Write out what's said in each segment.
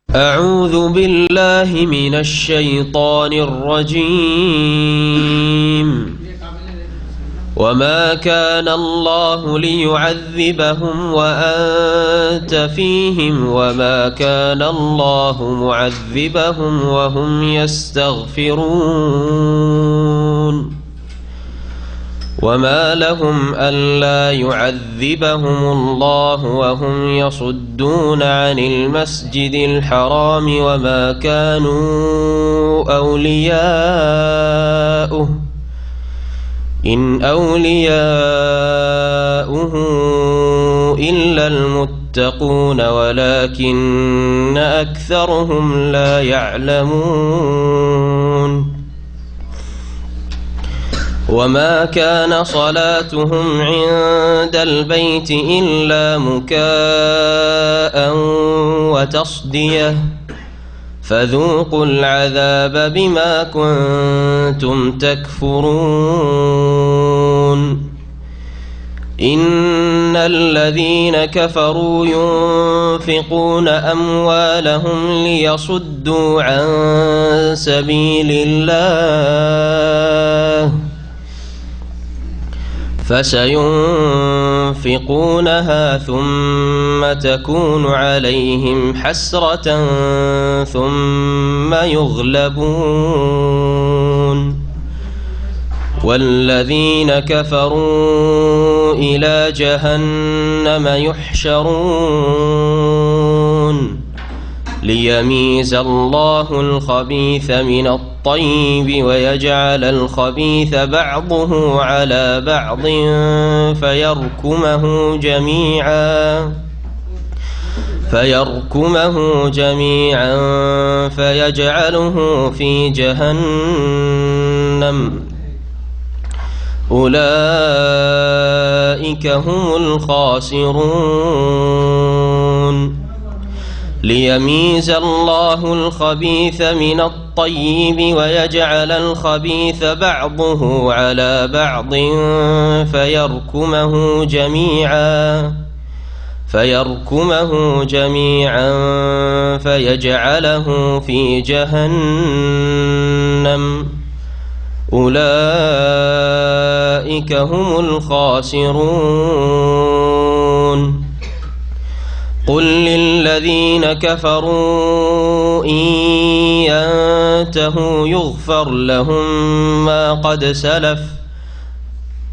أعوذ بالله من الشيطان الرجيم وما كان الله ليعذبهم وأنت فيهم وما كان الله معذبهم وهم يستغفرون وما لهم ألا يعذبهم الله وهم يصدون عن المسجد الحرام وما كانوا أولياؤه إن أولياؤه إلا المتقون ولكن أكثرهم لا يعلمون وما كان صلاتهم عند البيت إلا مكاء وتصدية فذوقوا العذاب بما كنتم تكفرون إن الذين كفروا ينفقون أموالهم ليصدوا عن سبيل الله فسينفقونها ثم تكون عليهم حسرة ثم يغلبون والذين كفروا إلى جهنم يحشرون ليميز الله الخبيث من الطيب ويجعل الخبيث بعضه على بعض فيركمه جميعا فيجعله في جهنم أولئك هم الخاسرون ليميز الله الخبيث من الطيب ويجعل الخبيث بعضه على بعض فيركمه جميعا فيجعله في جهنم أولئك هم الخاسرون قل للذين كفروا إن ينتهوا يغفر لهم ما قد سلف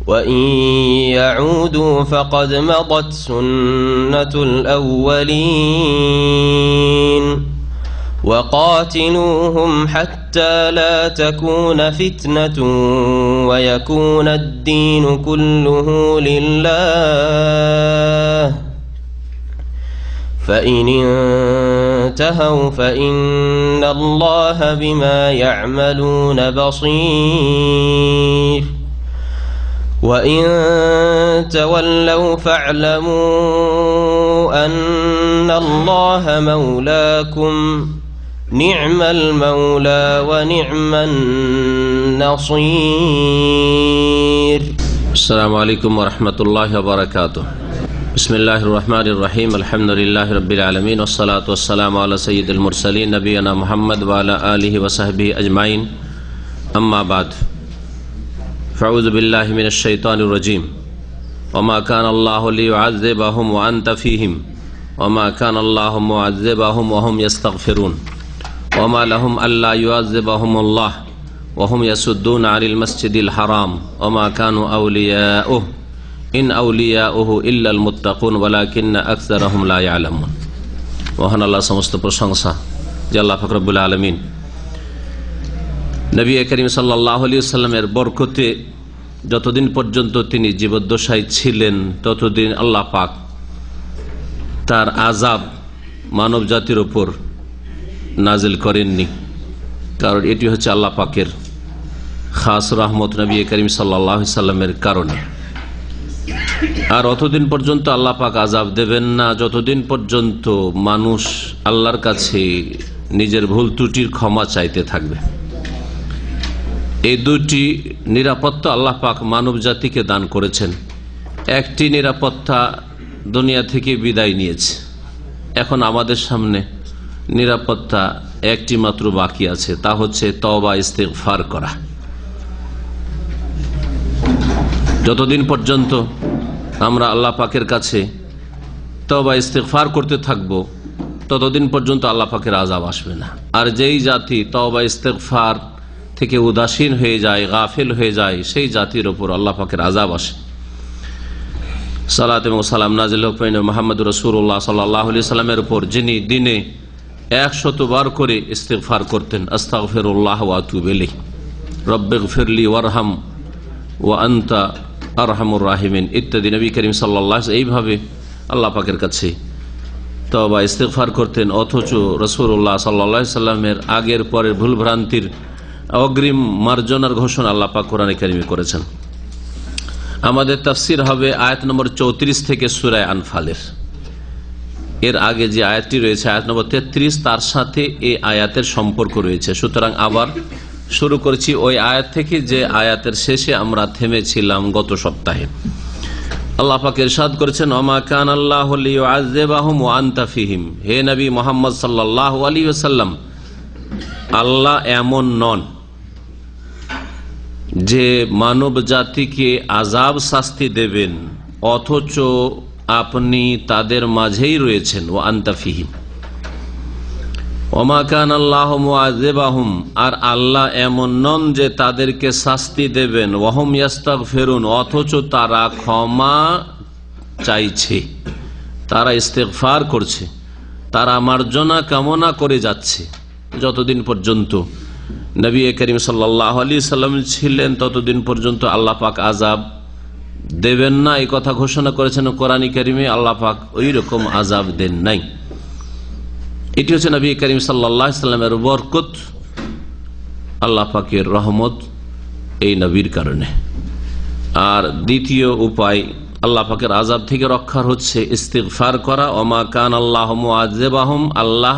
وإن يعودوا فقد مضت سنة الأولين وقاتلوهم حتى لا تكون فتنة ويكون الدين كله لله فإن انتهوا فإن الله بما يعملون بصير وإن تولوا فاعلموا أن الله مولاكم نعم المولى ونعم النصير. السلام عليكم ورحمة الله وبركاته. بسم الله الرحمن الرحيم الحمد لله رب العالمين والصلاة والسلام على سيد المرسلين نبينا محمد وعلى آله وصحبه أجمعين أما بعد فأعوذ بالله من الشيطان الرجيم وما كان الله ليعذبهم وأنت فيهم وما كان الله معذبهم وهم يستغفرون وما لهم ألا يعذبهم الله وهم يصدون عن المسجد الحرام وما كانوا أولياؤه إن أولياؤه إلا المتقون ولكن أكثرهم لا يعلمون. মহান আল্লাহ সমস্ত প্রশংসা যে আল্লাহ পাক রব্বুল আলামিন নবী করিম সাল্লাল্লাহু আলাইহি ওয়াসাল্লামের বরকতে যতদিন পর্যন্ত তিনি জীবদ্দশায় ছিলেন ততদিন আল্লাহ পাক তার আযাব মানব জাতির উপর নাজিল করেননি, কারণ এটি হচ্ছে আল্লাহ পাকের খাস রহমত নবী করিম সাল্লাল্লাহু আলাইহি ওয়াসাল্লামের কারণে। আর অতদিন পর্যন্ত আল্লাহ পাক আযাব দেবেন না যতদিন পর্যন্ত মানুষ আল্লাহর কাছে নিজের ভুল ত্রুটির ক্ষমা চাইতে থাকবে। এই দুটি নিরাপত্তা আল্লাহ পাক মানব জাতিকে দান করেছেন। একটি নিরাপত্তা দুনিয়া থেকে বিদায় নিয়েছে, এখন আমাদের সামনে নিরাপত্তা একটি মাত্র বাকি আছে, তা হচ্ছে তওবা ইস্তেগফার করা। যতদিন পর্যন্ত আমরা আল্লাহ পাকের কাছে তওবা ইস্তেগফার করতে থাকব, ততদিন পর্যন্ত আল্লাহ পাকের আযাব আসবে না। আর যেই জাতি তওবা ইস্তেগফার থেকে উদাসীন হয়ে যায়, গাফিল হয়ে যায়, সেই জাতির উপর আল্লাহ পাকের আযাব আসে। সালাত এবং সালাম নাজিল হোক মুহাম্মদুর রাসূলুল্লাহ সাল্লাল্লাহু আলাইহি সাল্লামের উপর, যিনি দিনে 100 বার করে ইস্তেগফার করতেন, আস্তাগফিরুল্লাহ ওয়া আতুবু ইলাইহি, রব্বিগফিরলি ওয়ারহাম ওয়া আনতা আরহামুর রাহিমিন ইত্যাদি। নবী করিম সাল্লাল্লাহু আলাইহি এইভাবে আল্লাহ পাকের কাছে তওবা ইস্তেগফার করতেন। অথচ রাসূলুল্লাহ সাল্লাল্লাহু আলাইহি সাল্লামের আগের পরের ভুলভ্রান্তির অগ্রিম মার্জনার ঘোষণা আল্লাহ পাক কোরআনে কারিমে করেছেন। আমাদের তাফসীর হবে আয়াত নম্বর 34 থেকে সূরা আনফালের। এর আগে যে আয়াতটি রয়েছে আয়াত নম্বর 33, তার সাথে এই আয়াতের সম্পর্ক রয়েছে। সুতরাং আবার শুরু করছি ওই আয়াত থেকে যে আয়াতের শেষে আমরা থেমেছিলাম গত সপ্তাহে। আল্লাহ পাক ইরশাদ করেছেন, ওমা কান আল্লাহু লিয়ুআযযিবাহুম ওয়া আনতা ফীহিম। হে নবী মুহাম্মদ সাল্লাল্লাহু আলাইহি ওয়াসাল্লাম, আল্লাহ এমন নন যে মানব জাতিকে আযাব শাস্তি দেবেন অথচ আপনি তাদের মাঝেই রয়েছেন। ওয়া আনতা ফীহিম। ওমা কান আল্লাহু মুআযযিবাহুম, আর আল্লাহ এমন নন যে তাদেরকে শাস্তি দেবেন। ওয়া হুম ইস্তাগফিরুন, অথচ তারা ক্ষমা চাইছে, তারা ইস্তেগফার করছে, তারা মার্জনা কামনা করে যাচ্ছে। যতদিন পর্যন্ত নবী করিম সাল্লাল্লাহু আলাইহি সাল্লাম ছিলেন ততদিন পর্যন্ত আল্লাহ পাক আযাব দেবেন না, এই কথা ঘোষণা করেছেন কোরআনে কারিমে। আল্লাহ পাক ওই রকম আযাব দেন নাই। এটি হচ্ছে নবী করিম সাল্লাল্লাহু আলাইহি সাল্লামের বরকত, আল্লাহ পাকের রহমত এই নবীর কারণে। আর দ্বিতীয় উপায় আল্লাহ পাকের আযাব থেকে রক্ষার হচ্ছে ইস্তিগফার করা। ওমা কান আল্লাহু মুআযযিবাহুম, আল্লাহ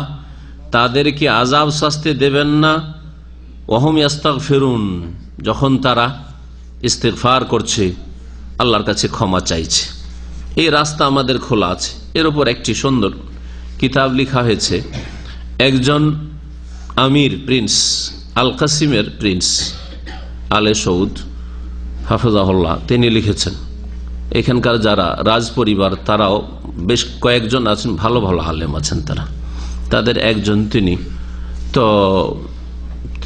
তাদেরকে আযাব শাস্তি দেবেন না। ওয়া হুম ইস্তাগফিরুন, যখন তারা ইস্তিগফার করছে, আল্লাহর কাছে ক্ষমা চাইছে। এই রাস্তা আমাদের খোলা আছে। এর উপর একটি সুন্দর কিতাব লেখা হয়েছে। একজন আমির, প্রিন্স, আল কাসিমের প্রিন্স আলে সৌদ হাফেজাহুল্লাহ, তিনি লিখেছেন। এখানকার যারা রাজ পরিবার তারাও বেশ কয়েকজন আছেন, ভালো ভালো আলেম আছেন তারা, তাদের একজন তিনি। তো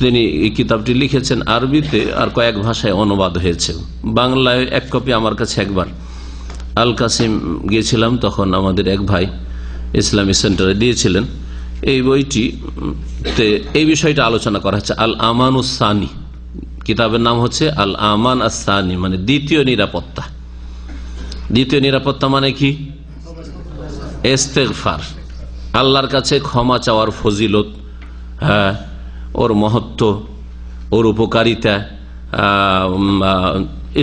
তিনি এই কিতাবটি লিখেছেন আরবিতে, আর কয়েক ভাষায় অনুবাদ হয়েছে। বাংলায় এক কপি আমার কাছে একবার আল কাসিম গিয়েছিলাম, তখন আমাদের এক ভাই ইসলামী সেন্টারে দিয়েছিলেন। এই বইটিতে এই বিষয়টা আলোচনা করা হচ্ছে। আল আমান উসানি, কিতাবের নাম হচ্ছে আল আমান আসানি, মানে দ্বিতীয় নিরাপত্তা। দ্বিতীয় নিরাপত্তা মানে কি? ইস্তেগফার, আল্লাহর কাছে ক্ষমা চাওয়ার ফজিলত, হ্যাঁ, ওর মহত্ব, ওর উপকারিতা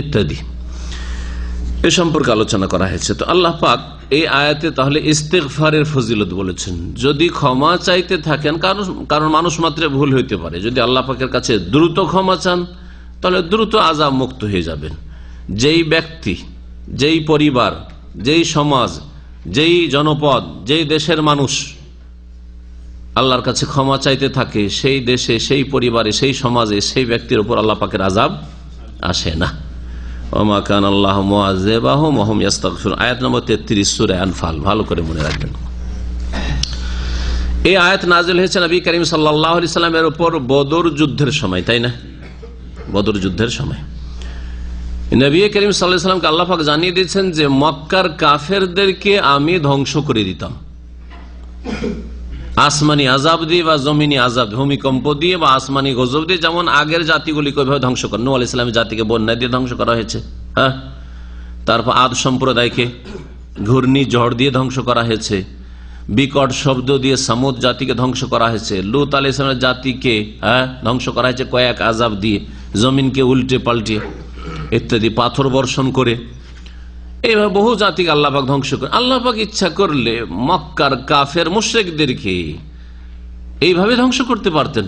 ইত্যাদি, এ সম্পর্কে আলোচনা করা হয়েছে। তো আল্লাহ পাক এই আয়াতে তাহলে ইস্তেগফারের ফজিলত বলেছেন। যদি ক্ষমা চাইতে থাকেন, কারণ মানুষ মাত্র ভুল হইতে পারে, যদি আল্লাহ পাকের কাছে দ্রুত ক্ষমা চান তাহলে দ্রুত আযাব মুক্ত হয়ে যাবেন। যেই ব্যক্তি, যেই পরিবার, যেই সমাজ, যেই জনপদ, যেই দেশের মানুষ আল্লাহর কাছে ক্ষমা চাইতে থাকে, সেই দেশে, সেই পরিবারে, সেই সমাজে, সেই ব্যক্তির উপর আল্লাহ পাকের আযাব আসে না। ওমা কান আল্লাহু মুআযযিবাহুম ওয়া হুম ইস্তাগফিরুন, আয়াত নম্বর 33 সূরা আনফাল, ভালো করে মনে রাখবেন। এই আয়াত নাযিল হয়েছে নবী করিম সাল্লাল্লাহু আলাইহি সাল্লামের উপর বদর যুদ্ধের সময়, তাই না? বদর যুদ্ধের সময় নবী করিম সাল্লাল্লাহু আলাইহি সাল্লামকে আল্লাহ পাক জানিয়ে দিয়েছেন যে মক্কার কাফেরদেরকে আমি ধ্বংস করে দিতাম, আসমানি আযাব দিয়ে বা জমিনি আযাব, ভূমিকম্প দিয়ে বা আসমানি গজব দিয়ে, যেমন আগের জাতিগুলিকে ওইভাবে ধ্বংস করা। নূহ আলাইহিস সালামের জাতিকে বন্যা দিয়ে ধ্বংস করা হয়েছে, হ্যাঁ। তারপর আদ সম্প্রদায়কে ঘূর্ণিঝড় দিয়ে ধ্বংস করা হয়েছে, বিকট শব্দ দিয়ে সামুদ জাতিকে ধ্বংস করা হয়েছে, লূত আলাইহিস সালামের জাতিকে ধ্বংস করা হয়েছে কয়েক আযাব দিয়ে, জমিনকে উল্টে পাল্টে ইত্যাদি, পাথর বর্ষণ করে। এইভাবে বহু জাতিকে আল্লাহ পাক ধ্বংস করে। আল্লাহ পাক ইচ্ছা করলে মক্কার কাফের মুশরিকদেরকে এইভাবে ধ্বংস করতে পারতেন,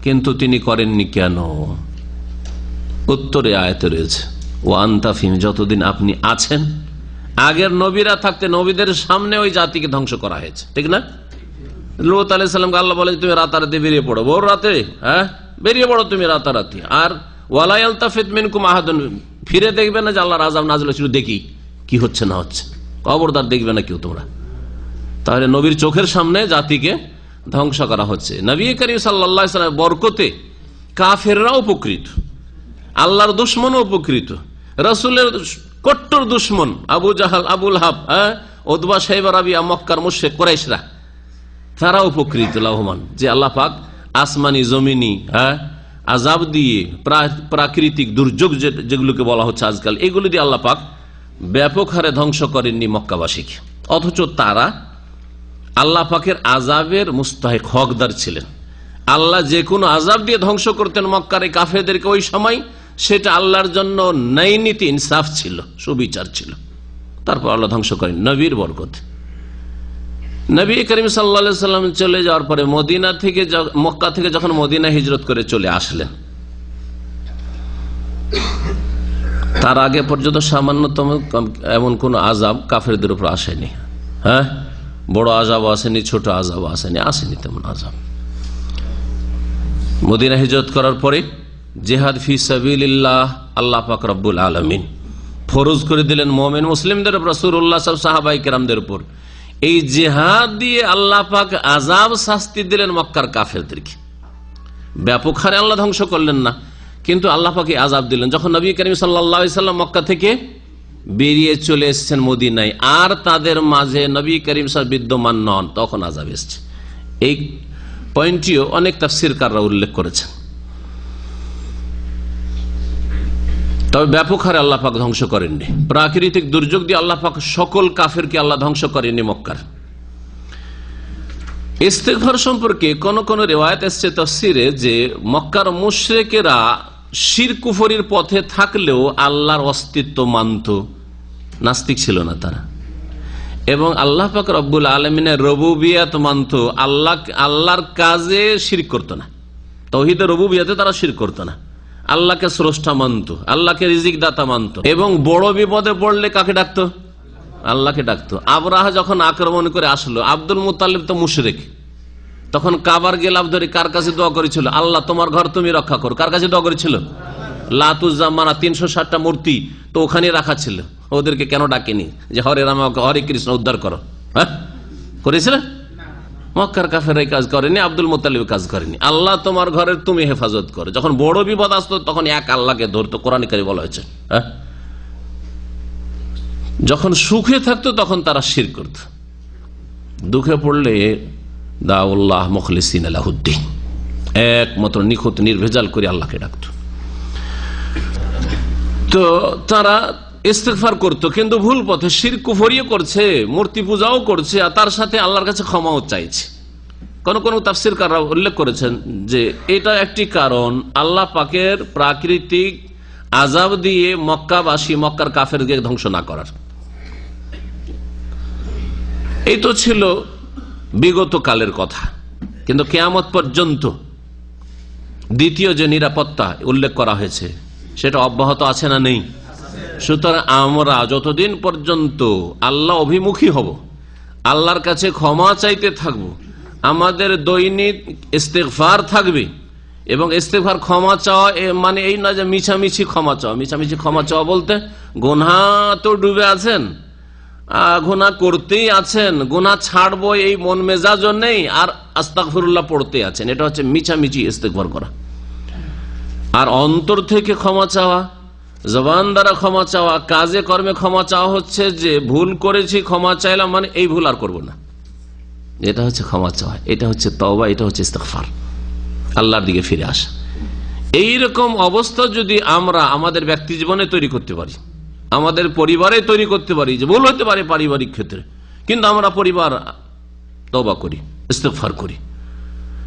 কিন্তু তিনি করেননি কেন? উত্তরে আয়াতে রয়েছে, ও আনতাফিম, যতদিন আপনি আছেন। আগের নবীরা থাকতে নবীদের সামনে ওই জাতিকে ধ্বংস করা হয়েছে, ঠিক না? লূত আলাইহিস সালামকে আল্লাহ বলে তুমি রাতারাতি বেরিয়ে পড়ো, ভোর রাতে, বেরিয়ে পড়ো তুমি রাতারাতি। আর ওয়ালা ইয়ালতাফিত মিনকুম আহাদুন, ফিরে দেখবে না যে আল্লাহর আযাব নাযিল হচ্ছিল, দেখি কি হচ্ছে না হচ্ছে, খবরদার দেখবে না কেউ তোমরা। তাহলে নবীর চোখের সামনে জাতিকে ধ্বংস করা হচ্ছে। নবী করিম সাল্লাল্লাহু আলাইহি ওয়াসাল্লামের বরকতে কাফেররা উপকৃত, আল্লাহর দুশমনও উপকৃত। রাসূলের কট্টর দুশমন আবু জাহাল, আবুল হাব, উতবা, শাইবা, রাবিয়া, মক্কার মুশরিক কুরাইশরা, তারা উপকৃত, লাভবান, যে আল্লাহ পাক আসমানি জমিনি আযাব দিয়ে, প্রাকৃতিক দুর্যোগ যেগুলোকে বলা হচ্ছে আজকাল, এগুলো দিয়ে আল্লাহ পাক ব্যাপক হারে ধ্বংস করেননি মক্কাবাসীকে। অথচ তারা আল্লাহ পাকের আযাবের মুস্তাহিক, হকদার ছিলেন। আল্লাহ যে কোনো আযাব দিয়ে ধ্বংস করতেন মক্কার এই কাফেরদেরকে ওই সময়, সেটা আল্লাহর জন্য ন্যায় নীতি, ইনসাফ ছিল, সুবিচার ছিল। তারপর আল্লাহ ধ্বংস করেন নবীর বরকত। নবী করিম সাল্লাল্লাহু আলাইহি ওয়াসাল্লাম চলে যাওয়ার পরে মক্কা থেকে যখন মদিনা হিজরত করে চলে আসলেন, তার আগে পর্যন্ত সামান্যতম এমন কোন আযাব কাফেরদের উপর আসেনি। বড় আযাব আসেনি, ছোট আযাব আসেনি তেমন আযাব। মদিনা হিজরত করার পরে জিহাদ ফি সাবিলিল্লাহ আল্লাহ পাক রব্বুল আলামিন ফরজ করে দিলেন মুমিন মুসলিমদের উপর, রাসূলুল্লাহ সাহাবায়ে কেরামদের উপর। এই জিহাদ দিয়ে আল্লাহ পাক আযাব শাস্তি দিলেন মক্কার কাফেরদেরকে। ব্যাপক হারে আল্লাহ ধ্বংস করলেন না, কিন্তু আল্লাহ পাক আযাব দিলেন। যখন নবী করিম সাল্লাল্লাহু আলাইহি ওয়াসাল্লাম মক্কা থেকে বেরিয়ে চলে এসেছেন মদিনায়, আর তাদের মাঝে নবী করিম সাল্লাল্লাহু বিদ্যমান নন, তখন আযাব এসেছে। এই পয়েন্টটিও অনেক তাফসীরকাররা উল্লেখ করেছেন। তবে ব্যাপক হারে আল্লাহ পাক ধ্বংস করেননি। প্রাকৃতিক দুর্যোগ দিয়ে আল্লাহ পাক সকল কাফেরকে আল্লাহ ধ্বংস করেননি মক্কার। ইস্তেগফার সম্পর্কে কোন কোন রিওয়ায়াত এসেছে তাফসীরে যে মক্কার মুশরিকেরা শিরক কুফরির পথে থাকলেও আল্লাহর অস্তিত্ব মানত, নাস্তিক ছিল না তারা, এবং আল্লাহ পাক রব্বুল আলামিনের রুবুবিয়ত মানত, আল্লাহর কাজে শিরক করত না, তাওহীদের রুবুবিয়তে তারা শিরক করত না, আল্লাহকে স্রষ্টা মানত, আল্লাহকে রিজিক দাতা মানত, এবং বড় বিপদে পড়লে কাকে ডাকতো? আল্লাহকে ডাকতো। আবরাহা যখন আক্রমণ করে আসলো, আব্দুল মুত্তালিব তো মুশরিক, তখন কাবার গেলাফ ধরে কার কাছে দোয়া করেছিল? আল্লাহ তোমার ঘর তুমি রক্ষা করো। কার কাছে দোয়া করেছিল? লাত উজ্জা মানা 360টা মূর্তি তো ওখানে রাখা ছিল, ওদেরকে কেন ডাকেনি যে হরে রাম হরে কৃষ্ণ উদ্ধার করো? করেছিল? মক্কার কাফের এই কাজ করেনি, আব্দুল মুত্তালিব কাজ করেনি। আল্লাহ তোমার ঘরের তুমি হেফাজত করো। যখন বড় বিপদ আসতো তখন এক আল্লাহকে ধরতো, কোরআনে কারীমে বলা হয়েছে। যখন সুখে থাকতো তখন তারা শিরক করত, দুঃখে পড়লে দাউল্লাহ মুখলিসিনা লাহুদ্দিন, একমাত্র নিখুঁত নির্ভেজাল করে আল্লাহকে ডাকত। তো তারা ইস্তেগফার করতো, কিন্তু ভুল পথে শিরক কুফরিও করছে, মূর্তি পূজাও করছে, আর তার সাথে আল্লাহর কাছে ক্ষমাও চাইছে। কোন কোন তাফসীরকাররা উল্লেখ করেছেন যে এটা একটি কারণ আল্লাহ পাকের প্রাকৃতিক আযাব দিয়ে মক্কাবাসী, মক্কার কাফেরকে ধ্বংস না করার। এই তো ছিল বিগত কালের কথা, কিন্তু কিয়ামত পর্যন্ত দ্বিতীয় যে নিরাপত্তা উল্লেখ করা হয়েছে সেটা অব্যাহত আছে না? নেই। সুতরাং আমরা যতদিন পর্যন্ত আল্লাহ অভিমুখী হব, আল্লাহর কাছে ক্ষমা চাইতে থাকব, আমাদের দৈনিক ইস্তেগফার থাকবে, এবং ইস্তেগফার ক্ষমা চাওয়া মানে এই না যে মিছামিছি ক্ষমা চাওয়া। মিছামিছি ক্ষমা চাওয়া বলতে গুনাহ তো ডুবে আছেন, গুনাহ করতেই আছেন, গুনাহ ছাড়বো এই মন মেজাজও নেই, আর আস্তাগফিরুল্লাহ পড়তে আছেন, এটা হচ্ছে মিছামিছি ইস্তেগফার করা। আর অন্তর থেকে ক্ষমা চাওয়া, জবান দ্বারা ক্ষমা চাওয়া, কাজে কর্মে ক্ষমা চাওয়া হচ্ছে যে ভুল করেছি, ক্ষমা চাইলাম মানে এই ভুল আর করব না, এটা হচ্ছে ক্ষমা চাওয়া, এটা হচ্ছে তওবা, এটা হচ্ছে ইস্তেগফার, আল্লাহর দিকে ফিরে আসা। এইরকম অবস্থা যদি আমরা আমাদের ব্যক্তি জীবনে তৈরি করতে পারি, আমাদের পরিবারে তৈরি করতে পারি, যে ভুল হতে পারে পারিবারিক ক্ষেত্রে, কিন্তু আমরা পরিবার তওবা করি, ইস্তেগফার করি।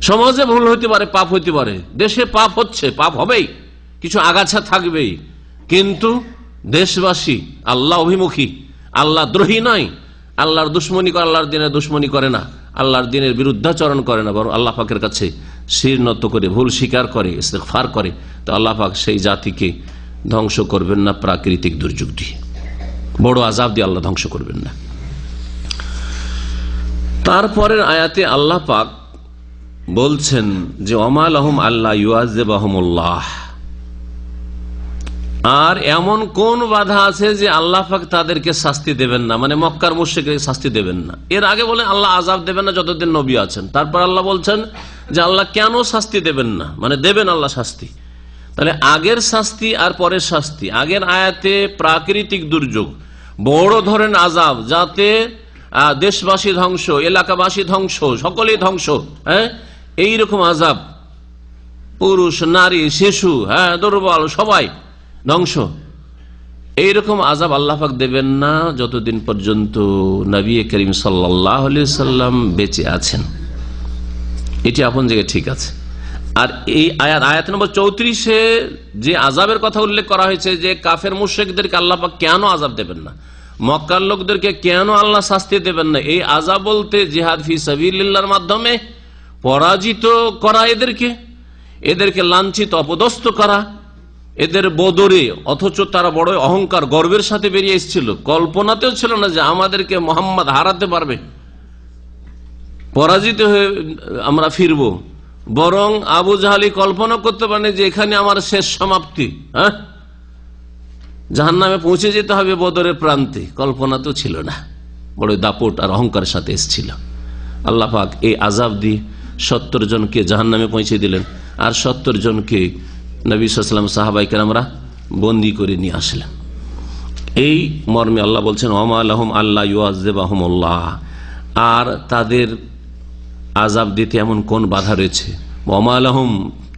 সমাজে ভুল হতে পারে, পাপ হতে পারে, দেশে পাপ হচ্ছে, পাপ হবেই, কিছু আগাছা থাকবেই, কিন্তু দেশবাসী আল্লাহ অভিমুখী, আল্লাহ দ্রোহী নয়, আল্লাহর দুশ্মনী করে, আল্লাহর দিনের দুশ্মনী করে না, আল্লাহর দিনের বিরুদ্ধাচরণ করে না, বরং আল্লাহ পাকের কাছে শির নত করে ভুল স্বীকার করে, ইস্তেগফার করে, তো আল্লাহ পাক সেই জাতিকে ধ্বংস করবেন না প্রাকৃতিক দুর্যোগ দিয়ে, বড় আযাব দিয়ে আল্লাহ ধ্বংস করবেন না। তারপরের আয়াতে আল্লাহ পাক বলছেন যে ওমা লাহুম আল্লা ইউআযিবাহুমুল্লাহ, আর এমন কোন বাধা আছে যে আল্লাহ পাক তাদেরকে শাস্তি দেবেন না, মানে মক্কার মুশরিকদের শাস্তি দেবেন না। এর আগে বলেন আল্লাহ আযাব দেবেন না যতদিন নবী আছেন, তারপর আল্লাহ বলছেন যে আল্লাহ কেন শাস্তি দেবেন না, মানে দেবেন আল্লাহ শাস্তি। তাহলে আগের শাস্তি আর পরের শাস্তি, আগের আয়াতে প্রাকৃতিক দুর্যোগ, বড় ধরনের আযাব, যাতে দেশবাসী ধ্বংস, এলাকাবাসী ধ্বংস, সকলেই ধ্বংস, এইরকম আযাব, পুরুষ নারী শিশু, দুর্বল সবাই ধ্বংস, এইরকম আযাব আল্লাহ পাক দেবেন না যতদিন পর্যন্ত নবী করিম সাল্লাল্লাহু আলাইহি সাল্লাম বেঁচে আছেন। এটি আপন জায়গায় ঠিক আছে। আর এই আয়াত নম্বর 34-এ যে আযাবের কথা উল্লেখ করা হয়েছে, যে কাফের মুশরিকদেরকে আল্লাহ পাক কেন আযাব দেবেন না, মক্কার লোকদেরকে কেন আল্লাহ শাস্তি দেবেন না, এই আযাব বলতে জিহাদ ফি সাবিলিল্লাহর মাধ্যমে পরাজিত করা, এদেরকে লাঞ্ছিত অপদস্থ করা, এদের বদরে, অথচ তারা বড় অহংকার গর্বের সাথে বেরিয়ে এসেছিল, কল্পনাতেও ছিল না যে আমাদেরকে মোহাম্মদ হারাতে পারবে, পরাজিত হয়ে আমরা ফিরব। বরং আবু জাহালি কল্পনা করতে পারেন যে এখানে আমার শেষ সমাপ্তি, জাহান্নামে পৌঁছে যেতে হবে বদরের প্রান্তে, কল্পনা তো ছিল না, বড় দাপট আর অহংকারের সাথে এসেছিল। আল্লাহ পাক এই আযাব দিয়ে 70 জনকে জাহান্নামে পৌঁছে দিলেন, আর 70 জনকে নবী সাল্লাল্লাহু আলাইহি ওয়াসাল্লাম সাহাবায়ে কেরামরা বন্দী করে নিয়ে আসলেন। এই মর্মে আল্লাহ বলছেন ওমা লাহুম আল্লা ইউআযিবাহুমুল্লাহ, আর তাদের আযাব দিতে এমন কোন বাধা রয়েছে, ওমা লাহুম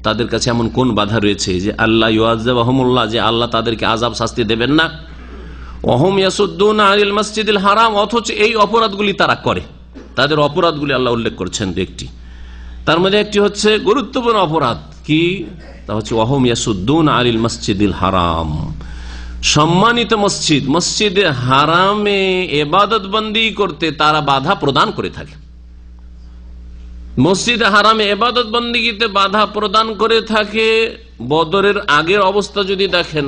তাদের কাছে এমন কোন বাধা রয়েছে যে আল্লাহ ইউআযিবাহুমুল্লাহ, যে আল্লাহ তাদেরকে আযাব শাস্তি দেবেন না। ওহুম ইয়াসুদ্দুনা আনিল মাসজিদিল হারাম, অথচ এই অপরাধগুলি তারা করে, তাদের অপরাধগুলি আল্লাহ উল্লেখ করছেন একটি, তার মধ্যে একটি হচ্ছে গুরুত্বপূর্ণ অপরাধ কি, তা হচ্ছে ওহুম ইয়াসুদ্দুনা আনিল মাসজিদিল হারাম, সম্মানিত মসজিদ, মসজিদে হারামে ইবাদত বন্দী করতে তারা বাধা প্রদান করে থাকে। মসজিদে হারামে ইবাদত বন্দেগীতে বাধা প্রদান করে থাকে। বদরের আগের অবস্থা যদি দেখেন,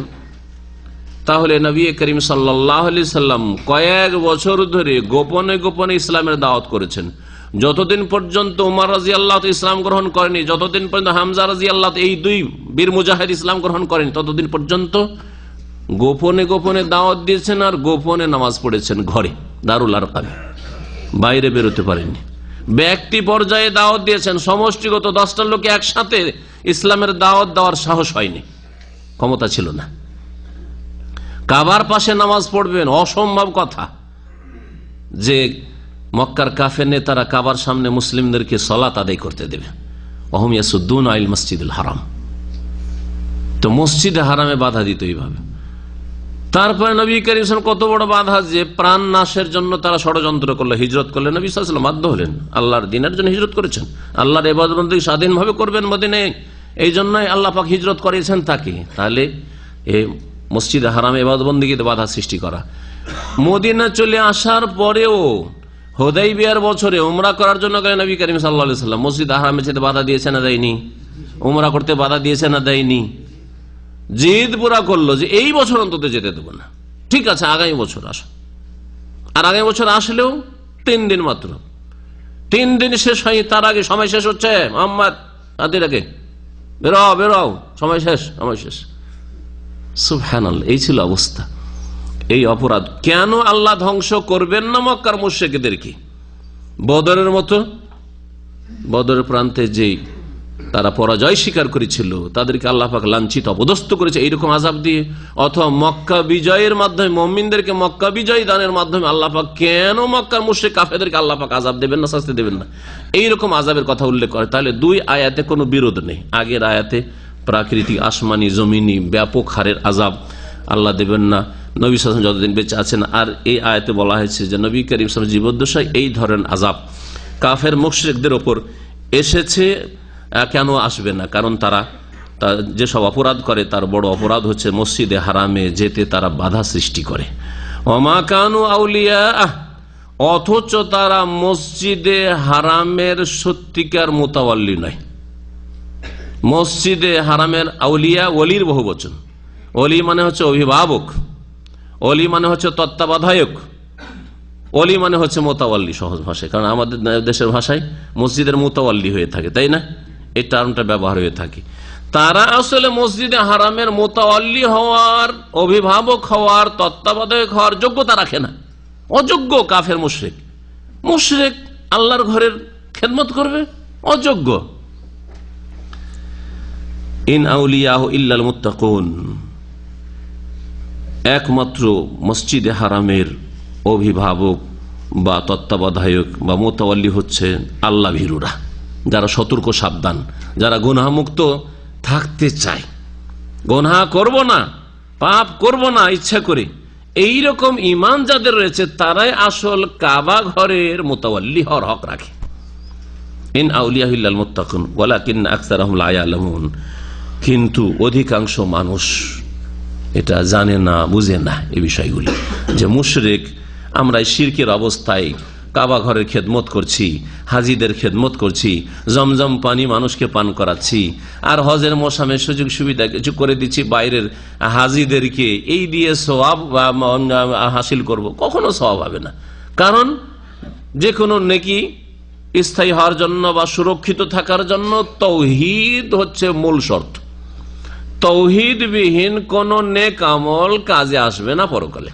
তাহলে নবী করিম সাল্লাল্লাহু আলাইহি সাল্লাম কয়েক বছর ধরে গোপনে গোপনে ইসলামের দাওয়াত করেছেন। যতদিন পর্যন্ত উমর রাদিয়াল্লাহু ইসলাম গ্রহণ করেনি, যতদিন পর্যন্ত হামজা রাদিয়াল্লাহু, এই দুই বীর মুজাহিদ ইসলাম গ্রহণ করেনি, ততদিন পর্যন্ত গোপনে গোপনে দাওয়াত দিয়েছেন আর গোপনে নামাজ পড়েছেন ঘরে, দারুল আরকামে, বাইরে বেরোতে পারেননি। ব্যক্তি পর্যায়ে দাওয়াত দিয়েছেন, সমষ্টিগত 10টা লোকে একসাথে ইসলামের দাওয়াত দেওয়ার সাহস হয়নি, ক্ষমতা ছিল না। কাবার পাশে নামাজ পড়বেন, অসম্ভব কথা, যে মক্কার কাফের নেতারা কাবার সামনে মুসলিমদেরকে সালাত আদায় করতে দেবে। ওহুম ইয়াসুদ্দুনা আনিল মাসজিদিল হারাম, তো মসজিদে হারামে বাধা দিত এইভাবে। তারপরে নবী করিম সাল্লাল্লাহু আলাইহি ওয়াসাল্লাম কত বড় বাধা, যে প্রাণ নাশের জন্য তারা ষড়যন্ত্র করলো, হিজরত করলেন, নবী সাল্লাল্লাহু আলাইহি ওয়াসাল্লাম বাধ্য হলেন, আল্লাহর দ্বীনের জন্য হিজরত করেছেন, আল্লাহর ইবাদত বন্দী স্বাধীনভাবে করবেন মদিনায়, এই জন্যই আল্লাহ পাক হিজরত করেছেন তাকে। তাহলে এই মসজিদে হারামে ইবাদত বন্দেগীতে বাধা সৃষ্টি করা। মদিনা চলে আসার পরেও হুদাইবিয়ার বছরে উমরা করার জন্য গেলেন নবী করিম সাল্লাল্লাহু আলাইহি ওয়াসাল্লাম, মসজিদে হারামে যেতে বাধা দিয়েছে না দেয়নি? উমরা করতে বাধা দিয়েছে না দেয়নি? জিদ পুরা করলো যে এই বছর অন্তত যেতে দেবো না, ঠিক আছে আগামী বছর আসো। আর আগামী বছর আসলেও 3 দিন মাত্র, 3 দিন শেষ হয়, তার আগে সময় শেষ হচ্ছে, মোহাম্মদ তাদের আগে বেরাও বেরাও, সময় শেষ, সময় শেষ। সুবহানাল্লাহ, এই ছিল অবস্থা। এই অপরাধ কেন আল্লাহ ধ্বংস করবেন না মক্কার মুশরিকদেরকে? বদরের মতো, বদরের প্রান্তে যে তারা পরাজয় স্বীকার করেছিল, তাদেরকে আল্লাহ পাক লাঞ্ছিত অপদস্থ করেছে এইরকম আযাব দিয়ে, অথবা মক্কা বিজয়ের মাধ্যমে মুমিনদেরকে মক্কা বিজয় দানের মাধ্যমে আল্লাহ পাক কেন মক্কার মুশরিক কাফেরদেরকে আল্লাহ পাক আযাব দেবেন না, শাস্তি দেবেন না, এইরকম আযাবের কথা উল্লেখ করে। তাহলে 2 আয়াতে কোনো বিরোধ নেই। আগের আয়াতে প্রাকৃতিক, আসমানি, জমিনি ব্যাপক হারের আযাব আল্লাহ দেবেন না নবী সাল্লাল্লাহু আলাইহি ওয়াসাল্লাম যতদিন বেঁচে আছেন। আর এই আয়াতে বলা হয়েছে যে নবী করিম সাল্লাল্লাহু আলাইহি ওয়াসাল্লাম জীবদ্দশায় এই ধরনের আযাব কাফের মুশরিকদের ওপর এসেছে, কেন আসবে না? কারণ তারা যেসব অপরাধ করে তার বড় অপরাধ হচ্ছে মসজিদে হারামে যেতে তারা বাধা সৃষ্টি করে। ওমা কানু আউলিয়া, অথচ তারা মসজিদে হারামের সত্যিকার মুতাওয়াল্লি নয়। মসজিদে হারামের আউলিয়া, ওলির বহু বচন। ওলি মানে হচ্ছে অভিভাবক, ওলি মানে হচ্ছে তত্ত্বাবধায়ক, অলি মানে হচ্ছে মোতাওয়াল্লি সহজ ভাষায়, কারণ আমাদের দেশের ভাষায় মসজিদের মোতাওয়াল্লি হয়ে থাকে, তাই না? এই টার্মটা ব্যবহার হয়ে থাকে। তারা আসলে মসজিদে হারামের মোতাওয়াল্লি হওয়ার, অভিভাবক হওয়ার, তত্ত্বাবধায়ক হওয়ার যোগ্যতা রাখে না। অযোগ্য কাফের মুশরিক। মুশরিক আল্লাহর ঘরের খেদমত করবে, অযোগ্য। ইন আউলিয়াহু ইল্লাল মুত্তাকুন, একমাত্র মসজিদে হারামের অভিভাবক বা তত্ত্বাবধায়ক বা মোতাওয়াল্লি হচ্ছে আল্লাহ ভীরুরা, যারা সতর্ক সাবধান, যারা গুনাহমুক্ত থাকতে চায়, গুনাহ করব না, পাপ করব না ইচ্ছা করে, এই রকম ঈমান যাদের রয়েছে তারাই আসল কাবা ঘরের মোতাওয়াল্লি হওয়ার হক রাখে। ইন আউলিয়াহু ইল্লাল মুত্তাকুন ওয়ালাকিন্না আকসারাহুম লা ইয়ালামুন, কিন্তু অধিকাংশ মানুষ এটা জানে না, বুঝে না এই বিষয়গুলি, যে মুশরিক আমরা শিরকের অবস্থায় কাবা ঘরের খেদমত করছি, হাজিদের খেদমত করছি, জমজম পানি মানুষকে পান করাচ্ছি, আর হজের মৌসুমে সুযোগ সুবিধা কিছু করে দিচ্ছি বাইরের হাজিদেরকে, এই দিয়ে সওয়াব হাসিল করব, কখনো সওয়াব হবে না। কারণ যে কোনো নেকি স্থায়ী হওয়ার জন্য বা সুরক্ষিত থাকার জন্য তাওহীদ হচ্ছে মূল শর্ত। তাওহীদবিহীন কোন নেক আমল কাজে আসবে না পরকালে।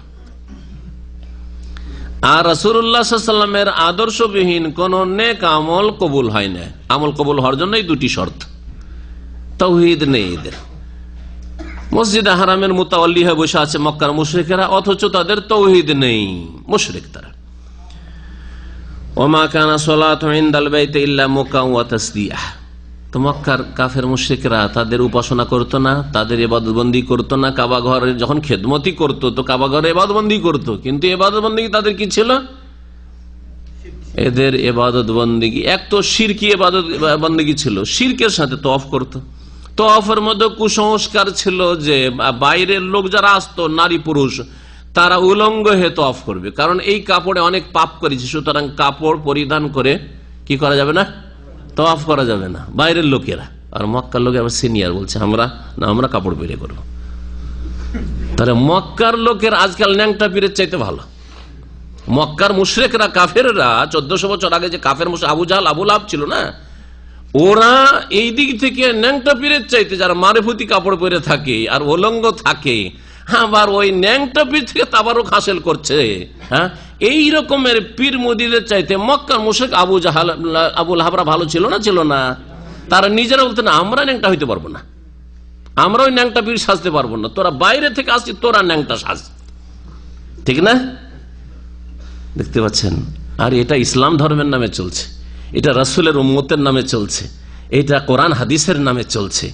আর রাসূলুল্লাহ সাল্লাল্লাহু আলাইহি ওয়াসাল্লামের আদর্শবিহীন কোন নেক আমল কবুল হয় না। আমল কবুল হওয়ার জন্য এই দুটি শর্ত, তাওহীদ নেই এদের। মসজিদে হারামের মুতাওয়াল্লি হয়ে বসে আছে মক্কার মুশরিকেরা, অথচ তাদের তাওহীদ নেই, মুশরিক তারা। ওমা কানা সালাতু ইনদাল বাইতি ইল্লা মুকাউ ওয়া তাসদিয়া, তো মক্কার কাফের মুশরিকরা তাদের উপাসনা করতো না, তাদের ইবাদতবন্দি করতো না। কাবা ঘরের যখন খেদমতি করতো তো কাবা ঘরে ইবাদতবন্দি করতো, কিন্তু ইবাদতবন্দি তাদের কি ছিল? এদের ইবাদতবন্দি এক তো শিরকি ইবাদতবন্দি ছিল, শিরকের সাথে তওয়াফ করতো। তওয়াফের মধ্যে কুসংস্কার ছিল যে বাইরের লোক যারা আসতো, নারী পুরুষ, তারা উলঙ্গ হয়ে তওয়াফ করবে, কারণ এই কাপড়ে অনেক পাপ করেছে, সুতরাং কাপড় পরিধান করে কি করা যাবে না? তওয়াফ করা যাবে না, বাইরের লোকেরা। আর মক্কার লোক আবার সিনিয়র বলছে আমরা কাপড় পরে করবো। তাহলে মক্কার লোকের আজকাল ন্যাংটা পীরের চাইতে ভালো। মক্কার মুশরিকরা কাফেররা 1400 বছর আগে যে কাফের মুশরিক আবু জাহল আবু লাহাব ছিল না, ওরা এই দিক থেকে ন্যাংটা পীরের চাইতে, যারা মারেফতি কাপড় পরে থাকে আর উলঙ্গ থাকে, আবার ওই ন্যাংটা পীর থেকে তাবারুক হাসিল করছে। হ্যাঁ, এই রকমের পীর মুরিদের চাইতে মক্কার মুশরিক আবু জাহল আবু লাহাবরা ভালো ছিল না? ছিল না? তারা নিজেরা বলতেন আমরা ন্যাংটা হইতে পারবো না, আমরা ওই ন্যাংটা পীর সাজতে পারবো না, তোরা বাইরে থেকে আসছিস, তোরা ন্যাংটা সাজ। ঠিক না? দেখতে পাচ্ছেন? আর এটা ইসলাম ধর্মের নামে চলছে, এটা রাসূলের উম্মতের নামে চলছে, এটা কোরআন হাদিসের নামে চলছে,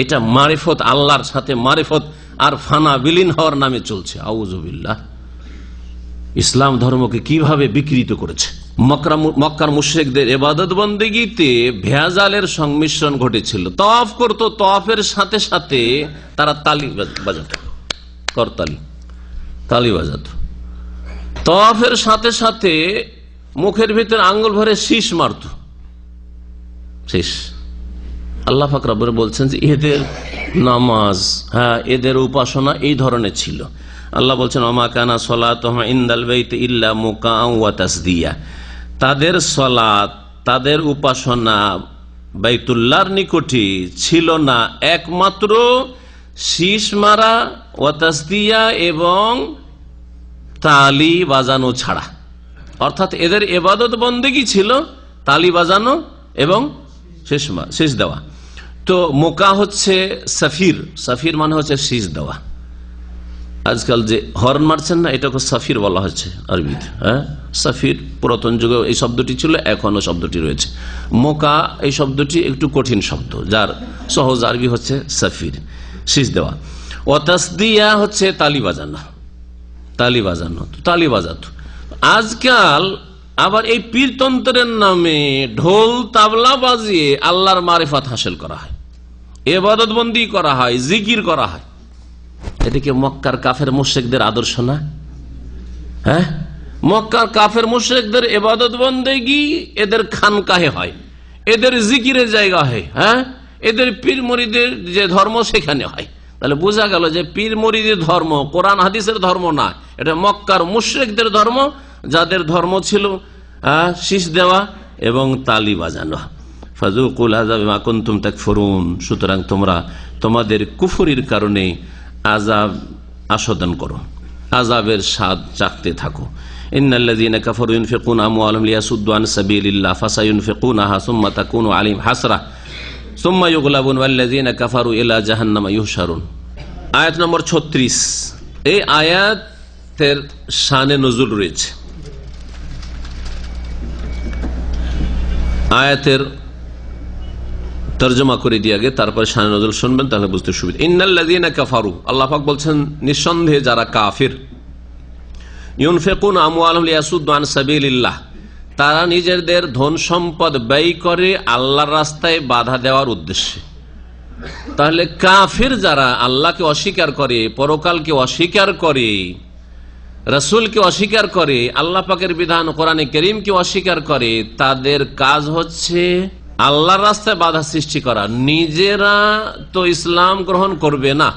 এটা মারিফত, আল্লাহর সাথে মারিফত আর ফানা বিলীন হওয়ার নামে চলছে। আউযুবিল্লাহ। ইসলাম ধর্মকে কিভাবে বিকৃত করেছে। মক্কার মুশরিকদের ইবাদত বন্দেগীতে ভেজালের সংমিশ্রণ ঘটেছিল। তওয়াফ করতো, তওয়াফের সাথে সাথে তারা তালি বাজাতো, করতালি, তালি বাজাতো। তওয়াফের সাথে সাথে মুখের ভিতর আঙ্গুল ভরে শীষ মারতো, শীষ। আল্লাহ পাক রব্বুল বলছেন যে এদের নামাজ, হ্যাঁ, এদের উপাসনা এই ধরনের ছিল। আল্লাহ বলছেন ওমা কানা সালাতুহুম ইনদাল বাইতি ইল্লা মুকাউ ওয়া তাসদিয়া, তাদের সালাত, তাদের উপাসনা বাইতুল্লাহর নিকটে ছিল না একমাত্র শীষ মারা, ওয়া তাসদিয়া এবং তালি বাজানো ছাড়া। অর্থাৎ এদের ইবাদত বন্দেগী ছিল তালি বাজানো এবং শীষ দেওয়া। তো মোকা হচ্ছে সাফির, সাফির মানে হচ্ছে শীষ দেওয়া। আজকাল যে হর্ন মারছেন না, এটাকে সাফির বলা হচ্ছে আরবিতে। হ্যাঁ, সাফির পুরাতন যুগে এই শব্দটি ছিল, এখনো শব্দটি রয়েছে। মোকা এই শব্দটি একটু কঠিন শব্দ, যার সহজ আরবি হচ্ছে সাফির, শীষ দেওয়া। ও তাসদিয়া হচ্ছে তালি বাজানো, তালি বাজানো, তালি বাজাতো। আজকাল আবার এই পীরতন্ত্রের নামে ঢোল তাবলা বাজিয়ে আল্লাহর মারিফাত হাসিল করা হয়, ইবাদত বন্দি করা হয়, জিকির করা হয়। এদিকে মক্কার কাফের মুশরিকদের আদর্শ না? হ্যাঁ, মক্কার কাফের মুশরিকদের ইবাদত বন্দেগী এদের খানকাহে হয়, এদের জিকিরের জায়গা হয়। হ্যাঁ, এদের পীর মুরিদের যে ধর্ম সেখানে হয়। তাহলে বোঝা গেল যে পীর মুরিদের ধর্ম কোরআন হাদিসের ধর্ম না, এটা মক্কার মুশরিকদের ধর্ম। যাদের ধর্ম ছিল শীষ দেওয়া এবং তালি বাজানো। ফাযুকুল আযাব বিমা কুনতুম তাকফুরুন, সুতরাং তোমরা তোমাদের কুফরির কারণে আযাব আস্বাদন করো, আযাবের স্বাদ চাখতে থাকো। ইন্নাল্লাযীনা কাফারু ইউনফিকুনা আমওয়ালাহুম লিয়াসুদ্দু আন সাবিলিল্লাহ ফাসায়ুনফিকুনাহা সুম্মা তাকুনু আলাইহিম হাসরাহ সুম্মা ইউগলাবুন ওয়াল্লাযীনা কাফারু ইলা জাহান্নামা ইউহশারুন। আয়াত নম্বর 36। এই আয়াতের শানে নজুল রয়েছে। আয়াতের তরজমা করে দিয়ে আগে তারপরে শানে নজুল শুনবেন, তাহলে বুঝতে সুবিধা। ইন্নাল্লাযীনা কাফারু, আল্লাহ পাক বলছেন নিঃসন্দেহে যারা কাফির, ইউনফিকুনা আমওয়ালাহুম লিয়াসুদ্দু আন সাবিলিল্লাহ, তারা নিজেদের ধন সম্পদ ব্যয় করে আল্লাহর রাস্তায় বাধা দেওয়ার উদ্দেশ্যে। তাহলে কাফির যারা আল্লাহকে অস্বীকার করে, পরকালকে অস্বীকার করে, রাসূলকে অস্বীকার করে, আল্লাহ পাকের বিধান কোরআনে কারীমকে অস্বীকার করে, তাদের কাজ হচ্ছে আল্লাহর রাস্তায় বাধা সৃষ্টি করা। নিজেরা তো ইসলাম গ্রহণ করবে না,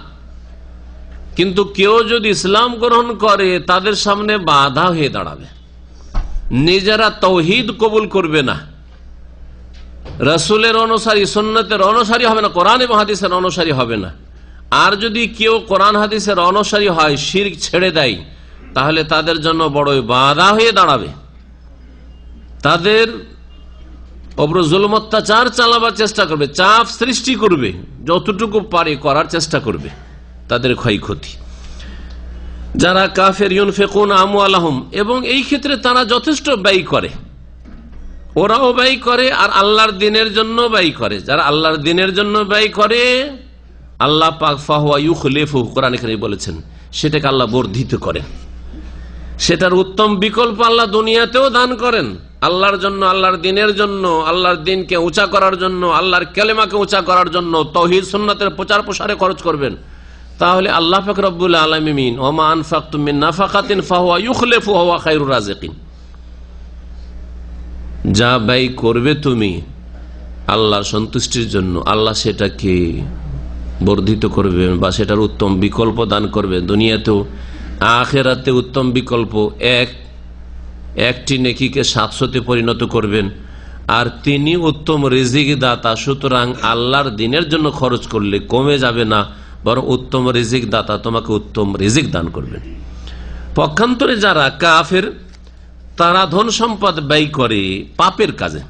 কিন্তু কেউ যদি ইসলাম গ্রহণ করে তাদের সামনে বাধা হয়ে দাঁড়াবে। নিজেরা তাওহীদ কবুল করবে না, রাসূলের অনুসারী, সুন্নতের অনুসারী হবে না, কোরআন এবং হাদিসের অনুসারী হবে না। আর যদি কেউ কোরআন হাদিসের অনুসারী হয়, শিরক ছেড়ে দেয়, তাহলে তাদের জন্য বড়ই বাধা হয়ে দাঁড়াবে। তাদের ওপর জুলুম অত্যাচার চালাবার চেষ্টা করবে, চাপ সৃষ্টি করবে, যতটুকু পারে করার চেষ্টা করবে, তাদের ক্ষয়ক্ষতি। যারা কাফের ইউনফিকুনা আমওয়ালাহুম, এবং এই ক্ষেত্রে তারা যথেষ্ট ব্যয় করে, ওরাও ব্যয় করে আর আল্লাহর দ্বীনের জন্য ব্যয় করে। যারা আল্লাহর দ্বীনের জন্য ব্যয় করে, আল্লাহ পাক ফাহুয়া ইউখলিফুহু, কোরআনে কারীমে বলেছেন, সেটাকে আল্লাহ বর্ধিত করেন। সেটার উত্তম বিকল্প আল্লাহ দুনিয়াতেও দান করেন। আল্লাহর জন্য, আল্লাহর দ্বীনের জন্য, আল্লাহর দ্বীনকে উঁচা করার জন্য, আল্লাহর কালেমাকে উঁচা করার জন্য তাওহীদ সুন্নাতের প্রচার প্রসারে খরচ করবেন। তাহলে আল্লাহ পাক রব্বুল আলামিন ওমা আনফাকতুম মিন নাফাকাতিন ফাহুয়া ইউখলিফু ওয়া হুয়া খায়রুর রাযিকিন, যা ব্যয় করবে তুমি আল্লাহর সন্তুষ্টির জন্য, আল্লাহ সেটাকে বর্ধিত করবে বা সেটার উত্তম বিকল্প দান করবে। দুনিয়াতেও আখিরাতে উত্তম বিকল্প, একটি নেকিকে 700-তে পরিণত করবেন। আর তিনি উত্তম রিজিক দাতা, সুতরাং আল্লাহর দ্বীনের জন্য খরচ করলে কমে যাবে না, বরং উত্তম রিজিক দাতা তোমাকে উত্তম রিজিক দান করবেন। পক্ষান্তরে যারা কাফের, তারা ধন সম্পদ ব্যয় করে পাপের কাজে,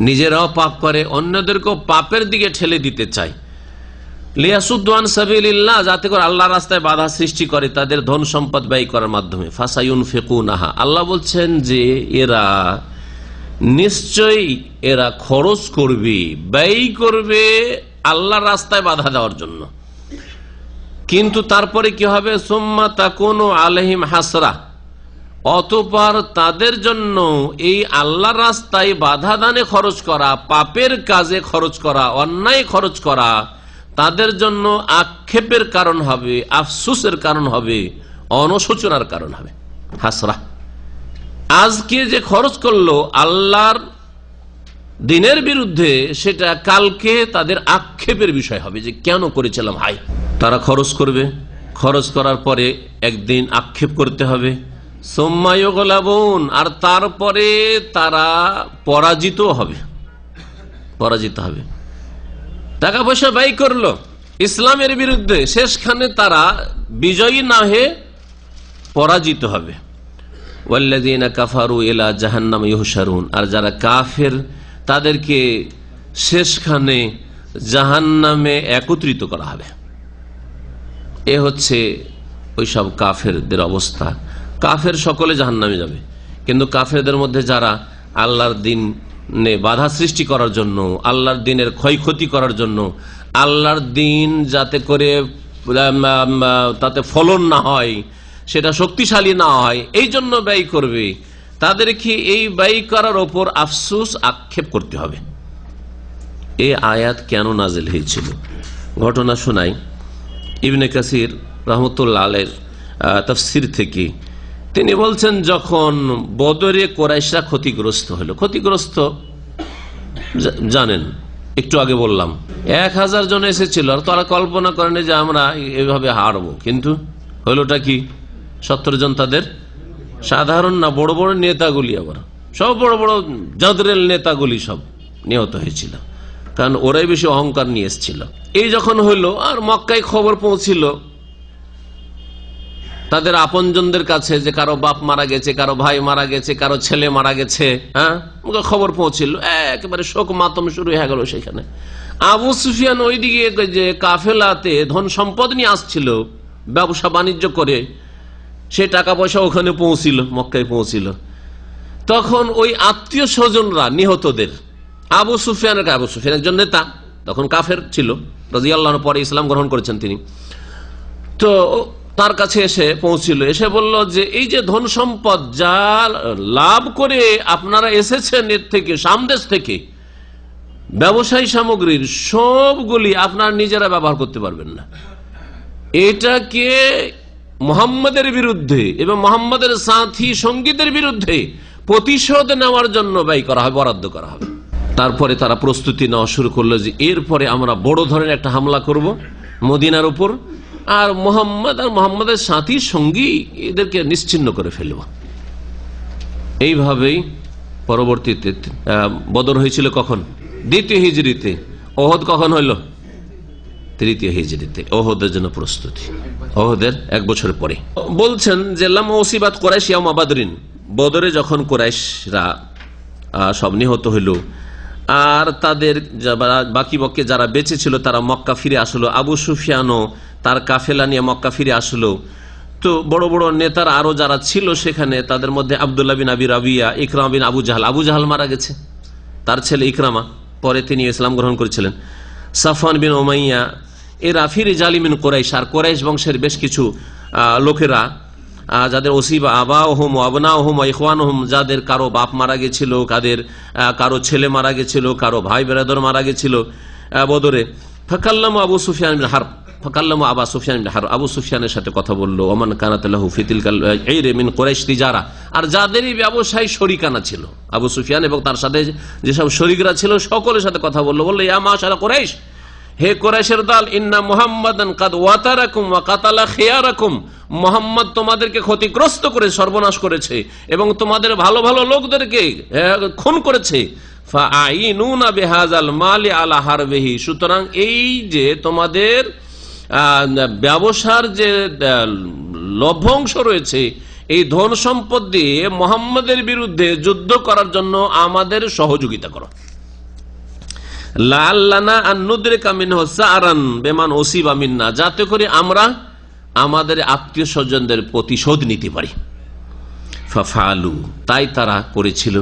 নিজেরাও পাপ করে, অন্যদেরকেও পাপের দিকে ঠেলে দিতে চায়। লিয়াসুদ্দু আন সাবিলিল্লাহ, যাতে করে আল্লাহর রাস্তায় বাধা সৃষ্টি করে তাদের ধন সম্পদ ব্যয় করার মাধ্যমে। ফাসায়ুনফিকুনাহা, আল্লাহ বলছেন যে এরা নিশ্চয়ই এরা খরচ করবে, ব্যয় করবে আল্লাহর রাস্তায় বাধা দেওয়ার জন্য। কিন্তু তারপরে কি হবে? সুম্মা তাকুনু আলাইহিম হাসরা, অতঃপর তাদের জন্য এই আল্লাহর রাস্তায় বাধা দানে খরচ করা, পাপের কাজে খরচ করা, অন্যায় খরচ করা তাদের জন্য আক্ষেপের কারণ হবে, আফসোসের কারণ হবে, অনুশোচনার কারণ হবে। হাসরা, আজকে যে খরচ করলো আল্লাহর দ্বীনের বিরুদ্ধে, সেটা কালকে তাদের আক্ষেপের বিষয় হবে যে কেন করেছিলাম। হাই, তারা খরচ করবে, খরচ করার পরে একদিন আক্ষেপ করতে হবে। সুম্মা ইউগলাবুন, আর তারপরে তারা পরাজিত হবে, পরাজিত হবে। টাকা পয়সা ব্যয় করলো ইসলামের বিরুদ্ধে, শেষখানে তারা বিজয়ী না হয়ে পরাজিত হবে। ওয়াল্লাযীনা কাফারু ইলা জাহান্নাম ইউহশারুন, আর যারা কাফের তাদেরকে শেষখানে জাহান্নামে একত্রিত করা হবে। এ হচ্ছে ওইসব কাফেরদের অবস্থা। কাফের সকলে জাহান্নামে যাবে, কিন্তু কাফেরদের মধ্যে যারা আল্লাহর দ্বীনে বাধা সৃষ্টি করার জন্য, আল্লাহর দ্বীনের ক্ষয়ক্ষতি করার জন্য, আল্লাহর দ্বীন যাতে করে তাতে ফলন না হয়, সেটা শক্তিশালী না হয়, এই জন্য ব্যয় করবে, তাদেরকে এই ব্যয় করার ওপর আফসোস আক্ষেপ করতে হবে। এই আয়াত কেন নাজিল হয়েছিল ঘটনা শোনাই। ইবনে কাসির রহমতুল্লাহ আলাইহির তাফসীর থেকে তিনি বলছেন, যখন বদরে কুরাইশরা ক্ষতিগ্রস্ত হলো, ক্ষতিগ্রস্ত জানেন, একটু আগে বললাম 1000 জন এসেছিল, আর তারা কল্পনা করেন যে আমরা এভাবে হারবো, কিন্তু হলোটা কি? 70 জন তাদের সাধারণ না, বড় বড় নেতাগুলি, আবার সব বড় বড় জাদরেল নেতাগুলি সব নিহত হয়েছিল, কারণ ওরাই বেশি অহংকার নিয়ে এসেছিল। এই যখন হইল আর মক্কায় খবর পৌঁছিল তাদের আপনজনদের কাছে যে কারো বাপ মারা গেছে, কারো ভাই মারা গেছে, কারো ছেলে মারা গেছে, হ্যাঁ খবর পৌঁছিল, একেবারে শোক মাতম শুরু হয়ে গেল সেখানে। আবু সুফিয়ান ওইদিকে যে কাফেলাতে ধন সম্পদ নিয়ে আসছিল ব্যবসা বাণিজ্য করে, সে টাকা পয়সা ওখানে পৌঁছিল, মক্কায় পৌঁছিল। তখন ওই আত্মীয় স্বজনরা নিহতদের আবু সুফিয়ান একজন নেতা, তখন কাফের ছিল, রাদিয়াল্লাহু আনহু, পরে ইসলাম গ্রহণ করেছেন তিনি। তো তার কাছে এসে পৌঁছিল, এসে বলল যে এই যে ধন সম্পদ যা লাভ করে আপনারা এসেছেন এর থেকে, সামদেশ থেকে, ব্যবসায়ী সামগ্রীর সবগুলি আপনারা নিজেরা ব্যবহার করতে পারবেন না। এটাকে মুহাম্মাদের বিরুদ্ধে এবং মুহাম্মাদের সাথী সঙ্গীদের বিরুদ্ধে প্রতিশোধ নেওয়ার জন্য ব্যয় করা হবে, বরাদ্দ করা হবে। তারপরে তারা প্রস্তুতি নেওয়া শুরু করলো যে এরপরে আমরা বড় ধরনের একটা হামলা করব মদিনার উপর, আর মুহাম্মদ আর মুহাম্মাদের সাথী সঙ্গী এদেরকে নিশ্চিহ্ন করে ফেলব। এইভাবেই পরবর্তীতে বদর হয়েছিল কখন? 2য় হিজরিতে। ওহদ কখন হইল? 3য় হিজরিতে। ওহদের জন্য প্রস্তুতি, ওহদের 1 বছর পরে। বলছেন যে লাম ওসিবাত কুরাইশ ইয়াউমা বাদরিন, বদরে যখন কুরাইশরা সব নিহত হইল আর তাদের বাকি পক্ষে যারা বেঁচে ছিল তারা মক্কা ফিরে আসলো, আবু সুফিয়ানও তার কাফেলা নিয়ে মক্কা ফিরে আসলো। তো বড় বড় নেতারা আরো যারা ছিল সেখানে, তাদের মধ্যে আব্দুল্লাহ বিন আবি রাবিয়া, ইকরামা বিন আবু জাহাল মারা গেছে, তার ছেলে ইকরামা, পরে তিনি ইসলাম গ্রহণ করেছিলেন। সাফওয়ান বিন উমাইয়া, এরা ফিরে জালিমিন কুরাইশ, আর কুরাইশ বংশের বেশ কিছু লোকেরা যাদের ওসিবা আবা ওহম আবনা ওহম ইখওয়ান ওহম, যাদের কারো বাপ মারা গেছিল, কারো ছেলে মারা গেছিল, কারো ভাই বেরাদর মারা গেছিল বদরে। ফাকাল্লামু আবু সুফিয়ান বিন হারব, ফাকাল্লামু আবা সুফিয়ান বিন হারব, আবু সুফিয়ানের সাথে কথা বললো। ওমান কানাত লাহু ফি তিলকাল ইরে মিন কুরাইশ তিজারা, আর যাদেরই ব্যবসায়ী শরিকানা ছিল আবু সুফিয়ান এবং তার সাথে যেসব শরিকরা ছিল সকলের সাথে কথা বললো। বললো ইয়া মাশারা কুরাইশ, হে কুরাইশের দল, ইন্না মুহাম্মাদান কাদ ওয়াতারাকুম ওয়া কাতালা খিয়ারাকুম, মুহাম্মদ তোমাদেরকে ক্ষতিগ্রস্ত করে সর্বনাশ করেছে এবং তোমাদের ভালো ভালো লোকদেরকে খুন করেছে। ফাআইনুনা বিহাযাল মালি আলা হারবিহি, সুতরাং এই যে তোমাদের ব্যবসার যে লভ্যাংশ রয়েছে, এই ধন সম্পদ দিয়ে মুহাম্মাদের বিরুদ্ধে যুদ্ধ করার জন্য আমাদের সহযোগিতা করো। লাআল্লানা আন নুদরিকা মিনহু সারান বিমান উসিবা মিন্না, যাতে করে আমরা আমাদের আত্মীয় স্বজনদের প্রতিশোধ নিতে পারি। ফাফালু, তাই তারা করেছিল,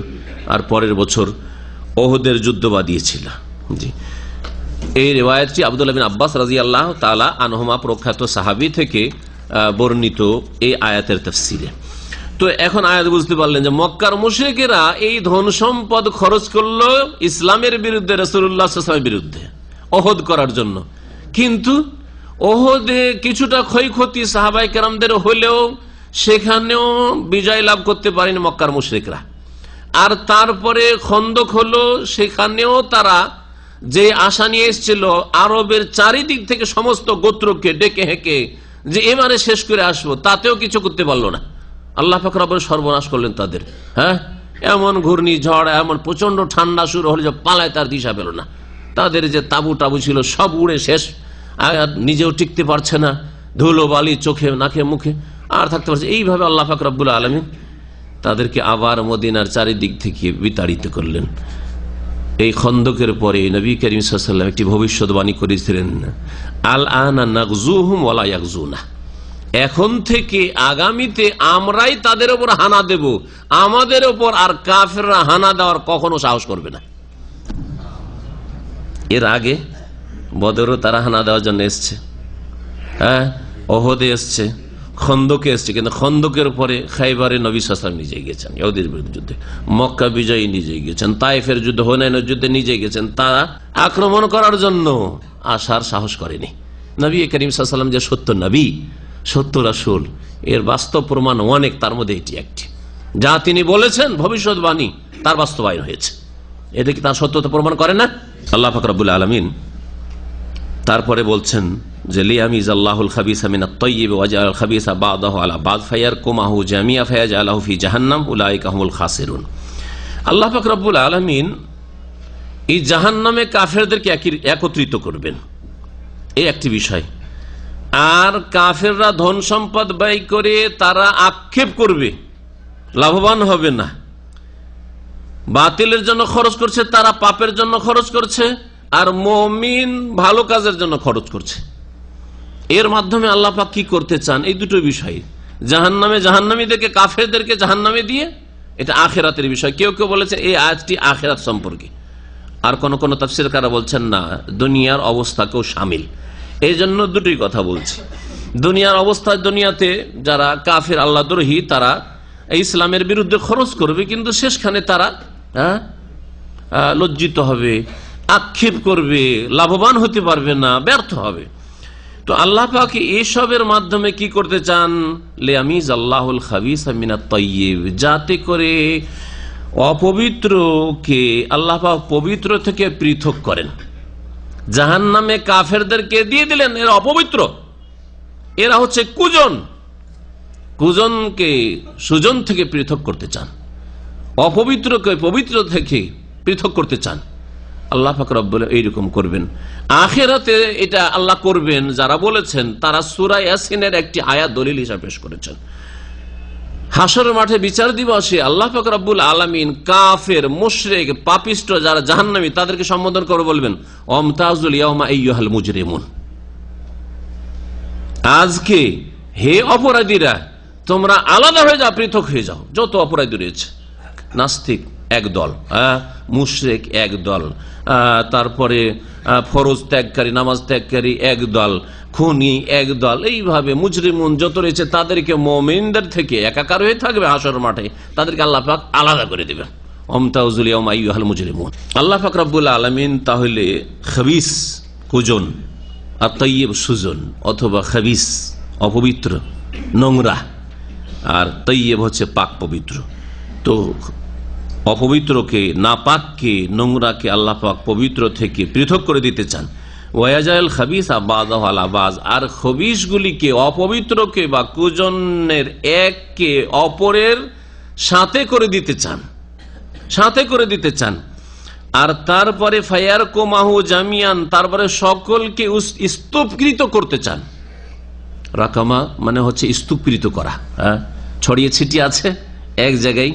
আর পরের বছর ওহদের যুদ্ধ বাঁধিয়েছিল। জি, এই রিওয়ায়াতটি আব্দুল্লাহ বিন আব্বাস রাদিয়াল্লাহু তাআলা আনহুমা প্রখ্যাত সাহাবী থেকে বর্ণিত এই আয়াতের তাফসীরে। তো এখন আয়াত বুঝতে পারলেন যে মক্কার মুশরিকেরা এই ধন সম্পদ খরচ করলো ইসলামের বিরুদ্ধে, রাসূলুল্লাহ সাল্লাল্লাহু আলাইহি ওয়াসাল্লামের বিরুদ্ধে ওহদ করার জন্য, কিন্তু ওহদে কিছুটা ক্ষয়ক্ষতি সাহাবায়ে কেরামদের হলেও সেখানেও বিজয় লাভ করতে পারেনি মক্কার মুশরিকরা। আর তারপরে খন্দক হলো, সেখানেও তারা যে আশা নিয়ে এসেছিল আরবের চারিদিক থেকে সমস্ত গোত্রকে ডেকে হেঁকে যে এবারে শেষ করে আসবো, তাতেও কিছু করতে পারলো না। আল্লাহ পাক রব্বুল সর্বনাশ করলেন তাদের। হ্যাঁ, এমন ঘূর্ণিঝড়, এমন প্রচন্ড ঠান্ডা শুরু হলো যে পালায় তার দিশা পেল না। তাদের যে তাবু টাবু ছিল সব উড়ে শেষ, নিজেও টিকতে পারছে না, ধুলো বালি চোখে নাকে মুখে আর থাকতে পারছে। এইভাবে আল্লাহ পাক রব্বুল আলামিন তাদেরকে আবার মদিনার চারিদিক থেকে বিতাড়িত করলেন। এই খন্দকের পরে নবী করিম সাল্লাল্লাহু আলাইহি ওয়াসাল্লাম একটি ভবিষ্যৎবাণী করেছিলেন, আল আনা নাগজুহুম ওয়ালা ইয়াগজুনা, এখন থেকে আগামীতে আমরাই তাদের উপর হানা দেব, আমাদের উপর আর কাফেররা হানা দেওয়ার কখনো সাহস করবে না। এর আগে বদরও তারা হানা দেওয়ার জন্য এসছে, হ্যাঁ, ওহদে এসছে, খন্দকে এসছে, কিন্তু খন্দকের পরে খাইবারে নবী সাল্লাল্লাহু আলাইহি ওয়াসাল্লাম নিজে গেছেন ইহুদির যুদ্ধে, মক্কা বিজয়ী নিজে গেছেন, তায়েফের যুদ্ধ, হুনাইনের যুদ্ধে নিজে গেছেন। তারা আক্রমণ করার জন্য আসার সাহস করেনি। নবী করিম সাল্লাল্লাহু আলাইহি ওয়াসাল্লাম যে সত্য নবী, সত্য রাসূল, এর বাস্তব প্রমাণ অনেক, তার মধ্যে এটি একটি। যা তিনি বলেছেন ভবিষ্যৎবাণী তার বাস্তবায়ন হয়েছে, এটা কি তার সত্যতা প্রমাণ করে না? আল্লাহ পাক রব্বুল আলামিন তারপরে বলছেন যে লিয়ামিজ আল্লাহুল খাবিসা মিনাত তাইয়্যিব ওয়া জাআল খাবিসা বা'দাহু আলা বা'দ ফায়ারকুমাহু জামিআ ফায়াজআলহু ফি জাহান্নাম উলাইকা হুমুল খাসিরুন। আল্লাহ পাক রব্বুল আলামিন এই জাহান্নামে কাফেরদেরকে একত্রিত করবেন, এই একটি বিষয়। আর কাফেররা ধন সম্পদ ব্যয় করে তারা আক্ষেপ করবে, লাভবান হবে না। বাতিলের জন্য খরচ করছে, তারা পাপের জন্য খরচ করছে, আর মুমিন ভালো কাজের জন্য খরচ করছে। এর মাধ্যমে আল্লাহ পাক কি করতে চান? এই দুটো বিষয়, জাহান্নামীদেরকে, কাফেরদেরকে জাহান্নামে দিয়ে, এটা আখিরাতের বিষয়। কেউ কেউ বলেছে এই আয়াতটি আখিরাত সম্পর্কে, আর কোন কোন তাফসীরকাররা বলছেন না, দুনিয়ার অবস্থাকেও শামিল। এই জন্য দুটোই কথা বলছি। দুনিয়ার অবস্থা, দুনিয়াতে যারা কাফের আল্লাহদ্রোহী তারা ইসলামের বিরুদ্ধে খরচ করবে, কিন্তু শেষখানে তারা লজ্জিত হবে, আক্ষেপ করবে, লাভবান হতে পারবে না, ব্যর্থ হবে। তো আল্লাহ পাক এসবের মাধ্যমে কি করতে চান? লিয়ামিজ আল্লাহুল খাবিসা মিনাত তাইয়্যিব, যাতে করে অপবিত্রকে আল্লাহ পাক পবিত্র থেকে পৃথক করেন। জাহান্নামে কাফেরদেরকে দিয়ে দিলেন, এরা অপবিত্র, এরা হচ্ছে কুজন। কুজনকে সুজন থেকে পৃথক করতে চান, অপবিত্রকে পবিত্র থেকে পৃথক করতে চান। আল্লাহ পাক রব্বুল এইরকম করবেন। আখিরাতে এটা আল্লাহ করবেন যারা বলেছেন, তারা সূরা ইয়াসিনের একটি আয়াত দলিল হিসাবে পেশ করেছেন। হাসরের মাঠে বিচার দিবসে আল্লাহ পাক রব্বুল আলামিন কাফের, মুশরিক, পাপিষ্ট যারা জাহান্নামী তাদেরকে সম্বোধন করে বলবেন, ওয়ামতাজুল ইয়াওমা আইয়ুহাল মুজরিমুন। আজকে হে অপরাধীরা, তোমরা আলাদা হয়ে যাও, পৃথক হয়ে যাও। যত অপরাধী রয়েছে, নাস্তিক একদল, মুশরিক একদল, তারপরে ফরজ ত্যাগকারী, নামাজ ত্যাগকারী একদল, খুনি একদল, এইভাবে মুজরিমুন যত রয়েছে তাদেরকে মুমিনদের থেকে একাকার হয়ে থাকবে হাসরের মাঠে, তাদেরকে আল্লাহ পাক আলাদা করে দেবেন। ওয়ামতাজুল ইয়াওমা আইয়ুহাল মুজরিমুন। আল্লাহ পাক রব্বুল আলামিন তাহলে খাবিস কুজন, আর তাইয়্যিব সুজন, অথবা খাবিস অপবিত্র, নোংরা, আর তাইয়্যিব হচ্ছে পাক পবিত্র। তো অপবিত্রকে, নাপাককে, নোংরাকে আল্লাহ পাক পবিত্র থেকে পৃথক করে দিতে চান। ওয়াজাল খাবিসা বা'দাহু আলা বা'দ, আর খবিসগুলিকে, অপবিত্রকে বা কুজনের এককে অপরের সাথে করে দিতে চান, সাথে করে দিতে চান। আর তারপরে ফায়ারকুমাহু জামিয়ান, তারপরে সকলকে স্তূপকৃত করতে চান। রাকামা মানে হচ্ছে স্তূপকৃত করা, ছড়িয়ে ছিটিয়ে আছে এক জায়গায়,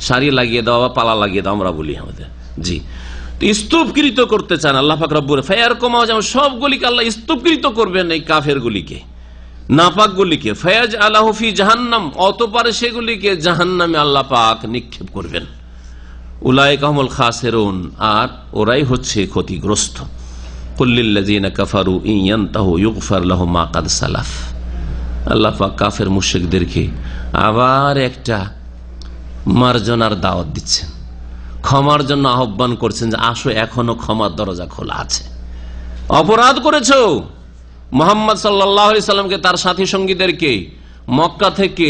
সারি লাগিয়ে দেওয়া বা পালা লাগিয়ে দেওয়া আমরা বলি আমাদের, জি। স্তূপকৃত করতে চান আল্লাহ পাক রব্বুল। ফায়ারকুমাহু, যেমন সবগুলিকে আল্লাহ স্তূপকৃত করবেন, এই কাফেরগুলিকে, নাপাকগুলিকে। ফায়াজআলহু ফি জাহান্নাম, অতঃপর সেগুলিকে জাহান্নামে আল্লাহ পাক নিক্ষেপ করবেন। উলাইকা হুমুল খাসিরুন, আর ওরাই হচ্ছে ক্ষতিগ্রস্ত। কুল লিল্লাযিনা কাফারু ইন ইয়ানতাহু ইউগফার লাহুম মা কাদ সালাফ। আল্লাহ পাক কাফের মুশরিকদেরকে আবার একটা মার্জনার দাওয়াত দিচ্ছেন, ক্ষমার জন্য আহ্বান করছেন যে আসো, এখনো ক্ষমার দরজা খোলা আছে। অপরাধ করেছো, মুহাম্মদ সাল্লাল্লাহু আলাইহি সাল্লামকে, তার সাথী সঙ্গীদেরকে মক্কা থেকে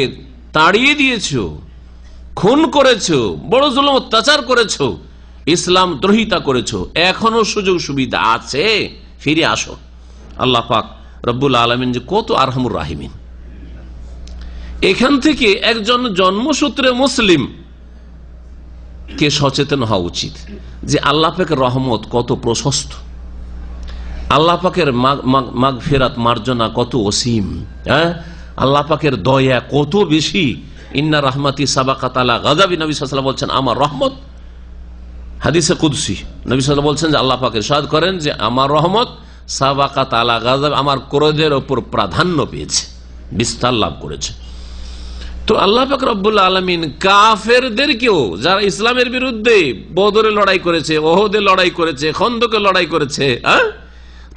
তাড়িয়ে দিয়েছো, খুন করেছো, বড় জুলুম অত্যাচার করেছো, ইসলাম দ্রোহিতা করেছো, এখনো সুযোগ সুবিধা আছে, ফিরে আসো। আল্লাহ পাক রব্বুল আলামিন যে কত আরহামুর রাহিমিন। এখান থেকে একজন জন্মসূত্রে মুসলিম কে সচেতন হওয়া উচিত যে আল্লাহ পাকের রহমত কত প্রশস্ত, আল্লাহ পাকের মাগফিরাত, মার্জনা কত অসীম, আল্লাহ পাকের দয়া কত বেশি। ইন্না রাহমাতি সাবাকাত আলা গাযাবি, নবী সাল্লাল্লাহু আলাইহি ওয়াসাল্লাম বলছেন আমার রহমত, হাদিসে কুদসি নবী সাল্লাল্লাহু আলাইহি ওয়াসাল্লাম বলছেন যে আল্লাহ পাক ইরশাদ করেন যে আমার রহমত সাবাকাত আলা গাযাব, আমার ক্রোধের উপর প্রাধান্য পেয়েছে, বিস্তার লাভ করেছে। তো আল্লাহ পাক রব্বুল আলামিন কাফেরদেরকেও, যারা ইসলামের বিরুদ্ধে বদরে লড়াই করেছে, ওহদে লড়াই করেছে, খন্দকে লড়াই করেছে,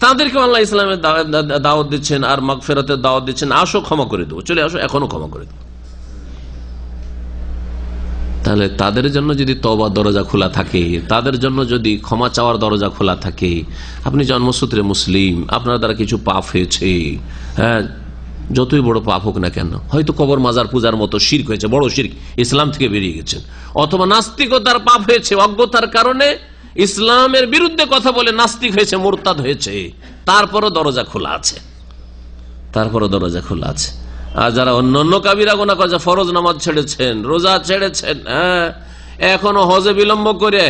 তাদেরকে আল্লাহ ইসলামের দাওয়াত দিচ্ছেন, আর মাগফিরাতের দাওয়াত দিচ্ছেন, আসো ক্ষমা করে দেবো, চলে আসো, এখনো ক্ষমা করে দেবো। তাহলে তাদের জন্য যদি তওবার দরজা খোলা থাকে, তাদের জন্য যদি ক্ষমা চাওয়ার দরজা খোলা থাকে, আপনি জন্মসূত্রে মুসলিম, আপনার দ্বারা কিছু পাপ হয়েছে, যতই বড় পাপ হোক না কেন, হয়তো কবর মাজার পূজার মতো শিরক হয়েছে, বড় শিরক, ইসলাম থেকে বেরিয়ে গেছেন, অথবা নাস্তিকতার পাপ হয়েছে, অজ্ঞতার কারণে ইসলামের বিরুদ্ধে কথা বলে নাস্তিক হয়েছে, মুরতাদ হয়েছে, তারপরও দরজা খোলা আছে, তারপরও দরজা খোলা আছে। আর যারা অন্য কাবিরা গুনাহ করেছে, ফরজ নামাজ ছেড়েছেন, রোজা ছেড়েছেন, হ্যাঁ, এখনো হজে বিলম্ব করে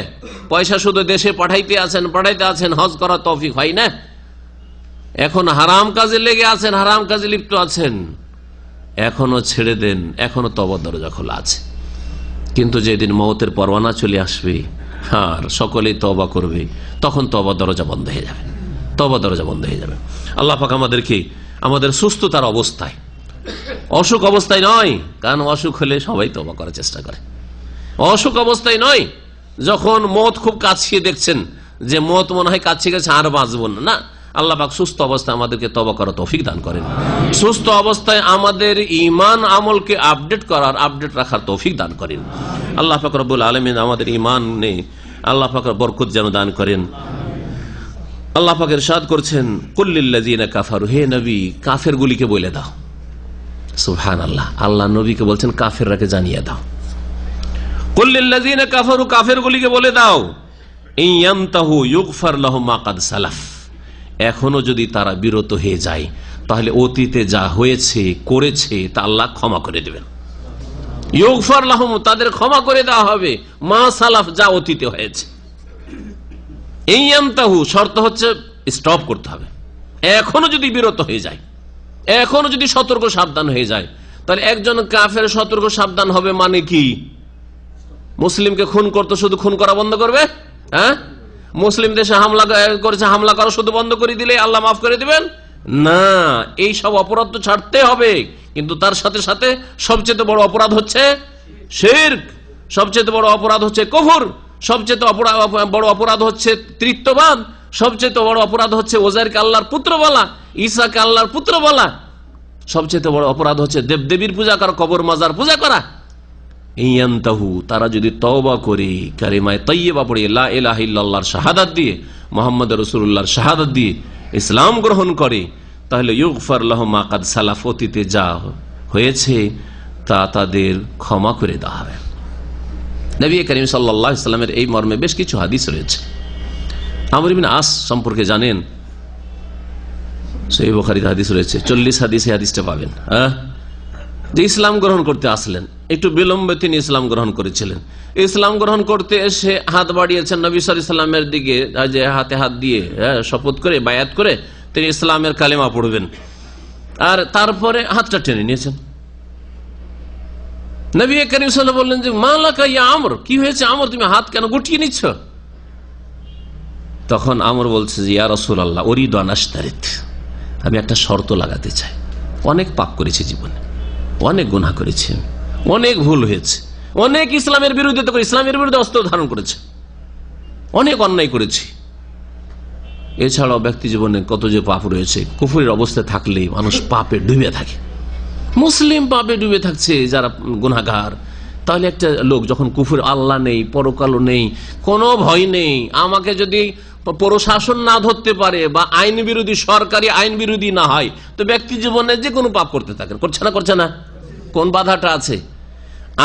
পয়সা শুধু দেশে পাঠাইতে আছেন, হজ করার তৌফিক হয় না, এখন হারাম কাজে লেগে আছেন, হারাম কাজে লিপ্ত আছেন, এখনো ছেড়ে দেন, এখনো তওবার দরজা খোলা আছে। কিন্তু যেদিন মওতের পরওয়ানা চলে আসবে আর সকলেই তওবা করবে, তখন তওবার দরজা বন্ধ হয়ে যাবে, তওবার দরজা বন্ধ হয়ে যাবে। আল্লাহ পাক আমাদেরকে আমাদের সুস্থতার অবস্থায়, অসুখ অবস্থায় নয়, কারণ অসুখ হলে সবাই তওবা করার চেষ্টা করে, অসুখ অবস্থায় নয়, যখন মওত খুব কাছে দেখছেন যে মওত মনে হয় কাছে গেছে আর বাঁচব না, আল্লাহ পাক সুস্থ অবস্থায় আমাদেরকে তওবা করার তৌফিক দান করেন, সুস্থ অবস্থায় আমাদের ঈমান আমলকে আপডেট রাখার তৌফিক দান করেন। আল্লাহ পাক রব্বুল আলামিন আমাদের ঈমানে আল্লাহ পাক বরকত যেন দান করেন। আল্লাহ পাক ইরশাদ করছেন, কুল্লিল্লাযিনা কাফারু, হে নবী কাফেরগুলিকে বলে দাও। সুবহানাল্লাহ, আল্লাহ নবীকে বলছেন কাফেররাকে জানিয়ে দাও। কুল্লিল্লাযিনা কাফারু, কাফেরগুলিকে বলে দাও, ইয়ান্তাহু ইউগফার লাহুম মা কাদ সালাফ, এখনো যদি তারা বিরত হয়ে যায় তাহলে অতীতে যা হয়েছে করেছে তা আল্লাহ ক্ষমা করে দেবেন। ইউগফার লাহুম, তাদের ক্ষমা করে দেওয়া হবে, মা সালাফ, যা অতীতে হয়েছে। ইয়ান্তাহু, শর্ত হচ্ছে স্টপ করতে হবে, এখনো যদি বিরত হয়ে যায়, এখনো যদি সতর্ক সাবধান হয়ে যায়, তাহলে একজন কাফের সতর্ক সাবধান হবে মানে কি? মুসলিমকে খুন করতে শুধু খুন করা বন্ধ করবে? হ্যাঁ, মুসলিম দেশে হামলা করেছে, হামলা করা শুধু বন্ধ করে দিলে আল্লাহ মাফ করে দিবেন না, এই সব অপরাধ তো ছাড়তে হবে, কিন্তু তার সাথে সাথে সবচেয়ে বড় অপরাধ হচ্ছে শিরক, সবচেয়ে বড় অপরাধ হচ্ছে কুফর, সবচেয়ে বড় অপরাধ হচ্ছে তৃতীয়বাদ, সবচেয়ে বড় অপরাধ হচ্ছে ওজাইরকে আল্লাহর পুত্র বলা, ঈসাকে আল্লাহর পুত্র বলা, সবচেয়ে বড় অপরাধ হচ্ছে দেবদেবীর পূজা করা, কবর মাজার পূজা করা। ইয়ান্তাহু, তারা যদি তওবা করে কালিমায়ে তাইয়্যিবা পড়ে লা ইলাহা ইল্লাল্লাহর শাহাদাত দিয়ে, মুহাম্মদ রাসূলুল্লাহর শাহাদাত দিয়ে ইসলাম গ্রহণ করে, তাহলে ইউগফার লাহুম মা কাদ সালাফ, অতীতে যা হয়েছে তা তাদের ক্ষমা করে দেওয়া হবে। নবী করিম সাল্লাল্লাহু আলাইহি ওয়াসাল্লামের এই মর্মে বেশ কিছু হাদিস রয়েছে। আমর ইবনে আস সম্পর্কে জানেন, সহিহ বুখারীতে হাদিস রয়েছে, 40 হাদিসে হাদিসটা পাবেন, যে ইসলাম গ্রহণ করতে আসলেন, একটু বিলম্বে তিনি ইসলাম গ্রহণ করেছিলেন। ইসলাম গ্রহণ করতে এসে হাত বাড়িয়েছেন নবী সাল্লাল্লাহু আলাইহি ওয়াসাল্লামের দিকে, যে হাতে হাত দিয়ে শপথ করে বায়াত করে তিনি ইসলামের কালেমা পড়বেন, আর তারপরে হাতটা টেনে নিয়েছেন। নবী করিম সাল্লাল্লাহু আলাইহি ওয়াসাল্লাম বললেন যে মা লাকা ইয়া আমর, কি হয়েছে আমর, তুমি হাত কেন গুটিয়ে নিচ্ছ? তখন আমর বলছে যে ইয়া রাসূলুল্লাহ উরিদু আন আশতারিত, আমি একটা শর্ত লাগাতে চাই, অনেক পাপ করেছি জীবনে, অনেক গুনাহ করেছি, অনেক ভুল হয়েছে, অনেক ইসলামের বিরুদ্ধে ইসলামের বিরুদ্ধে অস্ত্র ধারণ করেছে, অনেক অন্যায় করেছি, এছাড়াও ব্যক্তি জীবনে কত যে পাপ রয়েছে। কুফরের অবস্থায় থাকলে মানুষ পাপে ডুবে থাকে, মুসলিম পাপে ডুবে থাকছে যারা গুনাহগার। তাহলে একটা লোক যখন কুফর, আল্লাহ নেই, পরকালও নেই, কোনো ভয় নেই, আমাকে যদি প্রশাসন না ধরতে পারে বা আইন বিরোধী, সরকারি আইন বিরোধী না হয়, তো ব্যক্তি জীবনে যে কোনো পাপ করতে থাকেন, করছে না, কোন বাধাটা আছে?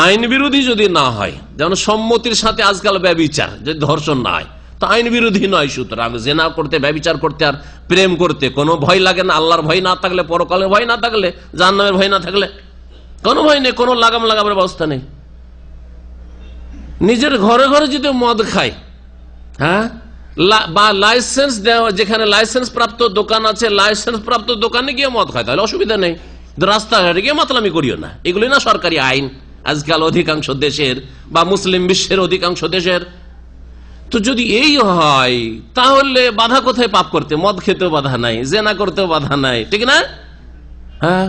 আইন বিরোধী যদি না হয়, যেমন সম্মতির সাথে আজকাল ব্যভিচার, যদি ধর্ষণ না হয় তো আইন বিরোধী নয়, সুতরাং জেনা করতে, ব্যভিচার করতে আর প্রেম করতে কোনো ভয় লাগে না। আল্লাহর ভয় না থাকলে, পরকালের ভয় না থাকলে, জাহান্নামের ভয় না থাকলে কোনো ভয় নেই, কোনো লাগামের ব্যবস্থা নেই। নিজের ঘরে ঘরে যদি মদ খায়, হ্যাঁ, বা লাইসেন্স দেওয়া, যেখানে লাইসেন্স প্রাপ্ত দোকান আছে, লাইসেন্স প্রাপ্ত দোকানে গিয়ে মদ খায়, তাহলে অসুবিধা নেই। রাস্তাঘাটে গিয়ে মাতলামি করিও না, এগুলি না সরকারি আইন আজকাল অধিকাংশ দেশের বা মুসলিম বিশ্বের অধিকাংশ দেশের। তো যদি এই হয় তাহলে বাধা কোথায় পাপ করতে? মদ খেতেও বাধা নাই, জেনা করতেও বাধা নাই, ঠিক না? হ্যাঁ,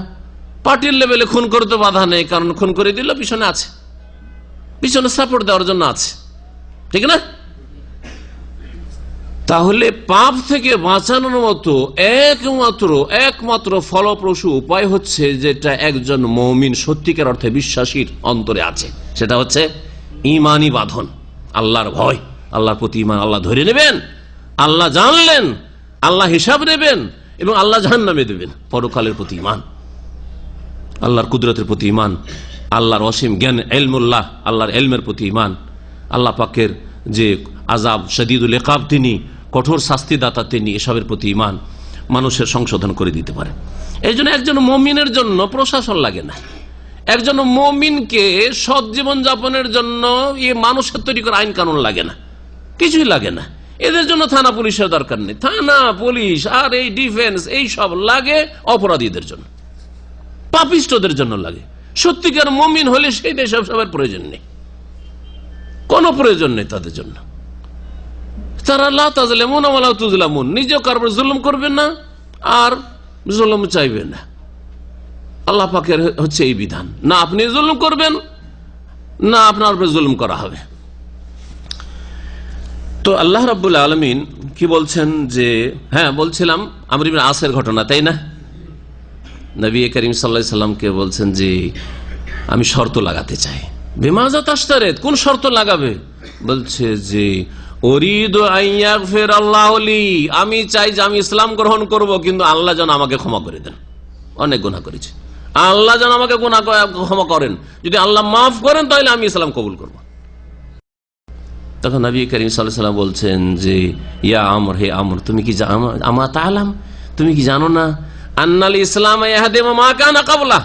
পার্টির লেভেলে খুন করতেও বাধা নেই, কারণ খুন করে দিল পিছনে আছে, পিছনে সাপোর্ট দেওয়ার জন্য আছে, ঠিক না? তাহলে পাপ থেকে বাঁচানোর মতো একমাত্র ফলপ্রসূ উপায় হচ্ছে যেটা একজন মুমিন সত্যিকার অর্থে বিশ্বাসীর অন্তরে আছে, সেটা হচ্ছে ঈমানি বাঁধন, আল্লাহর ভয়, আল্লাহর প্রতি ঈমান। আল্লাহ ধরে নেবেন, আল্লাহ জানলেন, আল্লাহ হিসাব নেবেন এবং আল্লাহ জাহান্নামে দেবেন, পরকালের প্রতি ঈমান, আল্লাহর কুদরতের প্রতি ঈমান, আল্লাহর অসীম জ্ঞান, ইলমুল্লাহ, আল্লাহর ইলমের প্রতি ঈমান, আল্লাহ পাকের যে আযাব শদীদুল ইকাব তিনি, কঠোর শাস্তিদাতা তিনি, এসবের প্রতি ঈমান মানুষের সংশোধন করে দিতে পারে। এই জন্য একজন মুমিনের জন্য প্রশাসন লাগে না। একজন মুমিনকে সৎ জীবন যাপনের জন্য এই মানুষের তৈরি করা আইন কানুন লাগে না, কিছুই লাগে না। এদের জন্য থানা পুলিশের দরকার নেই। থানা পুলিশ আর এই ডিফেন্স এই সব লাগে অপরাধীদের জন্য, পাপিষ্টদের জন্য লাগে। সত্যিকার মুমিন হলে সেই দেশ সবার প্রয়োজন নেই, কোনো প্রয়োজন নেই তাদের জন্য। তারা লা তাজলামুন ওয়া লা তুজলামুন, নিজেও কারোর জুলুম করবেন না আর জুলুম চাইবেন না। আল্লাহ পাকের হচ্ছে এই বিধান, না আপনি জুলুম করবেন না আপনার উপরে জুলুম করা হবে। তো আল্লাহ রাব্বুল আলামিন কি বলছেন যে, হ্যাঁ বলছিলাম আমর ইবনে আসের ঘটনা, তাই না? নবী করিম সাল্লাল্লাহু আলাইহি সাল্লামকে বলছেন যে আমি শর্ত লাগাতে চাই। বিমাযা তাশতারিত, কোন শর্ত লাগাবে? বলছে যে উরিদু আন ইয়াগফিরাল্লাহু লি, আমি চাই যে আমি ইসলাম গ্রহণ করব, কিন্তু আল্লাহ যেন আমাকে ক্ষমা করে দেন। অনেক গুনাহ করেছি, আল্লাহ যেন আমাকে গুনাহ ক্ষমা করেন। যদি আল্লাহ মাফ করেন তাহলে আমি ইসলাম কবুল করব। তখন নবী করিম সাল্লাল্লাহু আলাইহি সাল্লাম বলছেন যে ইয়া আমর, হে আমর, তুমি কি আমা তাআলাম, তুমি কি জানো না আন্নাল ইসলাম ইয়াহদিমু মা কানা ক্বাবলা,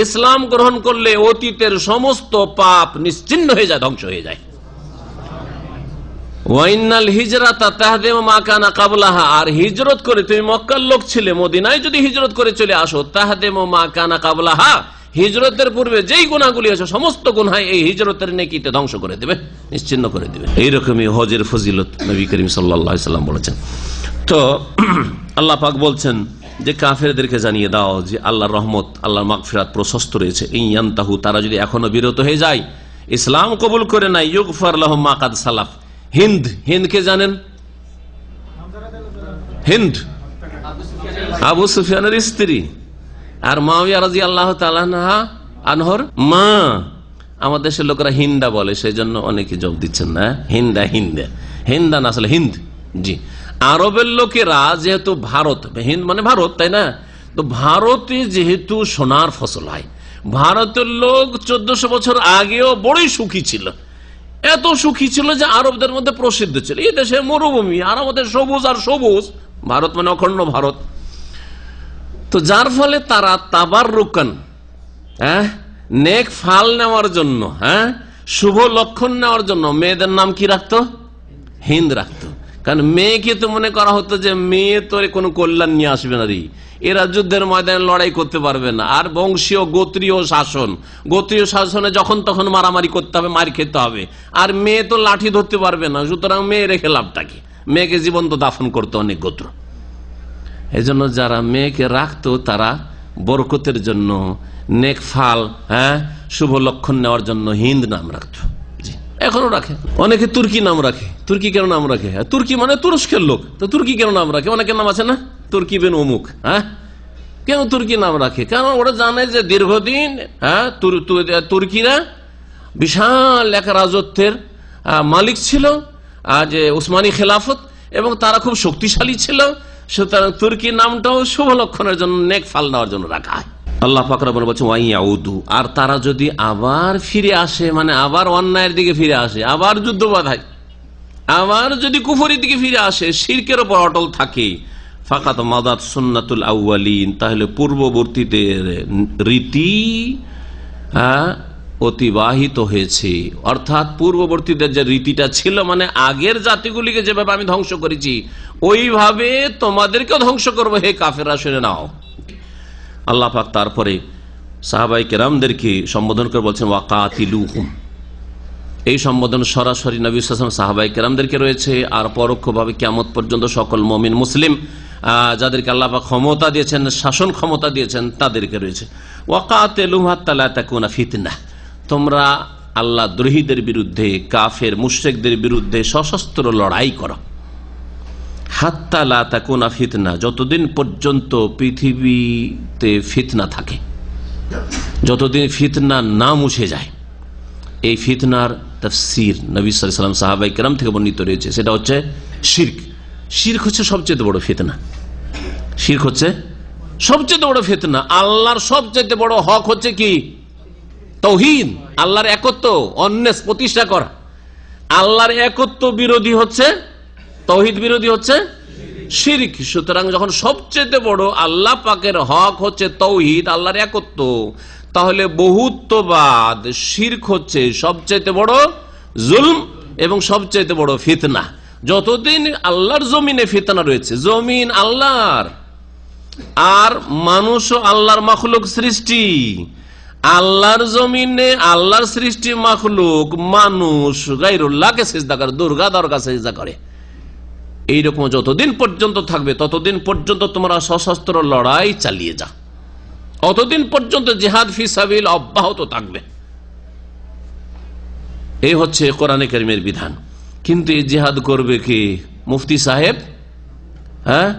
ইসলাম গ্রহণ করলে অতীতের সমস্ত পাপ নিশ্চিহ্ন হয়ে যায়, ধ্বংস হয়ে যায়। ওয়া ইন্নাল হিজরাতা তাহদিমু মা কানা ক্বাবলাহা, আর হিজরত করে, তুমি মক্কার লোক ছিলে, মদিনায় যদি হিজরত করে চলে আসো, তাহদিমু মা কানা ক্বাবলাহা, হিজরতের পূর্বে যেই গুনাহগুলি আছে সমস্ত গুনাহ এই হিজরতের নেকিতে ধ্বংস করে দেবে, নিশ্চিহ্ন করে দেবে। এইরকমই হজের ফজিলত নবী করিম সাল্লাল্লাহু আলাইহি সাল্লাম বলেছেন। তো আল্লাহ পাক বলছেন যে কাফেরদেরকে জানিয়ে দাও যে আল্লাহর রহমত, আল্লাহর মাগফিরাত প্রশস্ত রয়েছে। ইনয়ান্তাহু, তারা যদি এখনো বিরত হয়ে যায়, ইসলাম কবুল করে নাই, ইউগফার লাহুম মা কাদ সালাফ। হিন্দ, হিন্দকে জানেন? হিন্দ আবু সুফিয়ানের স্ত্রী আর মুআবিয়া রাদিয়াল্লাহু তাআলা আনহর মা। আমাদের দেশের লোকেরা হিন্দা বলে, সেই জন্য অনেকে জব দিচ্ছেন না, হিন্দা হিন্দা, হিন্দা না আসলে হিন্দ। জি, আরবের লোকেরা যেহেতু ভারত, হিন্দ মানে ভারত, তাই না? তো ভারতে যেহেতু সোনার ফসল হয়, ভারতের লোক 1400 বছর আগেও বড়ই সুখী ছিল। এত সুখী ছিল যে আরবদের মধ্যে প্রসিদ্ধ ছিল। এই দেশে মরুভূমি আর আমাদের সবুজ আর সবুজ, ভারত মানে অখণ্ড ভারত। তো যার ফলে তারা তাবাররুকান, নেক ফাল নেওয়ার জন্য, শুভ লক্ষণ নেওয়ার জন্য মেয়েদের নাম কি রাখতো? হিন্দ রাখতো। কারণ মেয়েকে তো মনে করা হতো যে মেয়ে তো কোনো কল্যাণ নিয়ে আসবে না, এরা যুদ্ধের ময়দানে লড়াই করতে পারবে না, আর বংশীয় গোত্রীয় শাসন, গোত্রীয় শাসনে যখন তখন মারামারি করতে হবে, মার খেতে হবে, আর মেয়ে তো লাঠি ধরতে পারবে না, সুতরাং মেয়ে রেখে লাভটা কি? মেয়েকে জীবন্ত দাফন করতো অনেক গোত্র। এই জন্য যারা মেয়েকে রাখতো তারা বরকতের জন্য, নেক ফাল, শুভ লক্ষণ নেওয়ার জন্য হিন্দ নাম রাখতো। এখনো রাখে অনেকে, তুর্কি নাম রাখে। তুর্কি কেন নাম রাখে? তুর্কি মানে তুরস্কের লোক, তো তুর্কি কেন নাম রাখে? অনেকের নাম আছে না, তুর্কি বিন অমুক। কেন তুর্কি নাম রাখে? কারণ ওরা জানে যে দীর্ঘদিন তুর্কিরা বিশাল এক রাজত্বের মালিক ছিল, যে উসমানী খেলাফত, এবং তারা খুব শক্তিশালী ছিল। সুতরাং তুর্কি নামটাও শুভ লক্ষণের জন্য, নেক ফাল নেওয়ার জন্য রাখা হয়। আল্লাহ পাক রব্বুল বলছেন ওয়াইয়াউদু, আর তারা যদি আবার ফিরে আসে, মানে আবার অন্যায়ের দিকে ফিরে আসে, আবার যুদ্ধ বাধায়, আবার যদি কুফরির দিকে ফিরে আসে, শিরকের উপর অটল থাকে, ফাকাত মাদাত সুন্নাতুল আউয়ালিন, তাহলে পূর্ববর্তীদের রীতি অতিবাহিত হয়েছে। অর্থাৎ পূর্ববর্তীদের যে রীতিটা ছিল, মানে আগের জাতিগুলিকে যেভাবে আমি ধ্বংস করেছি ওইভাবে তোমাদেরকেও ধ্বংস করবো, হে কাফেররা শুনে নাও। আল্লাহ পাক তারপরে সাহাবায়ে কেরামদেরকে সম্বোধন করে বলছেন ওয়াকাতিলুহুম। এই সম্বোধন সরাসরি নবী সাল্লাল্লাহু আলাইহি ওয়াসাল্লাম সাহাবায়ে কেরামদেরকে রয়েছে, আর পরোক্ষভাবে কিয়ামত পর্যন্ত সকল মুমিন মুসলিম যাদেরকে আল্লাহ পাক ক্ষমতা দিয়েছেন, শাসন ক্ষমতা দিয়েছেন, তাদেরকে রয়েছে। ওয়াকাতিলুহুম হাত্তা লা তাকুনা ফিতনাহ, তোমরা আল্লাহ দ্রোহীদের বিরুদ্ধে, কাফের মুশরিকদের বিরুদ্ধে সশস্ত্র লড়াই করো। হাত্তা লা তাকুনা ফিতনা, যতদিন পর্যন্ত পৃথিবীতে ফিতনা থাকে, যতদিন ফিতনা না মুছে যায়। এই ফিতনার তাফসীর নবী সাল্লাল্লাহু আলাইহি ওয়াসাল্লাম সাহাবায়ে কেরাম থেকে বর্ণিত রয়েছে, সেটা হচ্ছে শিরক। শিরক হচ্ছে সবচেয়ে বড় ফিতনা। শিরক হচ্ছে সবচেয়ে বড় ফিতনা। আল্লাহর সবচেয়ে বড় হক হচ্ছে কি? তাওহীদ, আল্লাহর একত্ব, অন্যেস প্রতিষ্ঠা করা। আল্লাহর একত্ব বিরোধী হচ্ছে, তাওহীদ বিরোধী হচ্ছে শিরক। সুতরাং যখন সবচেয়ে বড় আল্লাহ পাকের হক হচ্ছে তাওহীদ, আল্লাহর একত্ব, তাহলে বহুত্ববাদ শিরক হচ্ছে সবচেয়ে বড় জুলম এবং সবচেয়ে বড় ফিতনা। যতদিন আল্লাহর জমিনে ফিতনা রয়েছে, জমিন আল্লাহর আর মানুষও আল্লাহর মাখলুক সৃষ্টি, আল্লাহর জমিনে আল্লাহর সৃষ্টি মাখলুক মানুষ গায়রুল্লাহকে সিজদা করে, দুর্গা দরগা সিজদা করে, এইরকম যতদিন পর্যন্ত থাকবে ততদিন পর্যন্ত তোমরা সশস্ত্র লড়াই চালিয়ে যা, অতদিন পর্যন্ত জিহাদ ফি সাবিল অব্যাহত থাকবে। এই হচ্ছে কোরআনে কারীমের বিধান। কিন্তু এই জিহাদ করবে কি? মুফতি সাহেব, হ্যাঁ,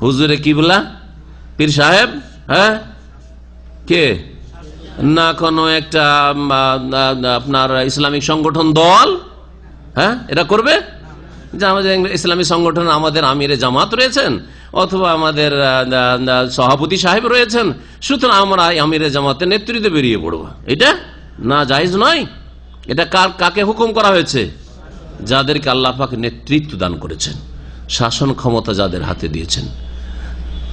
হুজুরে কিবলা, পীর সাহেব, হ্যাঁ, কে না কোনো একটা আপনার ইসলামিক সংগঠন দল, হ্যাঁ, এটা করবে। যে আমাদের ইসলামী সংগঠন, আমাদের আমিরে জামাত রয়েছেন অথবা আমাদের সভাপতি সাহেব রয়েছেন, সুতরাং আমরা আমিরে জামাতের নেতৃত্বে বেরিয়ে পড়বো, এটা না, জায়েজ নয়। এটা কাকে হুকুম করা হয়েছে? যাদেরকে আল্লাহ পাক নেতৃত্ব দান করেছেন, শাসন ক্ষমতা যাদের হাতে দিয়েছেন,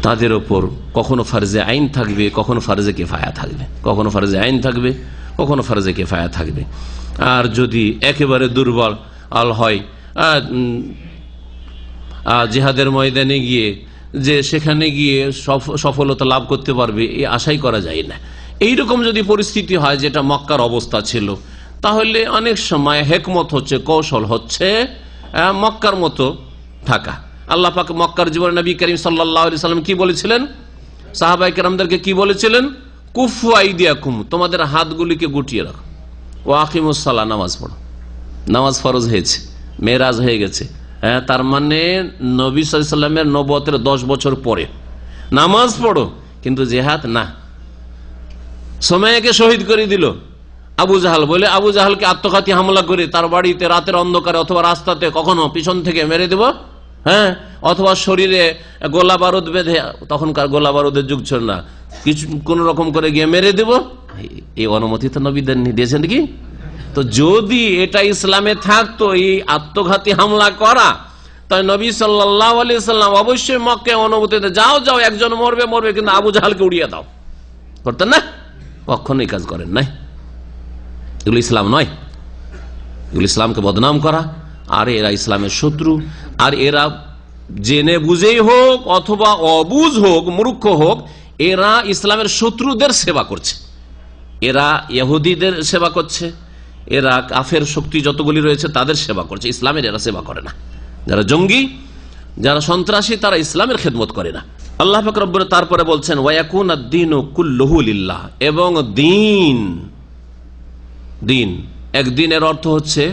তাদের ওপর কখনো ফারজে আইন থাকবে, কখনো ফারজে কিফায়া থাকবে, কখনো ফারজে আইন থাকবে, কখনো ফারজে কিফায়া থাকবে। আর যদি একেবারে দুর্বল হয়, জিহাদের ময়দানে গিয়ে যে সেখানে গিয়ে সফলতা লাভ করতে পারবে এই আশাই করা যায় না। এইরকম যদি পরিস্থিতি হয়, যেটা মক্কার অবস্থা ছিল, তাহলে অনেক সময় হেকমত হচ্ছে, কৌশল হচ্ছে মক্কার মতো থাকা। আল্লাহ পাক মক্কার জীবনে নবী করিম সাল্লাল্লাহু আলাইহি সাল্লাম কি বলেছিলেন? সাহাবায়ে কেরামদেরকে কি বলেছিলেন? কুফু আইদিয়াকুম, তোমাদের হাতগুলিকে গুটিয়ে রাখো, ওয়া আকিমুস সালাহ, নামাজ পড়ো। নামাজ ফরজ হয়েছে, মেরাজ হয়ে গেছে, হ্যাঁ, তার মানে নবী সাল্লাল্লাহু আলাইহি সাল্লামের নবুয়তের 10 বছর পরে নামাজ পড়ো, কিন্তু জিহাদ না। সময়কে শহীদ করে দিল আবু জাহাল, বলে আবু জাহালকে আত্মঘাতী হামলা করে তার বাড়িতে রাতের অন্ধকারে অথবা রাস্তাতে কখনো পিছন থেকে মেরে দেব, হ্যাঁ, অথবা শরীরে গোলা বারুদ বেঁধে, তখনকার গোলা বারুদের যুগ ছিল না, কিছু কোন রকম করে গিয়ে মেরে দেব, এই অনুমতি তো নবী দিয়েছেন কি? তো যদি এটা ইসলামে থাকতো এই আত্মঘাতী হামলা করা, তাই নবী সাল্লাল্লাহু আলাইহি সাল্লাম অবশ্যই মক্কায় অনুমতি দেন, যাও যাও, একজন মরবে মরবে, কিন্তু আবু জাহালকে উড়িয়ে দাও, করতেন না? কখনোই কাজ করেন নাই। এগুলো ইসলাম নয়, এগুলো ইসলামকে বদনাম করা। আর এরা ইসলামের শত্রু, আর এরা জেনে বুঝেই হোক অথবা অবুঝ হোক, মূর্খ হোক, এরা ইসলামের শত্রুদের সেবা করছে, এরা ইহুদিদের সেবা করছে, এরা কাফের শক্তি যতগুলি রয়েছে তাদের সেবা করছে, ইসলামের এরা সেবা করে না। যারা জঙ্গি, যারা সন্ত্রাসী, তারা ইসলামের খেদমত করে না। আল্লাহ পাক রব্বুল তারপরে বলছেন ওয়ায়াকুন আদ-দীনু কুল্লুহু লিল্লাহ, এবং দিন একদিনের অর্থ হচ্ছে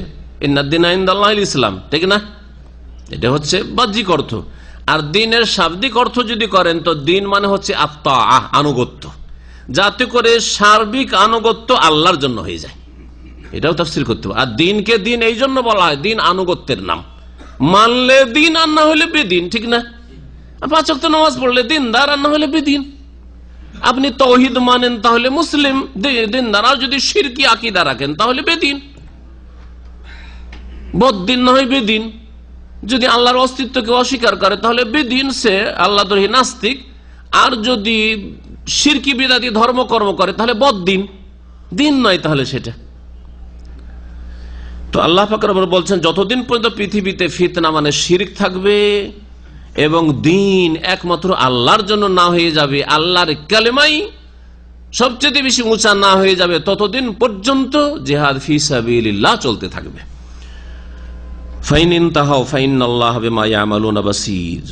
ইন্নাদ-দীনা ইনদাল্লাহিল ইসলাম, ঠিক না? এটা হচ্ছে বাহ্যিক অর্থ। আর দিনের শাব্দিক অর্থ যদি করেন তো দিন মানে হচ্ছে আত্মাআহ, আনুগত্য, যাতে করে সার্বিক আনুগত্য আল্লাহর জন্য হয়ে যায়, এটাও তাফসীর করতে হবে। আর দিনকে দিন এই জন্য বলা হয়, দিন আনুগত্যের নাম, মানলে দিন আর না হলে বেদিন, ঠিক না? 5 ওয়াক্ত নামাজ পড়লে দিনদার, আর না হলে বেদিন। আপনি তাওহীদ মানেন তাহলে মুসলিম দিনদার, আর যদি শিরকি আকীদা রাখেন তাহলে বেদিন, বদ্দিন না হয় বেদিন। যদি আল্লাহর অস্তিত্বকে অস্বীকার করে তাহলে বেদিন, সে আল্লাহদ্রোহী নাস্তিক। আর যদি শিরকি বিদাতি ধর্মকর্ম করে তাহলে বদ্দিন, দিন নয় তাহলে সেটা। তো আল্লাহ পাক রব্বুল বলছেন যতদিন পর্যন্ত পৃথিবীতে ফিতনা মানে শিরক থাকবে এবং দিন একমাত্র আল্লাহর জন্য না হয়ে যাবে, আল্লাহর কালেমাই সবচেয়ে বেশি উঁচা না হয়ে যাবে, ততদিন পর্যন্ত জিহাদ ফি সাবিলিল্লাহ চলতে থাকবে। ফাইন ইনতাহাউ ফাইন্নাল্লাহা বিমা ইয়ামালুনা বাসীর,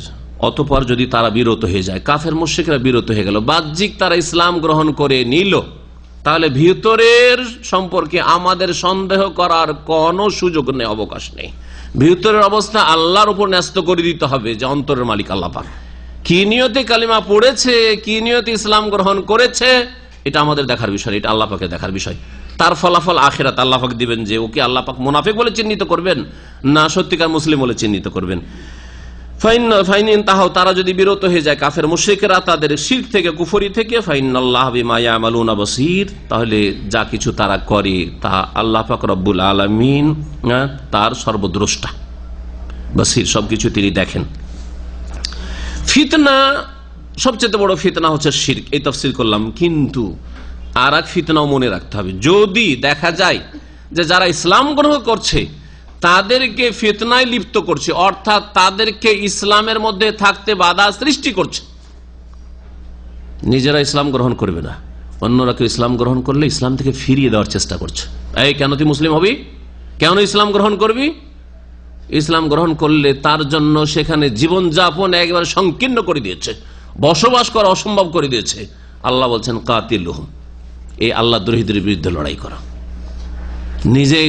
অতঃপর যদি তারা বিরত হয়ে যায়, কাফের মুশরিকরা বিরত হয়ে গেল, বাহ্যিক তারা ইসলাম গ্রহণ করে নিল, তাহলে ভিতরের সম্পর্কে আমাদের সন্দেহ করার কোনো সুযোগ নেই, অবকাশ নেই। ভিতরের অবস্থা আল্লাহর উপর ন্যস্ত করে দিতে হবে যে অন্তরের মালিক আল্লাহ পাক। কি নিয়তে কালিমা পড়েছে, কি নিয়তে ইসলাম গ্রহণ করেছে, এটা আমাদের দেখার বিষয়, এটা আল্লাহ পাকের দেখার বিষয়। তার ফলাফল আখিরাত আল্লাহ পাক দিবেন, যে ওকে আল্লাহ পাক মুনাফিক বলে চিহ্নিত করবেন না সত্যিকার মুসলিম বলে চিহ্নিত করবেন। তারা যদি বিরত হয়ে যায়, কাফের মুশরিকরা তাদের শিরক থেকে, কুফরি থেকে, ফাইনাল্লাহ বিমা ইয়ামালুনা বসীর, তাহলে যা কিছু তারা করে তা আল্লাহ পাক রব্বুল আলামিন তার সর্বদ্রষ্টা, বসীর, সবকিছু তিনি দেখেন। ফিতনা, সবচেয়ে বড় ফিতনা হচ্ছে শিরক, এই তাফসীর করলাম। কিন্তু আর এক ফিতনাও মনে রাখতে হবে, যদি দেখা যায় যে যারা ইসলাম গ্রহণ করছে তাদেরকে ফিতনায় লিপ্ত করছে, অর্থাৎ তাদেরকে ইসলামের মধ্যে থাকতে বাধা সৃষ্টি করছে, নিজেরা ইসলাম গ্রহণ করবে না, অন্যরা কেউ ইসলাম গ্রহণ করলে ইসলাম থেকে ফিরিয়ে দেওয়ার চেষ্টা করছে। এই কেন তুই মুসলিম হবি, কেন ইসলাম গ্রহণ করবি? ইসলাম গ্রহণ করলে তার জন্য সেখানে জীবনযাপন একেবারে সংকীর্ণ করে দিয়েছে, বসবাস করা অসম্ভব করে দিয়েছে। আল্লাহ বলছেন কাতিলুহুম, এই আল্লাহ দ্রোহীদের বিরুদ্ধে লড়াই করা। নিজে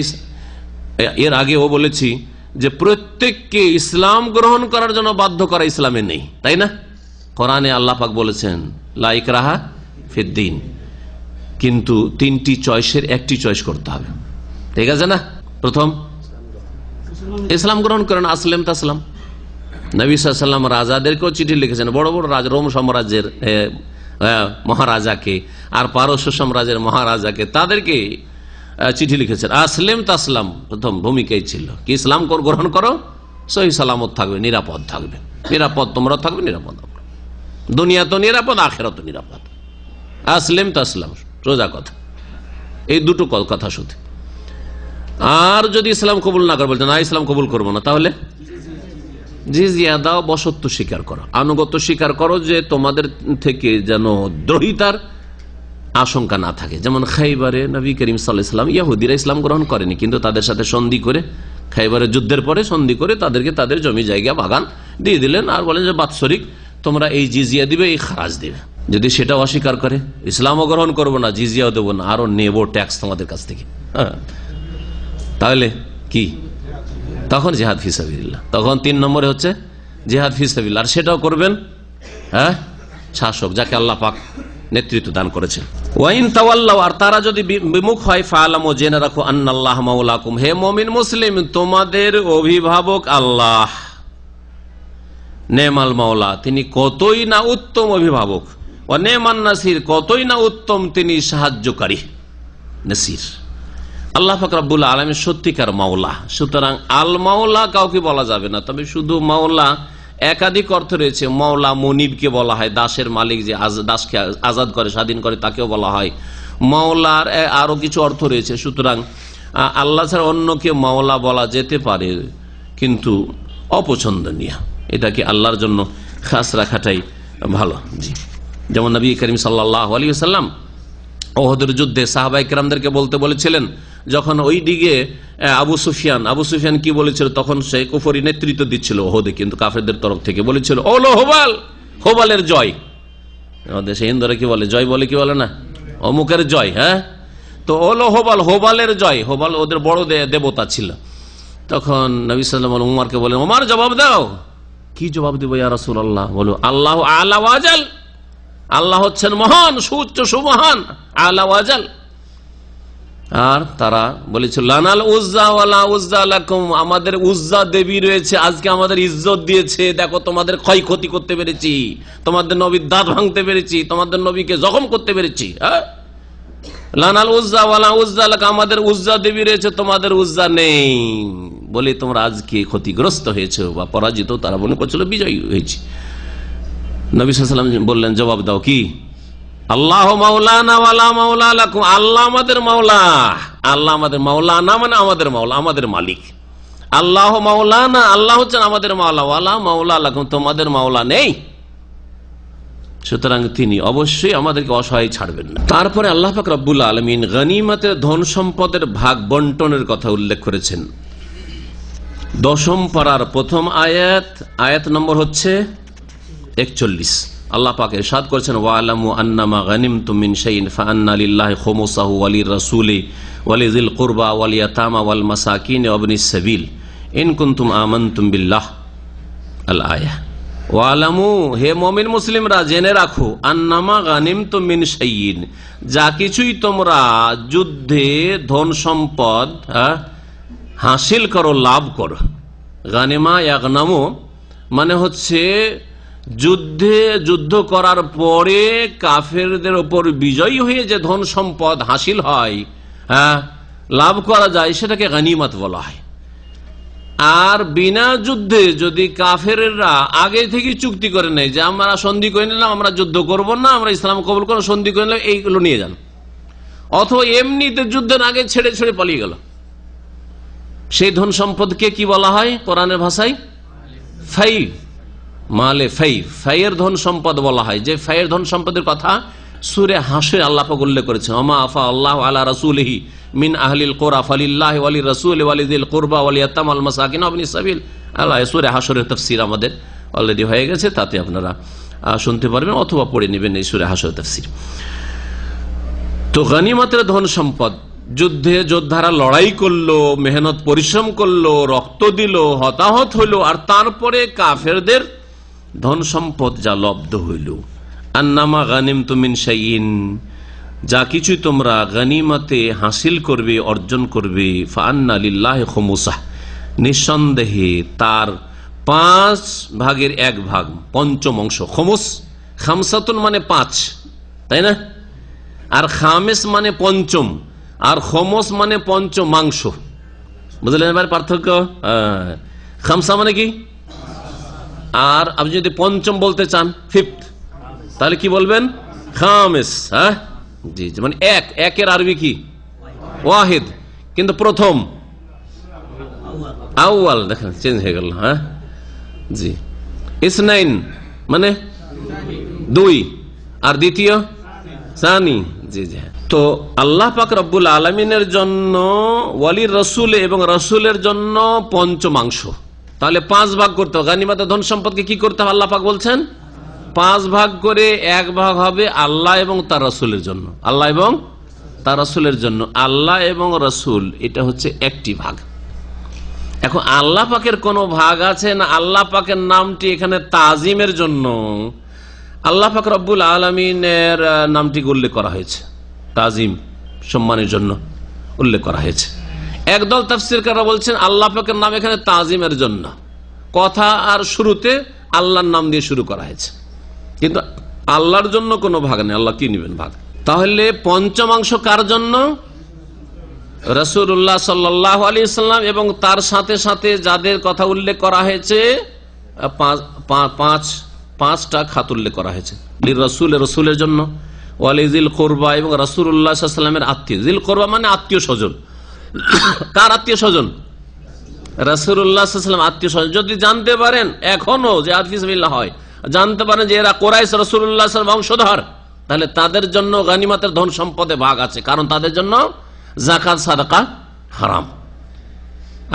এর আগেও বলেছি যে প্রত্যেককে ইসলাম গ্রহণ করার জন্য বাধ্য করা ইসলামে নেই, তাই না? কোরআনে আল্লাহ পাক বলেছেন লা ইকরাহা ফিদ্দিন, কিন্তু তিনটি চয়েসের একটি চয়েস করতে হবে, ঠিক আছে না? প্রথম ইসলাম গ্রহণ করেন, আসলেম তাসলাম। নবী সাল্লাল্লাহু আলাইহি ওয়াসাল্লাম রাজাদেরকেও চিঠি লিখেছেন, বড় বড় রাজা, রোম সাম্রাজ্যের মহারাজাকে আর পারস্য সাম্রাজ্যের মহারাজাকে, তাদেরকে চিঠি লিখেছেন। আসলেম তাসলাম প্রথম ভূমিকাই ছিল কি, ইসলাম গ্রহণ করো, সহি সালামত থাকবে, নিরাপদ থাকবে, নিরাপদ তোমরা থাকবে, নিরাপদ দুনিয়া তো নিরাপদ, আখিরাত নিরাপদ। আসলেম তাসলাম সোজা কথা, এই দুটো কথা শুধু। আর যদি ইসলাম কবুল না করে, বলছে না ইসলাম কবুল করবো না, তাহলে জিজিয়া দাও, বশত্ব স্বীকার করো, আনুগত্য স্বীকার করো, যে তোমাদের থেকে যেন দ্রোহিতার আশঙ্কা না থাকে। যেমন খাইবারে নবী করিম সাল্লাল্লাহু আলাইহি ওয়াসাল্লাম, ইহুদিরা ইসলাম গ্রহণ করেনি, কিন্তু তাদের সাথে সন্ধি করে, খাইবারের যুদ্ধের পরে সন্ধি করে তাদেরকে তাদের জমি জায়গা বাগান দিয়ে দিলেন, আর বলেন যে বাৎসরিক তোমরা এই জিজিয়া দিবে, এই খারাজ দিবে। যদি সেটা অস্বীকার করে, ইসলামও গ্রহণ করবো না, জিজিয়াও দেবো না, আরো নেবো ট্যাক্স তোমাদের কাছ থেকে, তাহলে কি? তখন জিহাদ ফি সাবিলিল্লাহ, তখন 3 নম্বরে হচ্ছে জিহাদ ফি সাবিলিল্লাহ। আর সেটাও করবেন শাসক, যাকে আল্লাহ পাক নেতৃত্ব দান করেছেন। ওয়াইন তাওয়াল্লাউ, আর তারা যদি বিমুখ হয়, ফাআলামু, জেনে রাখো, আন্নাল্লাহ মাওলাকুম, হে মুমিন মুসলিম, তোমাদের অভিভাবক আল্লাহ, নেমাল মাওলা, তিনি কতই না উত্তম অভিভাবক, ও নেমান নাসির, কতই না উত্তম তিনি সাহায্যকারী, নাসির। আল্লাহ পাক রব্বুল আলামিন সত্যিকার মাওলা। সুতরাং আল মাওলা কাউকে বলা যাবে না, তবে শুধু মাওলা একাধিক অর্থ রয়েছে। মাওলা মনিবকে বলা হয়, দাসের মালিক, যে দাসকে আজাদ করে, স্বাধীন করে, তাকেও বলা হয় মাওলার আরো কিছু অর্থ রয়েছে। সুতরাং আল্লাহ ছাড়া অন্যকে মাওলা বলা যেতে পারে, কিন্তু অপছন্দনীয়, এটাকে আল্লাহর জন্য খাস রাখাটাই ভালো। জি, যেমন নবী করিম সাল্লাল্লাহু আলাইহি ওয়াসাল্লাম ওহদের যুদ্ধে সাহাবায়ে কেরামদেরকে বলতে বলেছিলেন, যখন ওই দিকে আবু সুফিয়ান কি বলেছিল, তখন সে কুফরি নেতৃত্ব দিচ্ছিল ওহদে, কিন্তু কাফেরদের তরফ থেকে বলেছিল ওলো হোবাল, হোবালের জয়। দেশে হিন্দুরা কি বলে, জয় বলে, কি বলে না, অমুকের জয়। তো ওলো হোবাল, হোবালের জয়। হোবাল ওদের বড় দেবতা ছিল। তখন নবী সাল্লাল্লাহু আলাইহি ওয়াসাল্লাম উমরকে বলেন, ওমর জবাব দাও। কি জবাব দেব ইয়া রাসূলুল্লাহ? বলো আল্লাহু আ'লা ওয়া আজাল, আল্লাহ হচ্ছেন মহান, সুউচ্চ, সুমহান, আ'লা ওয়া আজাল। আর তারা বলেছিল লানাল উজ্জা ওয়ালা উজ্জা লাকুম, আমাদের উজ্জা দেবী রয়েছে, আজকে আমাদের ইজ্জত দিয়েছে, দেখো তোমাদের ক্ষয়ক্ষতি করতে পেরেছি, তোমাদের নবীর দাঁত ভাঙতে পেরেছি, তোমাদের নবীকে জখম করতে পেরেছি। লানাল উজ্জা ওয়ালা উজ্জা লাকুম, আমাদের উজ্জা দেবী রয়েছে, তোমাদের উজ্জা নেই, বলে তোমরা আজকে ক্ষতিগ্রস্ত হয়েছে বা পরাজিত। তারা মনে করছিল বিজয়ী হয়েছে। নবী সাল্লাল্লাহু আলাইহি ওয়াসাল্লাম বললেন, জবাব দাও কি? আল্লাহ মাওলানা ওয়ালা মাওলা লাকুম, আল্লাহ আমাদের মাওলা, আল্লাহ আমাদের মাওলানা মানে আমাদের মাওলা, আমাদের মালিক। আল্লাহ মাওলানা, আল্লাহ হচ্ছেন আমাদের মাওলা, ওয়ালা মাওলা লাকুম, তোমাদের মাওলা নেই। সুতরাং তিনি অবশ্যই আমাদেরকে অসহায় ছাড়বেন না। তারপরে আল্লাহ পাক রব্বুল আলামিন গনিমতের ধন সম্পদের ভাগ বন্টনের কথা উল্লেখ করেছেন। 10ম পারার প্রথম আয়াত নম্বর হচ্ছে 41। আল্লাহ পাক ইরশাদ করেছেন, ওয়ালামু আন্নামা গানিমতুম মিন শাইইন ফাআন্না লিল্লাহি খুমুসাহু ওয়া লির-রাসূলি ওয়া লিযিল কুরবা ওয়াল ইয়াতামা ওয়াল মাসাকিন ওয়া ইবনিস সাবিল ইন কুনতুম আমানতুম বিল্লাহ। আল আয়া। ওয়ালামু, হে মুমিন মুসলিমরা, জেনে রাখো, আন্নামা গানিমতুম মিন শাইইন, যা কিছুই তোমরা যুদ্ধে ধন সম্পদ হাসিল করো, লাভ করো। গানিমা ইয়াগনামু মানে হচ্ছে যুদ্ধ করার পরে কাফেরদের ওপর বিজয়ী হয়ে যে ধন সম্পদ হাসিল হয়, লাভ করা যায়, সেটাকে গনিমত বলা হয়। আর বিনা যুদ্ধে যদি কাফেররা আগে থেকে চুক্তি করে নেয় যে আমরা সন্ধি করে নিলাম, আমরা যুদ্ধ করব না, আমরা ইসলাম কবুল করব, সন্ধি করে নিলাম, এইগুলো নিয়ে যান, অথবা এমনিতে যুদ্ধের আগে ছেড়ে ছেড়ে পালিয়ে গেল, সেই ধন সম্পদকে কি বলা হয় কোরআনের ভাষায়? ফাই, মালে ফাই, ফাইয়ের ধন সম্পদ বলা হয়। যে ফাইয়ের ধন সম্পদের কথা সূরা হাশরে আল্লাহ পাক উল্লেখ করেছেন, ওমা আফা আল্লাহু আলা রাসূলিহি মিন আহলিল কুরা ফালিল্লাহি ওয়ালির রাসূলি ওয়ালিযিল কুরবা ওয়াল ইয়াতামা ওয়াল মাসাকিন ওয়া ইবনিস সাবিল। আল্লাহ সূরা হাশরের তাফসীর আমাদের অলরেডি হয়ে গেছে, তাতে আপনারা শুনতে পারবেন অথবা পড়ে নেবেন এই সূরা হাশরের তাফসীর। তো গনিমতের ধন সম্পদ, যুদ্ধে যোদ্ধারা লড়াই করলো, মেহনত পরিশ্রম করলো, রক্ত দিল, হতাহত হইল, আর তারপরে কাফেরদের ধন সম্পদ যা লব্ধ হইল। আন্নামা গানিমতুম মিন শাইইন, যা কিছু তোমরা গনিমতে হাসিল করবে, অর্জন করবে, ফাআন্না লিল্লাহি খুমুসাহ, নিঃসন্দেহে তার 5 ভাগের 1 ভাগ, পঞ্চম অংশ। খুমুস, খামসাতুন মানে 5, তাই না? আর খামেস মানে পঞ্চম, আর খমস মানে পঞ্চমাংশ। বুঝলেন এবার পার্থক্য? খামসা মানে কি? আর আপনি যদি পঞ্চম বলতে চান, 5th, তাহলে কি বলবেন? খামেস। হ্যাঁ জি, মানে একের আরবি কি? ওয়াহিদ, কিন্তু প্রথম আউয়াল, দেখেন চেঞ্জ হয়ে গেল। হ্যাঁ জি, ইসনাইন মানে 2, আর দ্বিতীয় সানি। জি জি। তো আল্লাহ পাক রব্বুল আলামিনের জন্য, ওয়ালির রাসূল এবং রাসূলের জন্য পঞ্চমাংশ। তাহলে 5 ভাগ করতে হবে। গনিমতের ধন সম্পদকে কি করতে হবে? আল্লাহ পাক বলছেন 5 ভাগ করে 1 ভাগ হবে আল্লাহ এবং তার রাসূলের জন্য। আল্লাহ এবং তার রাসূলের জন্য। আল্লাহ এবং রাসূল, এটা হচ্ছে একটি ভাগ। এখন আল্লাহ পাকের কোন ভাগ আছে না? আল্লাহ পাকের নামটি এখানে তাজিমের জন্য আল্লাহ পাক রব্বুল আলামিনের নামটি উল্লেখ করা হয়েছে, তাজিম, সম্মানের জন্য উল্লেখ করা হয়েছে। একদল তাফসীরকাররা বলছেন আল্লাহ পাকের নাম এখানে তাজিমের জন্য, কথা আর শুরুতে আল্লাহর নাম দিয়ে শুরু করা হয়েছে, কিন্তু আল্লাহর জন্য কোনো ভাগ নেই। আল্লাহ কি নেবেন ভাগ? তাহলে পঞ্চমাংশ কার জন্য? রাসূলুল্লাহ সাল্লাল্লাহু আলাইহি ওয়াসাল্লাম এবং তার সাথে সাথে যাদের কথা উল্লেখ করা হয়েছে, 5টা খাত উল্লেখ করা হয়েছে। রসুলের জন্য, ওয়ালিজিল কুরবা এবং রাসূলুল্লাহ সাল্লাল্লাহু আলাইহি ওয়াসাল্লামের আত্মীয়। জিল কুরবা মানে আত্মীয় স্বজন। কার আত্মীয় স্বজন? রাসূলুল্লাহ সাল্লাল্লাহু আলাইহি ওয়াসাল্লাম আত্মীয় স্বজন। যদি জানতে পারেন এখনো যে ফিসাবিল্লাহ হয়, জানতে পারেন যে এরা কুরাইশ রাসূলুল্লাহ সাল্লাল্লাহু আলাইহি ওয়াসাল্লাম বংশধর, তাহলে তাদের জন্য গনিমতের ধন সম্পদে ভাগ আছে, কারণ তাদের জন্য যাকাত সাদাকা হারাম।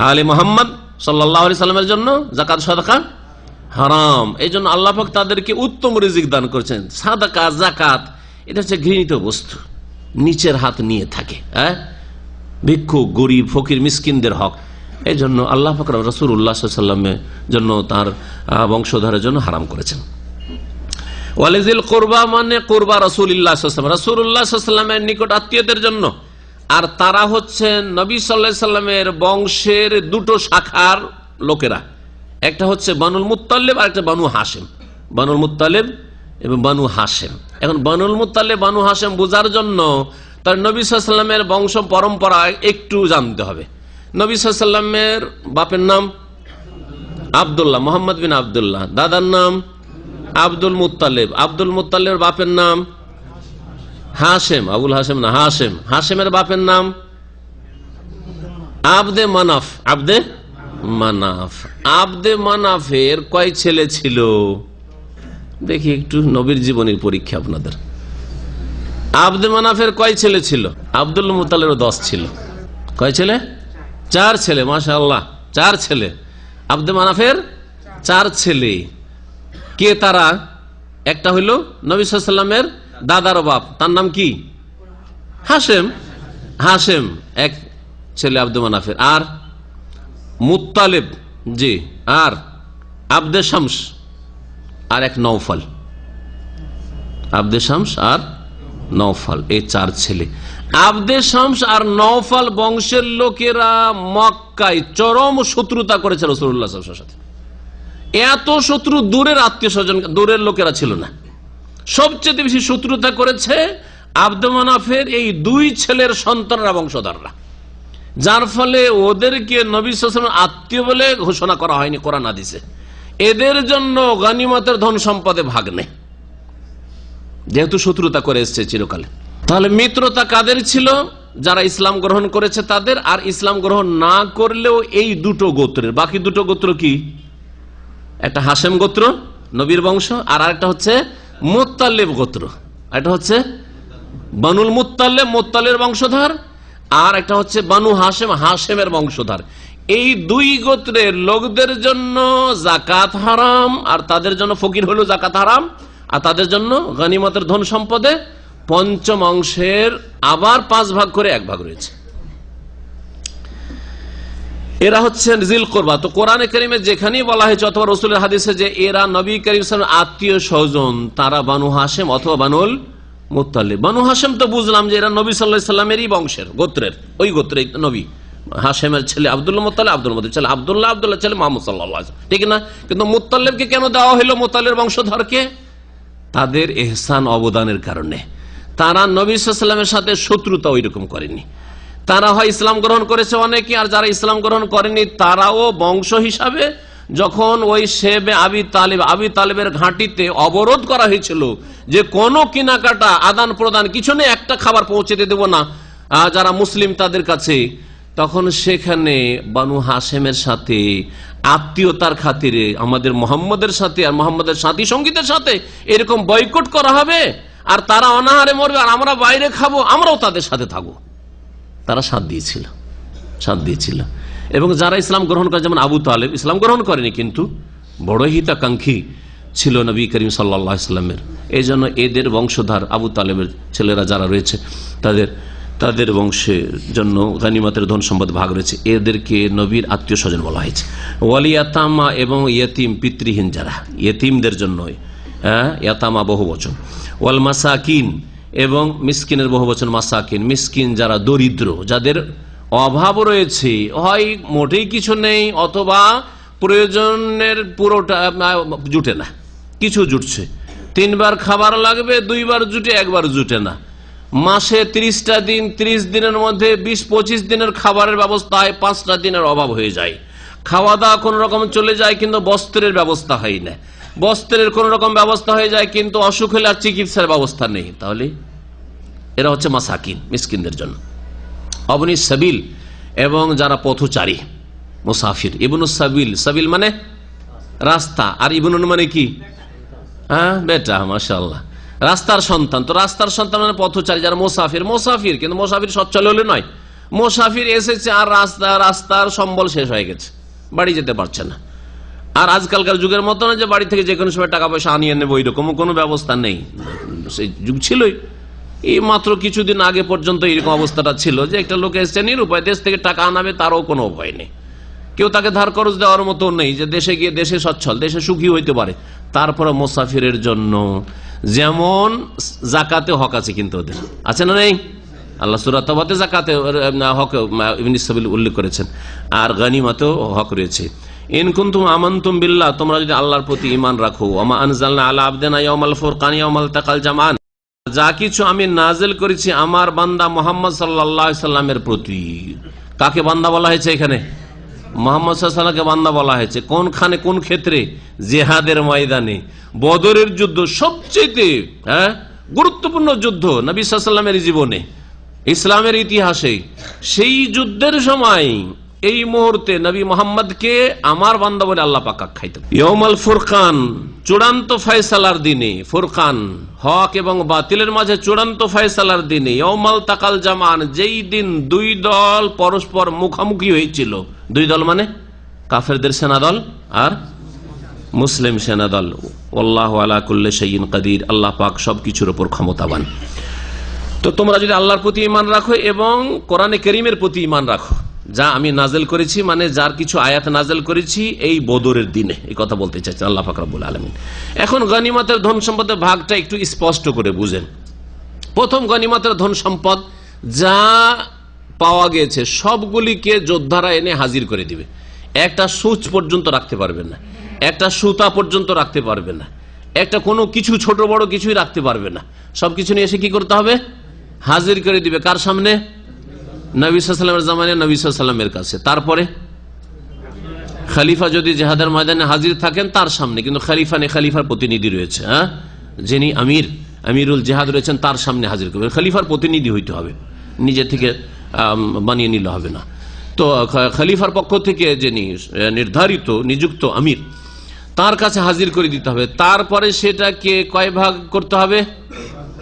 আলে মুহাম্মদ সাল্লাল্লাহু আলাইহি ওয়াসাল্লামের জন্য যাকাত সাদাকা হারাম। এই জন্য আল্লাহ পাক তাদেরকে উত্তম রিজিক দান করেছেন। সাদাকা, যাকাত, এটা হচ্ছে ঘৃণিত বস্তু, নিচের হাত নিয়ে থাকে, ভিক্ষুক, গরিব, ফকির, মিসকিনদের হক। এই জন্য আল্লাহ পাক রাসূলুল্লাহ সাল্লাল্লাহু আলাইহি ওয়াসাল্লামের জন্য, তার বংশধরের জন্য হারাম করেছেন। ওয়ালিজিল কুরবা মানে কুরবা রাসূলুল্লাহ সাল্লাল্লাহু আলাইহি ওয়াসাল্লাম, রাসূলুল্লাহ সাল্লাল্লাহু আলাইহি ওয়াসাল্লামের নিকট আত্মীয়দের জন্য। আর তারা হচ্ছেন নবী সাল্লাল্লাহু আলাইহি ওয়াসাল্লামের বংশের 2টো শাখার লোকেরা, একটা হচ্ছে বানুল মুত্তালিব আর একটা বানু হাশিম। বানুল মুত্তালিব এবং বানু হাশিম। এখন বানুল মুত্তালিব, বানু হাশিম বোঝার জন্য তার নবী সাল্লাল্লাহু আলাইহি ওয়াসাল্লামের বংশ পরম্পরা একটু জানতে হবে। নবী সাল্লাল্লাহু আলাইহি ওয়াসাল্লামের বাপের নাম আব্দুল্লাহ, মোহাম্মদ বিন আব্দুল্লাহ। দাদার নাম আব্দুল মুত্তালিব। আব্দুল মুত্তালিবের বাপের নাম হাশিম, আবুল হাশিম না, হাশিম। হাশিমের বাপের নাম আবদে মানাফ। আবদে মানাফ। আবদে মানাফের কয় ছেলে ছিল? দেখি একটু নবীর জীবনের পরীক্ষা আপনাদের। আবদে মানাফের কয় ছেলে ছিল? আব্দুল মুত্তালিবের 10 ছিল। কয় ছেলে? 4 ছেলে। মাশাআল্লাহ, 4 ছেলে। আবদে মানাফের 4 ছেলে। কে তারা? একটা হইল নবী সাল্লাল্লাহু আলাইহি ওয়াসাল্লামের দাদার বাপ, তার নাম কি? হাশিম। হাশিম এক ছেলে আব্দে মানাফের। আর মুত্তালিব, জি, আর আব্দে শামস, আর এক নওফল। আব্দে শামস আর নওফল, এই 4 ছেলে। আব্দে শামস আর নওফল বংশের লোকেরা মক্কায় চরম শত্রুতা করেছে রাসূলুল্লাহ সাল্লাল্লাহু আলাইহি ওয়াসাল্লামের সাথে। এত শত্রু দূরের আত্মীয় স্বজন, দূরের লোকেরা ছিল না। সবচেয়ে বেশি শত্রুতা করেছে আব্দ মানাফের এই দুই ছেলের সন্তানরা, বংশধররা, যার ফলে ওদেরকে নবী সাল্লাল্লাহু আলাইহি ওয়াসাল্লাম আত্মীয় বলে ঘোষণা করা হয়নি কোরআন হাদিসে। এদের জন্য গনিমতের ধন সম্পদে ভাগ নেই, যেহেতু শত্রুতা করে এসছে চিরকালে। তাহলে মিত্রতা কাদের ছিল? যারা ইসলাম গ্রহণ করেছে তাদের, আর ইসলাম গ্রহণ না করলেও এই দুটো গোত্রের। বাকি দুটো গোত্র কি? একটা হাশেম গোত্র, নবীর বংশ, আর আরেকটা হচ্ছে মুত্তালিব গোত্র। এটা হচ্ছে বানুল মুত্তালিব, মুত্তালিবের বংশধর, আর একটা হচ্ছে বানু হাশেম, হাশেমের বংশধর। এই দুই গোত্রের লোকদের জন্য যাকাত হারাম, আর তাদের জন্য ফকির হলো যাকাত হারাম, আর তাদের জন্য গনিমতের ধন সম্পদে পঞ্চম অংশের আবার 5 ভাগ করে 1 ভাগ রয়েছে। এরা হচ্ছে জিল কুরবা। তো কোরআনে কারিমে যেখানেই বলা হয়েছে অথবা রাসূলের হাদিসে যে এরা নবী করিম সাল্লাল্লাহু আলাইহি ওয়াসাল্লামের আত্মীয় স্বজন, তারা বানু হাশেম অথবা বানুল মুত্তালিব। বানু হাশেম তো বুঝলাম যে এরা নবী সাল্লাল্লাহু আলাইহি ওয়াসাল্লামেরই বংশের, গোত্রের, ওই গোত্রের নবী। হাশেমের ছেলে আব্দুল মুত্তালিব, আব্দুল মুত্তালিব ছেলে আব্দুল্লাহ, আব্দুল্লাহ ছেলে মুহাম্মদ সাল্লাল্লাহু আলাইহি ওয়াসাল্লাম, ঠিক না? কিন্তু মুত্তালিবকে কেন দেওয়া হলো, মুত্তালিবের বংশধরকে? তাদের ইহসান অবদানের কারণে। তারা নবী সাল্লাল্লাহু আলাইহি ওয়াসাল্লামের সাথে শত্রুতা ওইরকম করেনি। তারা হয় ইসলাম গ্রহণ করেছে অনেকে, আর যারা ইসলাম গ্রহণ করেনি তারাও বংশ হিসাবে যখন ওই শেবে আবি তালেবের ঘাঁটিতে অবরোধ করা হয়েছিল যে কোনো কেনাকাটা আদান প্রদান কিছু নেই, একটা খাবার পৌঁছে দেব না যারা মুসলিম তাদের কাছে, তখন সেখানে বানু হাশেমের সাথে আত্মীয়তার খাতিরে আমাদের মোহাম্মদের সাথে আর মোহাম্মদের সাথী সঙ্গীদের সাথে এরকম বয়কট করা হবে, আর তারা অনাহারে মরবে আর আমরা বাইরে খাবো, আমরাও তাদের সাথে থাকবো। তারা সাথ দিয়েছিল। এবং যারা ইসলাম গ্রহণ করে, যেমন আবু তালেব ইসলাম গ্রহণ করেনি কিন্তু বড় হিতাকাঙ্ক্ষী ছিল নবী করিম সাল্লাল্লাহু আলাইহি ওয়াসাল্লামের। এই জন্য এদের বংশধর আবু তালেবের ছেলেরা যারা রয়েছে তাদের বংশের জন্য গনিমতের ধন সম্পদ ভাগ রয়েছে। এদেরকে নবীর আত্মীয় স্বজন বলা হয়েছে। ওয়ালিয়াতামা এবং ইয়েতিম, পিতৃহীন যারা, ইয়েতিমদের জন্য ইয়াতামা বহু বচন। ওয়াল মাসাকিন, এবং মিসকিনের বহু বচন মাসাকিন। মিসকিন যারা দরিদ্র, যাদের অভাব রয়েছে, হয় মোটেই কিছু নেই অথবা প্রয়োজনের পুরোটা জুটে না, কিছু জুটছে, 3 বার খাবার লাগবে, 2 বার জুটে, 1 বার জুটে না। মাসে 30টা দিন, 30 দিনের মধ্যে 20-25 দিনের খাবারের ব্যবস্থায় 5টা দিনের অভাব হয়ে যায়। খাওয়া দাওয়া কোন রকম চলে যায় কিন্তু বস্ত্রের ব্যবস্থা হয় না, বস্ত্রের কোন রকম ব্যবস্থা হয়ে যায় কিন্তু অসুখ হলে আর চিকিৎসার ব্যবস্থা নেই। তাহলে এরা হচ্ছে মাসাকিন, মিসকিনদের জন্য। অবনী সাবিল, এবং যারা পথচারী, মুসাফির। ইবনুস সাবিল, সাবিল মানে রাস্তা, আর ইবনুন মানে কি? বেটা, মাশাআল্লাহ, রাস্তার সন্তান। তো রাস্তার সন্তান মানে পথচারী, যারা মুসাফির, কিন্তু মুসাফির সচ্ছল হলে নয়। মুসাফির এসেছে আর রাস্তার সম্বল শেষ হয়ে গেছে, বাড়ি যেতে পারছে না। আর আজকালকার যুগের মতো না যে বাড়ি থেকে যে কোনো সময় টাকা পয়সা আনিয়ে নেবো, এরকম কোনো ব্যবস্থা নেই। সেই যুগ ছিলই, এই মাত্র কিছুদিন আগে পর্যন্ত এরকম অবস্থাটা ছিল যে একটা লোক এসছে নিরুপায়, দেশ থেকে টাকা আনাবে তারও কোনো উপায় নেই, কেউ তাকে ধার খরচ দেওয়ার মতো নেই যে দেশে গিয়ে দেশে সচ্ছল, দেশে সুখী হইতে পারে। তারপরে মুসাফিরের জন্য যেমন জাকাতে হক আছে, কিন্তু ওদের আছে না নেই? আল্লাহ সূরা তাওবাতে জাকাতে হক ইবনে সাবিল উল্লেখ করেছেন, আর গনিমতেও হক রয়েছে। ইন কুনতুম আমানতুম বিল্লাহ, তোমরা যদি আল্লাহর প্রতি ঈমান রাখো, ওমা আনজালনা আলা আবদিনা ইয়াউমাল ফুরকান ইয়াউমাল তাকাল জামান, যা কিছু আমি নাজিল করেছি আমার বান্দা মুহাম্মদ সাল্লাল্লাহু আলাইহি সাল্লামের প্রতি। কাকে বান্দা বলা হয়েছে এখানে? মুহাম্মদ সাল্লাল্লাহু আলাইহি সাল্লামকে বান্দা বলা হয়েছে। কোনখানে, কোন ক্ষেত্রে? জিহাদের ময়দানে, বদরের যুদ্ধ, সবচেয়ে গুরুত্বপূর্ণ যুদ্ধ নবী সাল্লাল্লাহু আলাইহি সাল্লামের জীবনে, ইসলামের ইতিহাসে। সেই যুদ্ধের সময় এই মুহূর্তে নবী মুহাম্মদকে আমার বান্দা বলে আল্লাহ পাক আখ্যায়িত। ইয়াউমাল ফুরকান, চূড়ান্ত ফয়সালার দিনে। ফুরকান, হক এবং বাতিলের মাঝে চূড়ান্ত ফয়সালার দিনে। ইয়াউমাল তাকাল জামান, যেই দিন 2 দল পরস্পর মুখোমুখি হয়েছিল। 2 দল মানে কাফেরদের সেনাদল আর মুসলিম সেনাদল। আল্লাহু আলা কুল্লি শাইইন কাদির, আল্লাহ পাক সবকিছুর উপর ক্ষমতাবান। তো তোমরা যদি আল্লাহর প্রতি ঈমান রাখো এবং কোরআনে কারীমের প্রতি ঈমান রাখো, যা আমি নাজেল করেছি, মানে যার কিছু আয়াত নাজেল করেছি এই বদরের দিনে, এই কথা বলতে চাইছেন আল্লাহ পাক রব্বুল আলামিন। এখন গনিমতের ধন সম্পদের ভাগটা একটু স্পষ্ট করে বুঝেন। প্রথম, গনিমতের ধন সম্পদ যা পাওয়া গেছে সবগুলিকে যোদ্ধারা এনে হাজির করে দিবে, একটা সুচ পর্যন্ত রাখতে পারবেন না। একটা সুতা পর্যন্ত রাখতে পারবে না, একটা কোনো কিছু ছোট বড় কিছুই রাখতে পারবে না, সবকিছু নিয়ে এসে কি করতে হবে? হাজির করে দিবে। কার সামনে? নবী সাল্লাল্লাহু আলাইহি ওয়াসাল্লামের জামানায় নবী সাল্লাল্লাহু আলাইহি ওয়াসাল্লামের কাছে। তারপরে খলিফা যদি জিহাদের ময়দানে হাজির থাকেন তার সামনে, কিন্তু খলিফা নেই, খলিফার প্রতিনিধি রয়েছে, যিনি আমিরুল জিহাদ রয়েছেন তার সামনে হাজির করবেন। খলিফার প্রতিনিধি হইতে হবে, নিজে থেকে বানিয়ে নিলে হবে না। তো খলিফার পক্ষ থেকে যিনি নির্ধারিত নিযুক্ত আমির, তার কাছে হাজির করে দিতে হবে। তারপরে সেটাকে কয় ভাগ করতে হবে?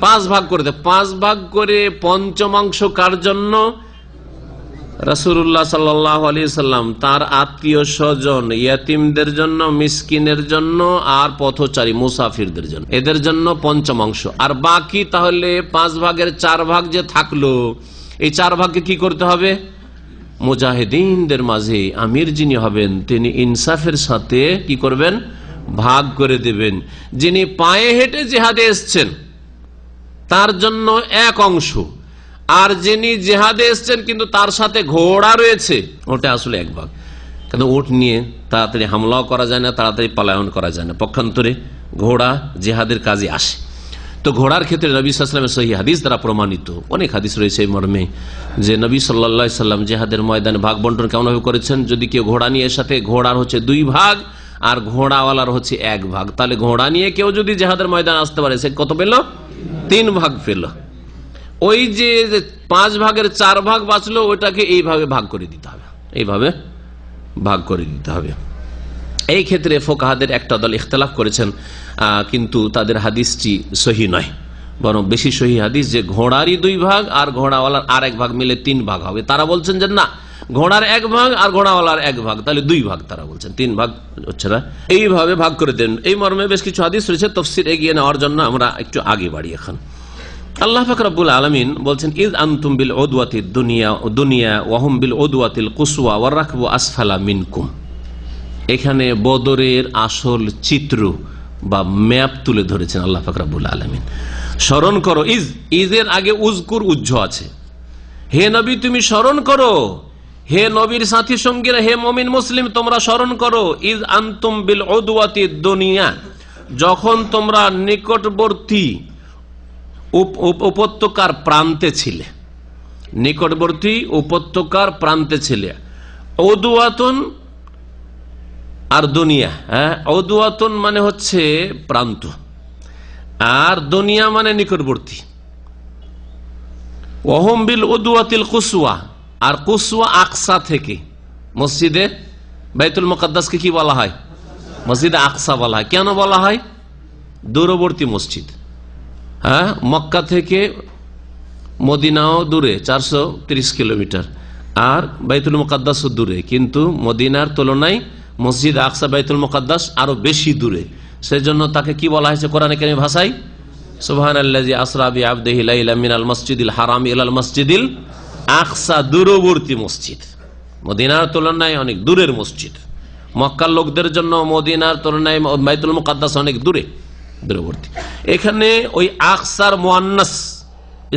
5 ভাগ করতে। 5 ভাগ করে পঞ্চমাংশ কার জন্য? রাসূলুল্লাহ সাল্লাল্লাহু আলাইহি সাল্লাম তার আত্মীয় স্বজন, ইয়াতিমদের জন্য, মিসকিনের জন্য, আর পথচারী মুসাফিরদের জন্য, এদের জন্য পঞ্চমাংশ। আর বাকি তাহলে 5 ভাগের 4 ভাগ যে থাকলো, এই 4 ভাগকে কি করতে হবে? মুজাহিদিনদের মাঝে আমির যিনি হবেন তিনি ইনসাফের সাথে কি করবেন? ভাগ করে দেবেন। যিনি পায়ে হেঁটে জিহাদে এসছেন তার জন্য 1 অংশ, আর যিনি জিহাদে এসছেন কিন্তু তার সাথে ঘোড়া রয়েছে, ওটা আসলে 1 ভাগ। কিন্তু উট নিয়ে তাড়াতাড়ি হামলাও করা যায় না, তাড়াতাড়ি পলায়ন করা যায় না, পক্ষান্তরে ঘোড়া জিহাদের কাজে আসে। তো ঘোড়ার ক্ষেত্রে নবী সাল্লাল্লাহু আলাইহি ওয়াসাল্লামের সহিহ হাদিস দ্বারা প্রমাণিত, অনেক হাদিস রয়েছে এই মর্মে, যে নবী সাল্লাল্লাহু আলাইহি ওয়াসাল্লাম জিহাদের ময়দানে ভাগ বন্টন কেমনভাবে করেছেন। যদি কেউ ঘোড়া নিয়ে সাথে, ঘোড়ার হচ্ছে 2 ভাগ আর ঘোড়াওয়ালার হচ্ছে 1 ভাগ, তাহলে ঘোড়া নিয়ে কেউ যদি জিহাদের ময়দানে আসতে পারে সে কত পেল? 3 ভাগ পেল। ওই যে 5 ভাগের 4 ভাগ বাঁচলো, ওইটাকে এইভাবে ভাগ করে দিতে হবে, এইভাবে ভাগ করে দিতে হবে। এই ক্ষেত্রে ফোকাহাদের একটা দল ইখতিলাফ করেছেন, কিন্তু তাদের হাদিসটি সহি নয়, বরং বেশি সহি হাদিস যে ঘোড়ারই 2 ভাগ আর ঘোড়াওয়ালার আর 1 ভাগ মিলে 3 ভাগ হবে। তারা বলছেন যে না, ঘোড়ার 1 ভাগ আর ঘোড়াওয়ালার 1 ভাগ, তাহলে 2 ভাগ। তারা বলছেন 3 ভাগ হচ্ছে না, এইভাবে ভাগ করে দেন। এই মর্মে বেশ কিছু হাদিস রয়েছে, তাফসীর এগিয়ে নেওয়ার জন্য আমরা একটু আগে বাড়ি। এখন আল্লাহ পাক রব্বুল আলামিন বলছেন, ইয আনতুম বিল উদওয়াতিদ দুনিয়া ওয়া হুম বিল উদওয়াতিল কুসওয়া ওয়ার রাকবু আসফালা মিনকুম। এখানে বদরের আসল চিত্র বা ম্যাপ তুলে ধরেছেন আল্লাহ পাক রব্বুল আলামিন। স্মরণ করো, ইজের আগে উজকুর উজ্জ আছে। হে নবী তুমি স্মরণ করো, হে নবীর সাথী সঙ্গীরা, হে মুমিন মুসলিম তোমরা স্মরণ করো, ইয আনতুম বিল উদওয়াতিদ দুনিয়া, যখন তোমরা নিকটবর্তী উপত্যকার প্রান্তে ছিলে, নিকটবর্তী উপত্যকার প্রান্তে ছিলে। উদওয়াতুন আর দুনিয়া, উদওয়াতুন মানে হচ্ছে প্রান্ত, আর দুনিয়া মানে নিকটবর্তী। ওয়াহুম বিল উদওয়াতিল কুসওয়া, আর কুসওয়া আকসা থেকে, মসজিদে বাইতুল মুকাদ্দাসকে কি বলা হয়? মসজিদে আকসা বলা হয়। কেন বলা হয়? দূরবর্তী মসজিদ। মক্কা থেকে মদিনাও দূরে 430 কিলোমিটার, আর বাইতুল মুকাদ্দাসও দূরে, কিন্তু মদিনার তুলনায় মসজিদ আকসা বাইতুল মুকাদ্দাস আরো বেশি দূরে। সেজন্য তাকে কি বলা হয়েছে কোরআনে কারীম ভাষায়? সুবহানাল্লাযী আসরা বিআবদিহি লাইলাম মিনাল মাসজিদিল হারাম ইলাল মাসজিদিল আকসা, দূরবর্তী মসজিদ, মদিনার তুলনায় অনেক দূরের মসজিদ। মক্কার লোকদের জন্য মদিনার তুলনায় বাইতুল মুকাদ্দাস অনেক দূরবর্তী। এখানে ওই আকসার মুআন্নাস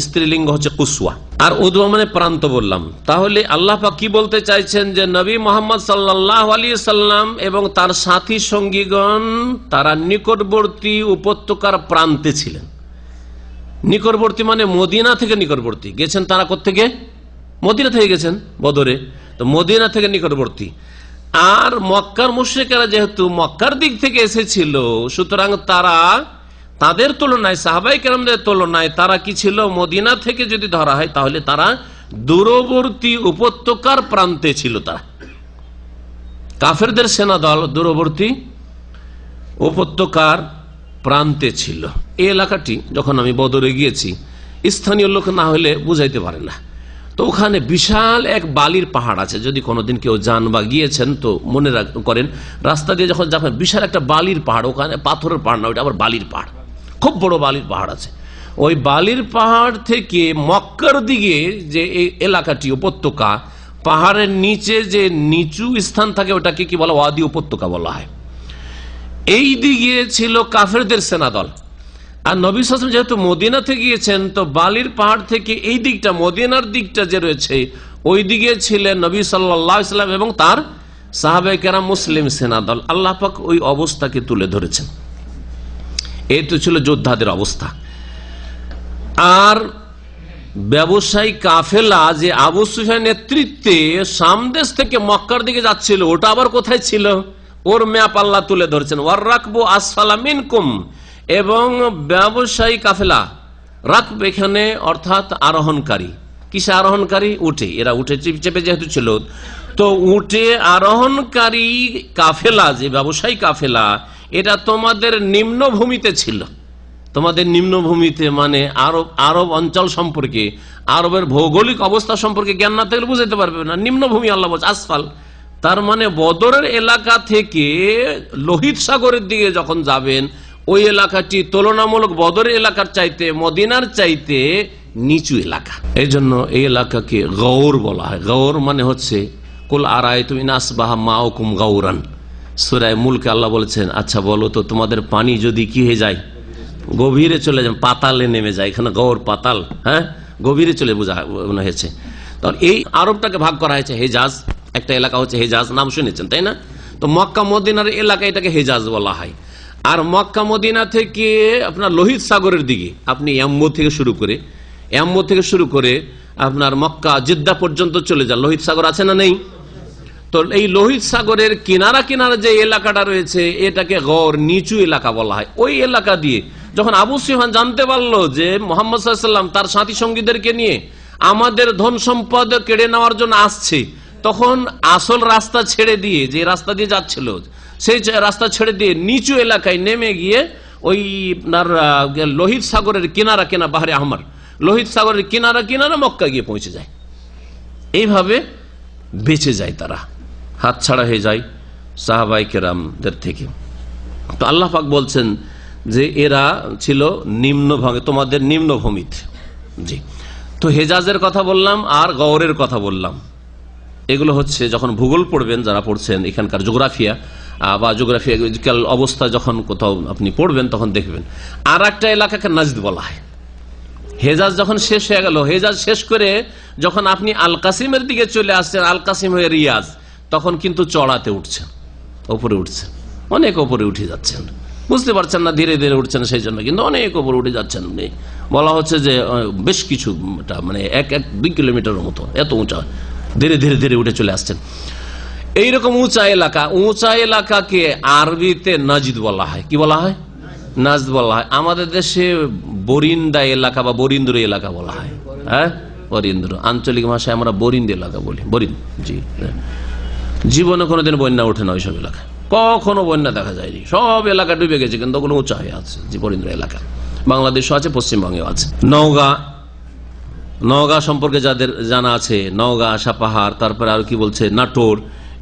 স্ত্রীলিঙ্গ হচ্ছে কুসওয়া, আর উদওয়া মানে প্রান্ত বললাম। তাহলে আল্লাহ পাক কি বলতে চাইছেন? যে নবী মুহাম্মদ সাল্লাল্লাহু আলাইহি সাল্লাম এবং তার সাথী সঙ্গীগণ তারা নিকটবর্তী উপত্যকার প্রান্তে ছিলেন। নিকটবর্তী মানে মদিনা থেকে নিকটবর্তী গেছেন। তারা কোত্থেকে? মদিনা থেকে গেছেন বদরে, তো মদিনা থেকে নিকটবর্তী। আর মক্কার মুশরিকেরা যেহেতু মক্কার দিক থেকে এসেছিল, সুতরাং তারা তাদের তুলনায়, সাহাবায়ে কেরামদের তুলনায় তারা কি ছিল? মদিনা থেকে যদি ধরা হয় তাহলে তারা দূরবর্তী উপত্যকার প্রান্তে ছিল। তারা কাফেরদের সেনাদল দূরবর্তী উপত্যকার প্রান্তে ছিল। এই এলাকাটি যখন আমি বদরে গিয়েছি, স্থানীয় লোক না হলে বুঝাইতে পারে না। তো ওখানে বিশাল এক বালির পাহাড় আছে, যদি কোনোদিন কেউ যান বা গিয়েছেন তো মনে করেন, রাস্তা দিয়ে যখন যাবেন বিশাল একটা বালির পাহাড়, ওখানে পাথরের পাহাড় না, ওইটা আবার বালির পাহাড়, খুব বড় বালির পাহাড় আছে। ওই বালির পাহাড় থেকে মক্কার দিকে যে এই এলাকাটি উপত্যকা, পাহাড়ের নিচে যে নিচু স্থান থাকে ওটাকে কি বলা? ওয়াদি উপত্যকা বলা হয়। এই দিকে ছিল কাফেরদের সেনাদল। আর নবী সাল্লাল্লাহু আলাইহি ওয়াসাল্লাম যেহেতু মদিনা থেকে গিয়েছেন, তো বালির পাহাড় থেকে এই দিকটা, মদিনার দিকটা যে রয়েছে, ওই দিকে ছিলেন নবী সাল্লাল্লাহু আলাইহি ওয়াসাল্লাম এবং তার সাহাবায়ে কেরাম, মুসলিম সেনাদল, আল্লাহ পাক ওই অবস্থাকে তুলে ধরেছেন। এই তো ছিল যোদ্ধাদের অবস্থা। আর ব্যবসায়ী কাফেলা যে আবু সুফিয়ানের নেতৃত্বে সামদেশ থেকে মক্কার দিকে যাচ্ছিল, ওটা আবার কোথায় ছিল, ওর ম্যাপ আল্লাহ তুলে ধরেছেন। ওয়ার রাকবু আসফালা মিনকুম, এবং ব্যবসায়ী কাফেলা, রাকব এখানে অর্থাৎ আরোহণকারী। কিসে আরোহণকারী? উঠে। এরা উঠে চেপে যেহেতু ছিল, তো উঠে আরোহণকারী কাফেলা, যে ব্যবসায়ী কাফেলা, এটা তোমাদের নিম্নভূমিতে ছিল। তোমাদের নিম্নভূমিতে মানে আরব অঞ্চল সম্পর্কে, আরবের ভৌগোলিক অবস্থা সম্পর্কে জ্ঞান না থাকলে বুঝাতে পারবে না। নিম্নভূমি আল্লাহ বলছে আসফাল, তার মানে বদরের এলাকা থেকে লোহিত সাগরের দিকে যখন যাবেন, ওই এলাকাটি তুলনামূলক বদরের এলাকার চাইতে, মদিনার চাইতে নিচু এলাকা। এই জন্য এই এলাকাকে গৌর বলা হয়। গৌর মানে হচ্ছে কুল আরায়তুম ইন আসবাহা মাউকুম গাওরান। সূরা মুলকে আল্লাহ বলেছেন, আচ্ছা বলো তো তোমাদের পানি যদি কি হয়ে যায়, গভীরে চলে যায়, পাতালে নেমে যায়, এখানে গৌর পাতাল, হ্যাঁ, গভীরে চলে বোঝানো হয়েছে। তখন এই আরবটাকে ভাগ করা হয়েছে হেজাজ, একটা এলাকা হচ্ছে হেজাজ, নাম শুনেছেন তাই না? তো মক্কা মদিনার এলাকা, এটাকে হেজাজ বলা হয়। আর মক্কা মদিনা থেকে আপনার লোহিত সাগরের দিকে, আপনি ইয়াম্মু থেকে শুরু করে আপনার মক্কা জিদ্দা পর্যন্ত চলে যান, লোহিত সাগর আছে না নেই? তো এই লোহিত সাগরের কিনারা কিনারা যে এলাকাটা রয়েছে, এটাকে গৌর, নিচু এলাকা বলা হয়। ওই এলাকা দিয়ে যখন আবু সুফিয়ান জানতে পারলো যে মুহাম্মদ সাল্লাল্লাহু আলাইহি ওয়াসাল্লাম তার সাথী সঙ্গীদেরকে নিয়ে আমাদের ধন সম্পদ কেড়ে নেওয়ার জন্য আসছে, তখন আসল রাস্তা ছেড়ে দিয়ে, যে রাস্তা দিয়ে যাচ্ছিল সেই রাস্তা ছেড়ে দিয়ে নিচু এলাকায় নেমে গিয়ে ওই লোহিত সাগরের কিনারা বাহরে আহমার, লোহিত সাগরের কিনারা মক্কা গিয়ে পৌঁছে যায়। এইভাবে বেঁচে যায় তারা, হাতছাড়া হয়ে যায় সাহাবায়ে কেরামদের থেকে। তো আল্লাহ পাক বলছেন যে এরা ছিল নিম্নভাগে, তোমাদের নিম্নভূমিতে। জি, তো হেজাজের কথা বললাম আর গৌরের কথা বললাম। এগুলো হচ্ছে যখন ভূগোল পড়বেন, যারা পড়ছেন এখানকার জিওগ্রাফিয়া বা জিওগ্রাফিক্যাল অবস্থা যখন কোথাও আপনি পড়বেন, তখন দেখবেন আর একটা এলাকাকে নাজদ বলা হয়। হেজাজ যখন শেষ হয়ে গেল, হেজাজ শেষ করে যখন আপনি আল কাসিমের দিকে চলে আসছেন, আল কাসিম হয়ে রিয়াজ, তখন কিন্তু চড়াতে উঠছেন, ওপরে উঠছেন, অনেক ওপরে উঠে যাচ্ছেন, বুঝতে পারছেন না, ধীরে ধীরে উঠছেন, সেই জন্য কিন্তু অনেক ওপরে উঠে যাচ্ছেন। বলা হচ্ছে যে বেশ কিছু, মানে 1-2 কিলোমিটারের মতো এত উঁচা, ধীরে ধীরে ধীরে উঠে চলে আসছেন। এইরকম উঁচা এলাকাকে আরবিতে নাজিদ বলা হয়। কি বলা হয়? নাজদ বলা হয়। আমাদের দেশে বরিন্দা এলাকা বা বরিন্দ্র এলাকা বলা হয়। হ্যাঁ, বরিন্দ্র, আঞ্চলিক ভাষায় আমরা বরিন্দ এলাকা বলি। জি, জীবনে কোনোদিন বন্যা ওঠে না ওইসব এলাকা, কখনো বন্যা দেখা যায়নি, সব এলাকা ডুবে গেছে, কিন্তু কোনো উঁচা হয়ে আছে যে বরিন্দ্র এলাকা। বাংলাদেশও আছে, পশ্চিমবঙ্গেও আছে। নওগাঁ সম্পর্কে যাদের জানা আছে, নওগাঁ, সাপাহার, তারপরে আর কি বলছে নাটোর,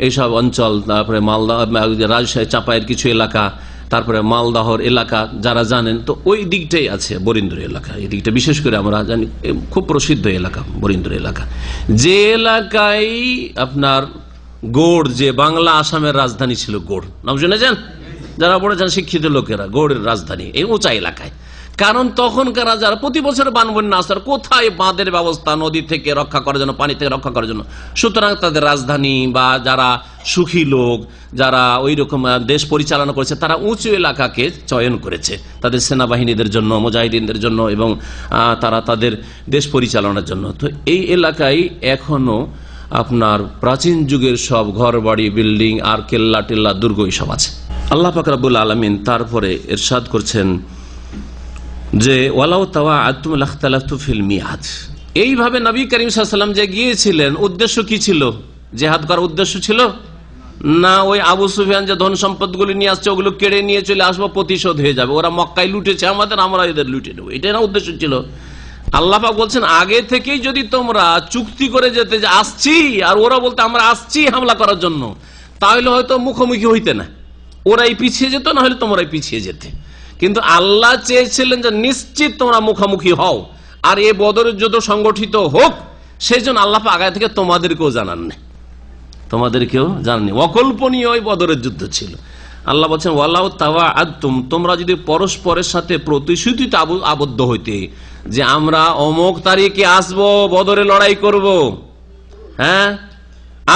এইসব অঞ্চল, তারপরে মালদা, রাজশাহী, চাঁপাইয়ের কিছু এলাকা, তারপরে মালদহর এলাকা, যারা জানেন তো ওই দিকটাই আছে বরিন্দ্র এলাকা। এই দিকটা বিশেষ করে আমরা জানি, খুব প্রসিদ্ধ এলাকা বরিন্দ্র এলাকা। যে এলাকায় আপনার গৌড়, যে বাংলা আসামের রাজধানী ছিল, গৌড় নাম শুনেছেন? যারা পড়েছেন শিক্ষিত লোকেরা, গৌড়ের রাজধানী এই উঁচা এলাকায়। কারণ তখনকার রাজারা প্রতি বছর বান বন্যা আসার, কোথায় বাঁধের ব্যবস্থা, নদী থেকে রক্ষা করার জন্য, পানি থেকে রক্ষা করার জন্য, সুতরাং তাদের রাজধানী বা যারা সুখী লোক, যারা ওই রকম দেশ পরিচালনা করেছে, তারা উঁচু এলাকাকে চয়ন করেছে তাদের সেনাবাহিনীদের জন্য, মুজাহিদিনদের জন্য, এবং তারা তাদের দেশ পরিচালনার জন্য। তো এই এলাকায় এখনো আপনার প্রাচীন যুগের সব ঘর বাড়ি, বিল্ডিং আর কেল্লা টেল্লা, দুর্গ সব আছে। আল্লাহ পাক রব্বুল আলামিন তারপরে ইরশাদ করছেন যে ওয়ালাউ তাওয়াআতুম লাখতালাফতু ফিল মিয়াদ। এইভাবে নবী করিম সাল্লাল্লাহু আলাইহি ওয়াসাল্লাম যে গিয়েছিলেন, উদ্দেশ্য কি ছিল? জিহাদ করার উদ্দেশ্য ছিল না ওই আবু সুফিয়ান যে ধন সম্পদগুলি নিয়ে আসছে ওগুলো কেড়ে নিয়ে চলে আসবো, প্রতিশোধ হয়ে যাবে, ওরা মক্কায় লুটেছে আমাদের, আমরা এদের লুটে নেবো, এটাই না উদ্দেশ্য ছিল। আল্লাহ পাক বলছেন আগে থেকেই যদি তোমরা চুক্তি করে যেতে যে আসছি, আর ওরা বলতে আমরা আসছি হামলা করার জন্য, তাহলে হয়তো মুখোমুখি হইতে না, ওরাই পিছিয়ে যেত, না হলে তোমরাই পিছিয়ে যেতে। কিন্তু আল্লাহ চেয়েছিলেন যে নিশ্চিত তোমরা মুখোমুখি হও, আর এ বদরের যুদ্ধ সংগঠিত হোক, সেই জন্য আল্লাহ পাক আগে থেকে তোমাদেরকেও জানাননি। অকল্পনীয় ওই বদরের যুদ্ধ ছিল। আল্লাহ বলছেন ওয়ালাউ তাওয়াআতুম, তোমরা যদি পরস্পরের সাথে প্রতিশ্রুতিতে আবদ্ধ হইতে যে আমরা অমুক তারিখে আসবো, বদরে লড়াই করব, হ্যাঁ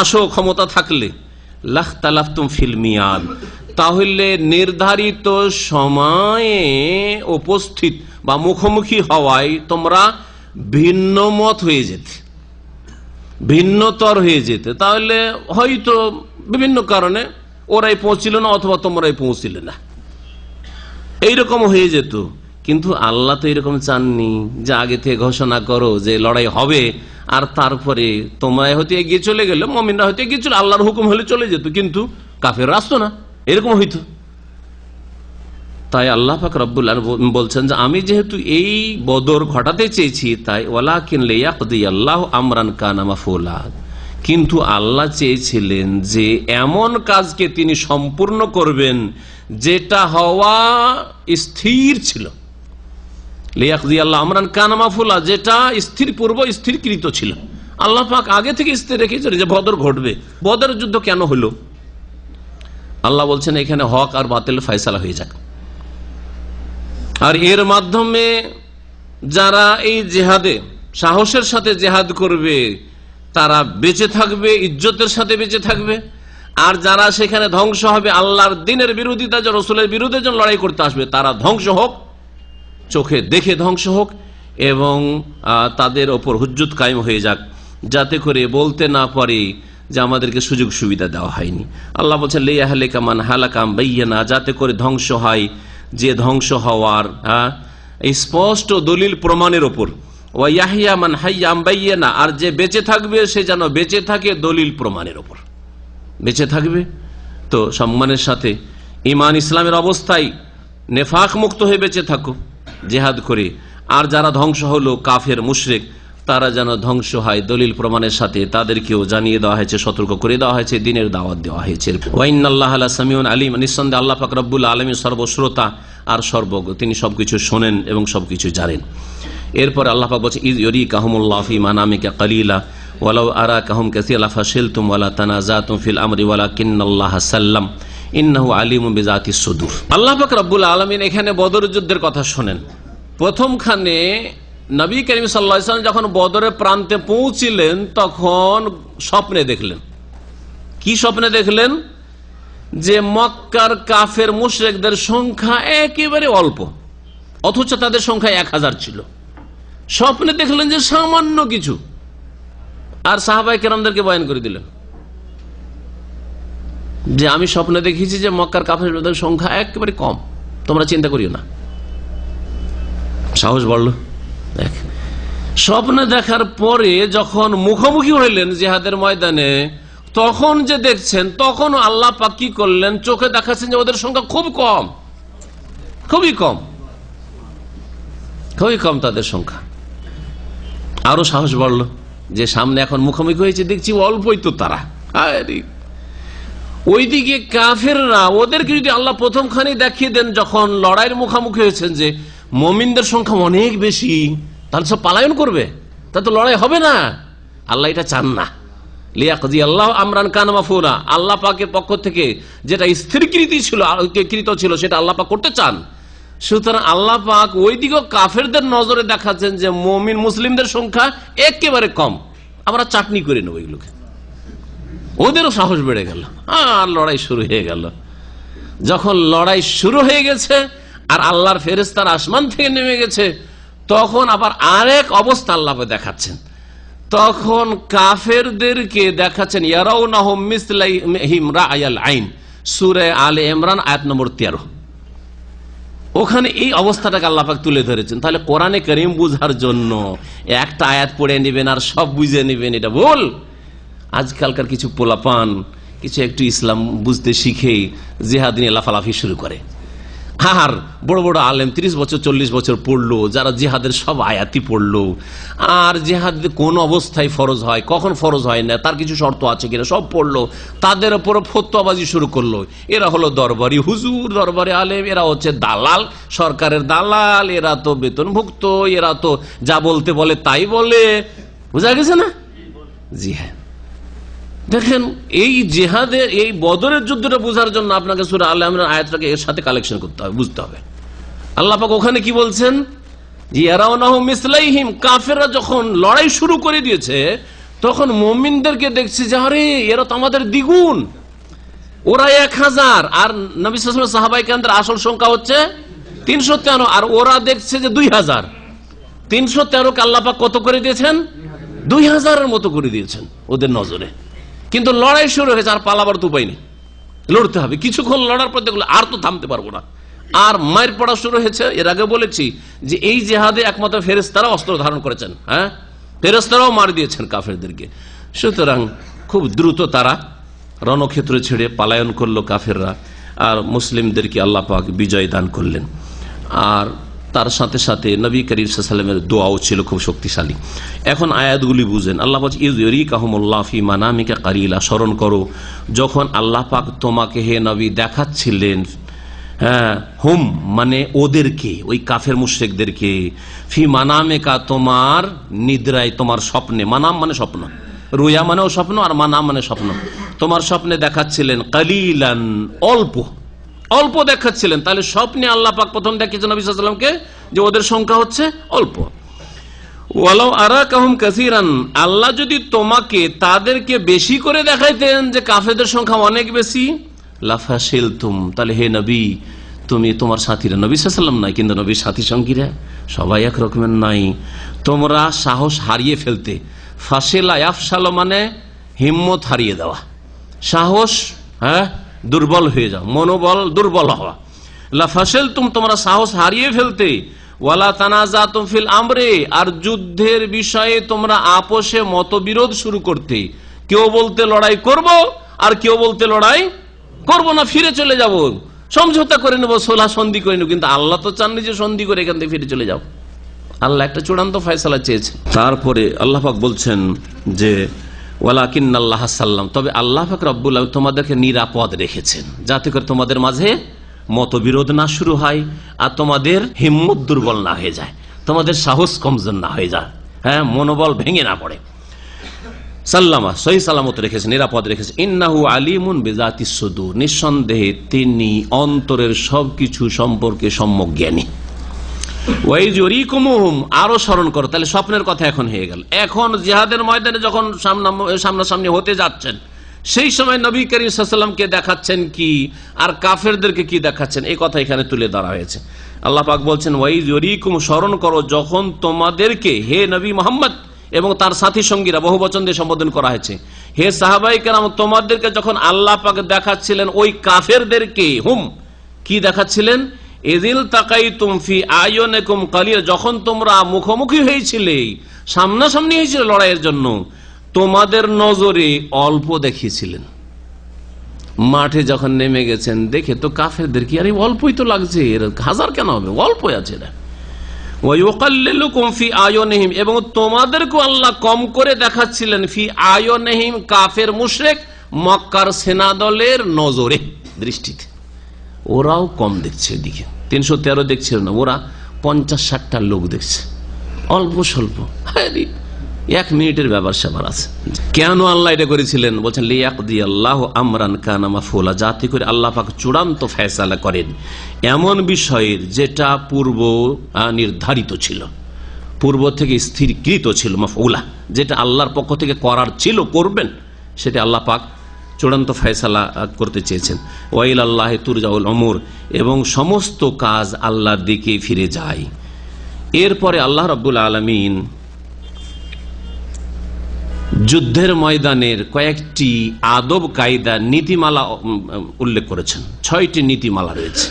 আসো ক্ষমতা থাকলে, লাখতালাফতুম ফিল মিয়াদ, তাহলে নির্ধারিত সময়ে উপস্থিত বা মুখোমুখি হওয়ায় তোমরা ভিন্ন মত হয়ে যেতে, ভিন্নতর হয়ে যেতে। তাহলে হয়তো বিভিন্ন কারণে ওরাই পৌঁছিল না অথবা তোমরাই পৌঁছিলে না, এইরকম হয়ে যেত। কিন্তু আল্লাহ তো এরকম চাননি যে আগে থেকে ঘোষণা করো যে লড়াই হবে আর তারপরে তোমরাই হয়তো এগিয়ে চলে গেলে, মুমিনরা হয়তো এগিয়ে চলে, আল্লাহর হুকুম হলে চলে যেত, কিন্তু কাফেররা আসতো না, এরকম হইতো। তাই আল্লাহ পাক রব্বুল আলামিন বলছেন যে আমি যেহেতু এই বদর ঘটাতে চেয়েছি, তাই ওয়ালাকিন লিয়াকদি আল্লাহু আমরান কানা মাফউলা, কিন্তু আল্লাহ চেয়েছিলেন যে এমন কাজকে তিনি সম্পূর্ণ করবেন যেটা হওয়া স্থির ছিল। লিয়াকদি আল্লাহ আমরান কানা মাফউলা, যেটা স্থির পূর্ব স্থিরকৃত ছিল। আল্লাহ পাক আগে থেকে স্থির রেখেছিলেন যে বদর ঘটবে। বদরের যুদ্ধ কেন হলো? আল্লাহ বলছেন এখানে হক আর বাতিল ফয়সালা হয়ে যাক, আর এর মাধ্যমে যারা এই জেহাদে সাহসের সাথে জেহাদ করবে তারা বেঁচে থাকবে, ইজ্জতের সাথে বেঁচে থাকবে। আর যারা সেখানে ধ্বংস হবে, আল্লাহর দ্বীনের বিরোধিতা, রাসূলের বিরুদ্ধে যখন লড়াই করতে আসবে তারা ধ্বংস হোক, চোখে দেখে ধ্বংস হোক, এবং তাদের ওপর হুজ্জত কায়েম হয়ে যাক, যাতে করে বলতে না পারে যে আমাদেরকে সুযোগ সুবিধা দেওয়া হয়নি। আল্লাহ বলছেন লিয়াহলিকা মান হালাকা আন বায়্যিনা, যাতে করে ধ্বংস হয় যে ধ্বংস হওয়ার স্পষ্ট দলিল প্রমাণের ওপর, ওয়া ইয়াহইয়া মান হাইয়া আন বায়্যিনা, আর যে বেঁচে থাকবে সে যেন বেঁচে থাকে দলিল প্রমাণের ওপর বেঁচে থাকবে। তো সম্মানের সাথে ঈমান ইসলামের অবস্থায় নেফাক মুক্ত হয়ে বেঁচে থাকো জেহাদ করে। আর যারা ধ্বংস হলো কাফের মুশরিক, তারা যেন ধ্বংস হয় দলিল প্রমাণের সাথে, তাদেরকেও জানিয়ে দেওয়া হয়েছে, সতর্ক করে দেওয়া হয়েছে, দ্বীনের দাওয়াত দেওয়া হয়েছে। ওয়া ইন্নাল্লাহা লা সামিউন আলিম, নিঃসন্দেহে আল্লাহ পাক রব্বুল আলামিন সর্বশ্রোতা আর সর্বজ্ঞ, তিনি সবকিছু শোনেন এবং সবকিছু জানেন। এরপর আল্লাহ পাক বলছেন ইয ইউরিকাহুমুল্লাহু ফি মানামিকা কালিলা ওয়ালাউ আরাকাহুম কাসীরা ফাশিলতুম ওয়ালা তানাযাতুম ফিল আমরি ওয়ালাকিন্নাল্লাহা সাল্লাম ইন্নাহু আলিমুম বিযাতিস সুদূর। আল্লাহ পাক রব্বুল আলামিন এখানে বদর যুদ্ধের কথা শোনেন। প্রথমখানে নবী করিম সাল্লাল্লাহু আলাইহি ওয়াসাল্লাম যখন বদরের প্রান্তে পৌঁছিলেন তখন স্বপ্নে দেখলেন। কি স্বপ্নে দেখলেন? যে মক্কার কাফের মুশরিকদের সংখ্যা একেবারে অল্প, অথচ তাদের সংখ্যা 1000 ছিল। স্বপ্নে দেখলেন যে সামান্য কিছু, আর সাহাবায়ে কেরামদেরকে বয়ান করে দিলেন যে আমি স্বপ্নে দেখেছি যে মক্কার কাফেরদের সংখ্যা একেবারে কম, তোমরা চিন্তা করিও না। সাহস বাড়লো। দেখ, স্বপ্নে দেখার পরে যখন মুখোমুখি হইলেন জিহাদের ময়দানে, তখন যে দেখছেন, তখন আল্লাহ পাক কি করলেন? চোখে দেখাচ্ছেন যে ওদের সংখ্যা খুব কম, খুবই কম, খুবই কম তাদের সংখ্যা। আরো সাহস বাড়লো যে সামনে এখন মুখোমুখি হয়েছে, দেখছি অল্পই তো তারা। ওইদিকে কাফেররা, ওদেরকে যদি আল্লাহ প্রথমখানে দেখিয়ে দেন যখন লড়াইয়ের মুখোমুখি হয়েছেন যে মুমিনদের সংখ্যা অনেক বেশি, তাহলে সব পালায়ন করবে, তা তো লড়াই হবে না। আল্লাহ এটা চান না। লিয়াকদি আল্লাহ আমরান কানা মাফউলা, আল্লাহ পাকের পক্ষ থেকে যেটা স্থিরকৃত ছিল সেটা আল্লাহ পাক করতে চান। সুতরাং আল্লাহ পাক ওইদিকে কাফেরদের নজরে দেখাচ্ছেন যে মুমিন মুসলিমদের সংখ্যা একেবারে কম, আমরা চাটনি করে নেব এগুলোকে। ওদেরও সাহস বেড়ে গেল, আর লড়াই শুরু হয়ে গেল। যখন লড়াই শুরু হয়ে গেছে আর আল্লাহর ফেরেশতারা আসমান থেকে নেমে গেছে, তখন আবার আরেক অবস্থা আল্লাহ দেখাচ্ছেন। তখন কাফেরদেরকে দেখাচ্ছেন ইয়ারাউনাহুম মিসলাইহিম রাআয়াল আইন, সূরা আলে ইমরান আয়াত নম্বর 13। ওখানে এই অবস্থাটাকে আল্লাহ পাক তুলে ধরেছেন। তাহলে কোরআনে কারীম বুঝার জন্য একটা আয়াত পড়ে নেবেন আর সব বুঝে নেবেন, এটা ভুল। আজকালকার কিছু পোলাপান কিছু একটু ইসলাম বুঝতে শিখে জিহাদ নিয়ে লাফালাফি শুরু করে। আর বড় বড় আলেম 30 বছর 40 বছর পড়লো, যারা জিহাদের সব আয়াতি পড়লো, আর জিহাদ কোন অবস্থায় ফরজ হয়, কখন ফরজ হয় না, তার কিছু শর্ত আছে কিনা সব পড়লো, তাদের উপর ফতোয়াবাজি শুরু করলো। এরা হলো দরবারি হুজুর, দরবারি আলেম, এরা হচ্ছে দালাল, সরকারের দালাল, এরা তো বেতনভুক্ত, এরা তো যা বলতে বলে তাই বলে। বুঝা গেছে না? জি হ্যাঁ। দেখেন, এই জিহাদের এই বদরের যুদ্ধটা বোঝার জন্য আপনাকে সূরা আলে ইমরান আয়াতটাকে এর সাথে কালেকশন করতে হবে, বুঝতে হবে। আল্লাহ পাক ওখানে কি বলছেন? ইয়ারাউনাহুম মিসলাইহিম, কাফেররা যখন লড়াই শুরু করে দিয়েছে তখন মুমিনদেরকে দেখছে যে আরে এরা তো আমাদের দ্বিগুণ, ওরা 1000 আর নবী সাল্লাল্লাহু আলাইহি ওয়াসাল্লাম সাহাবায়ে কেরামদের আসল সংখ্যা হচ্ছে 313, আর ওরা দেখছে যে 2000। 313 কে আল্লাহ পাক কত করে দিয়েছেন? 2000 এর মতো করে দিয়েছেন ওদের নজরে। কিন্তু লড়াই শুরু হয়েছে, আর পালাবার তো উপায় নেই, লড়তে হবে। কিছুক্ষণ লড়ার পর দেখলো আর তো থামতে পারবো না, আর মায়ের পড়া শুরু হয়েছে। এর আগে বলেছি যে এই জেহাদে একমাত্র ফেরেশতারা অস্ত্র ধারণ করেছেন, হ্যাঁ, ফেরেশতারাও মার দিয়েছেন কাফেরদেরকে। সুতরাং খুব দ্রুত তারা রণক্ষেত্র ছেড়ে পলায়ন করলো কাফেররা, আর মুসলিমদেরকে আল্লাহ পাক বিজয় দান করলেন। আর তার সাথে সাথে নবী করিম সাল্লাল্লাহু আলাইহি ওয়াসাল্লামের দোয়াও ছিল খুব শক্তিশালী। এখন আয়াতগুলি বুঝেন। আল্লাহ বলছে ইউরিকাহুমুল্লাহু ফি মানামিকা কালিলা, স্মরণ করো যখন আল্লাহ পাক তোমাকে হে নবী দেখাচ্ছিলেন, হ্যাঁ, হুম মানে ওদেরকে, ওই কাফের মুশরিকদেরকে, ফি মানামিকা তোমার নিদ্রায়, তোমার স্বপ্নে। মানাম মানে স্বপ্ন, রুয়া মানেও স্বপ্ন, আর মানাম মানে স্বপ্ন। তোমার স্বপ্নে দেখাচ্ছিলেন কালিলান, অল্প অল্প দেখাচ্ছিলেন। তাহলে স্বপ্নে আল্লাহ পাক প্রথম দেখিয়েছেন নবী সাল্লাল্লাহু আলাইহি ওয়াসাল্লামকে যে ওদের সংখ্যা হচ্ছে অল্প। ওয়ালাউ আরাকাহুম কাসীরান, আল্লাহ যদি তোমাকে তাদেরকে বেশি করে দেখাইতেন যে কাফেরদের সংখ্যা অনেক বেশি, লাফাশিলতুম, তাহলে হে নবী তুমি, তোমার সাথীরা, নবী সাল্লাল্লাহু আলাইহি ওয়াসাল্লাম নাই কিন্তু নবীর সাথী সঙ্গীরা সবাই এক রকমের নাই, তোমরা সাহস হারিয়ে ফেলতে। ফাশিলা ইয়াফশালু মানে হিম্মত হারিয়ে দেওয়া, সাহস, হ্যাঁ, দুর্বল হয়ে যাও, মনোবল দুর্বল হওয়া। লাফাশিলতুম, তোমরা সাহস হারিয়ে ফেলতে। ওয়ালা তানাজাতুম ফিল আমরে, আর যুদ্ধের বিষয়ে তোমরা আপোষে মতবিরোধ শুরু করতে। কেউ বলতে লড়াই করব, আর কেউ বলতে লড়াই করব না, ফিরে চলে যাব, সমঝোতা করে নেবো, সোলা সন্ধি করে নেবো। কিন্তু আল্লাহ তো চাননি যে সন্ধি করে এখান থেকে ফিরে চলে যাও। আল্লাহ একটা চূড়ান্ত ফয়সালা চেয়েছে। তারপরে আল্লাহ পাক বলছেন যে ওয়ালাকিন্নাল্লাহ সাল্লাম, তবে আল্লাহ পাক রব্বুল আলামিন তোমাদেরকে নিরাপদ রেখেছেন, যাতে করে তোমাদের মাঝে মতবিরোধ না শুরু হয়, আর তোমাদের হিম্মত দুর্বল না হয়ে যায়, তোমাদের সাহস কমজোর না হয়ে যায়, হ্যাঁ, মনোবল ভেঙে না পড়ে। সাল্লামা, সহি সালামত রেখেছে, নিরাপদ রেখেছে। ইন্নাহু আলিমুন বিজাতিস সুদূর, নিঃসন্দেহে তিনি অন্তরের সবকিছু সম্পর্কে সম্যক জ্ঞানী। ওয়াইজুরিকুমুহুম, আরো স্মরণ করো। তাহলে স্বপ্নের কথা এখন হয়ে গেল। এখন জিহাদের ময়দানে যখন সামনাসামনি হতে যাচ্ছেন, সেই সময় নবী করিম সাল্লাল্লাহু আলাইহি ওয়াসাল্লামকে দেখাচ্ছেন কি, আর কাফেরদেরকে কি দেখাচ্ছেন, এই কথা এখানে তুলে ধরা হয়েছে। আল্লাহ পাক বলছেন ওয়াইজুরিকুম, স্মরণ করো যখন তোমাদেরকে, হে নবী মুহাম্মদ এবং তার সাথী সঙ্গীরা, বহু বচন দিয়ে সম্বোধন করা হয়েছে, হে সাহাবায়ে কেরাম, তোমাদেরকে যখন আল্লাহ পাক দেখাচ্ছিলেন ওই কাফেরদেরকে, হুম কি দেখাচ্ছিলেন, ইযিল তাকাইতুম ফি আয়ুনিকুম কালিল, যখন তোমরা মুখোমুখি হয়েছিলে, সামনাসামনি হয়েছিল লড়াইয়ের জন্য, তোমাদের নজরে অল্প দেখিয়েছিলেন। মাঠে যখন নেমে গেছেন দেখে তো কাফেরদের কি, আরে অল্পই তো লাগছে, হাজার কেন হবে, অল্পই আছে না। ওয়ায়ুকাল্লিলুকুম ফি আয়ুনিহিম, এবং তোমাদেরকে আল্লাহ কম করে দেখাচ্ছিলেন, ফি আয়ুনিহিম, কাফের মুশরিক মক্কার সেনাদলের নজরে, দৃষ্টিতে। ওরাও কম দেখছে, এদিকে 313 দেখছিল না, ওরা 50-60টা লোক দেখছে, অল্প স্বল্প, 1 মিনিটের ব্যাপার স্যাপার আছে। কেন আল্লাহ এটা করেছিলেন? বলছেন লিয়াকদি আল্লাহু আমরান কানা মাফউলা, যাতে করে আল্লাহ পাক চূড়ান্ত ফয়সালা করেন এমন বিষয়ের যেটা পূর্ব নির্ধারিত ছিল, পূর্ব থেকে স্থিরকৃত ছিল, মাফউলা, যেটা আল্লাহর পক্ষ থেকে করার ছিল, করবেন, সেটা আল্লাহ পাক চূড়ান্ত ফয়সালা করতে চেয়েছেন। ওয়াইল আল্লাহি তুরজাউল উমুর, এবং সমস্ত কাজ আল্লাহর দিকে ফিরে যায়। এরপরে আল্লাহ রাব্বুল আলামিন যুদ্ধের ময়দানের কয়েকটি আদব কায়দা, নীতিমালা উল্লেখ করেছেন। 6টি নীতিমালা রয়েছে।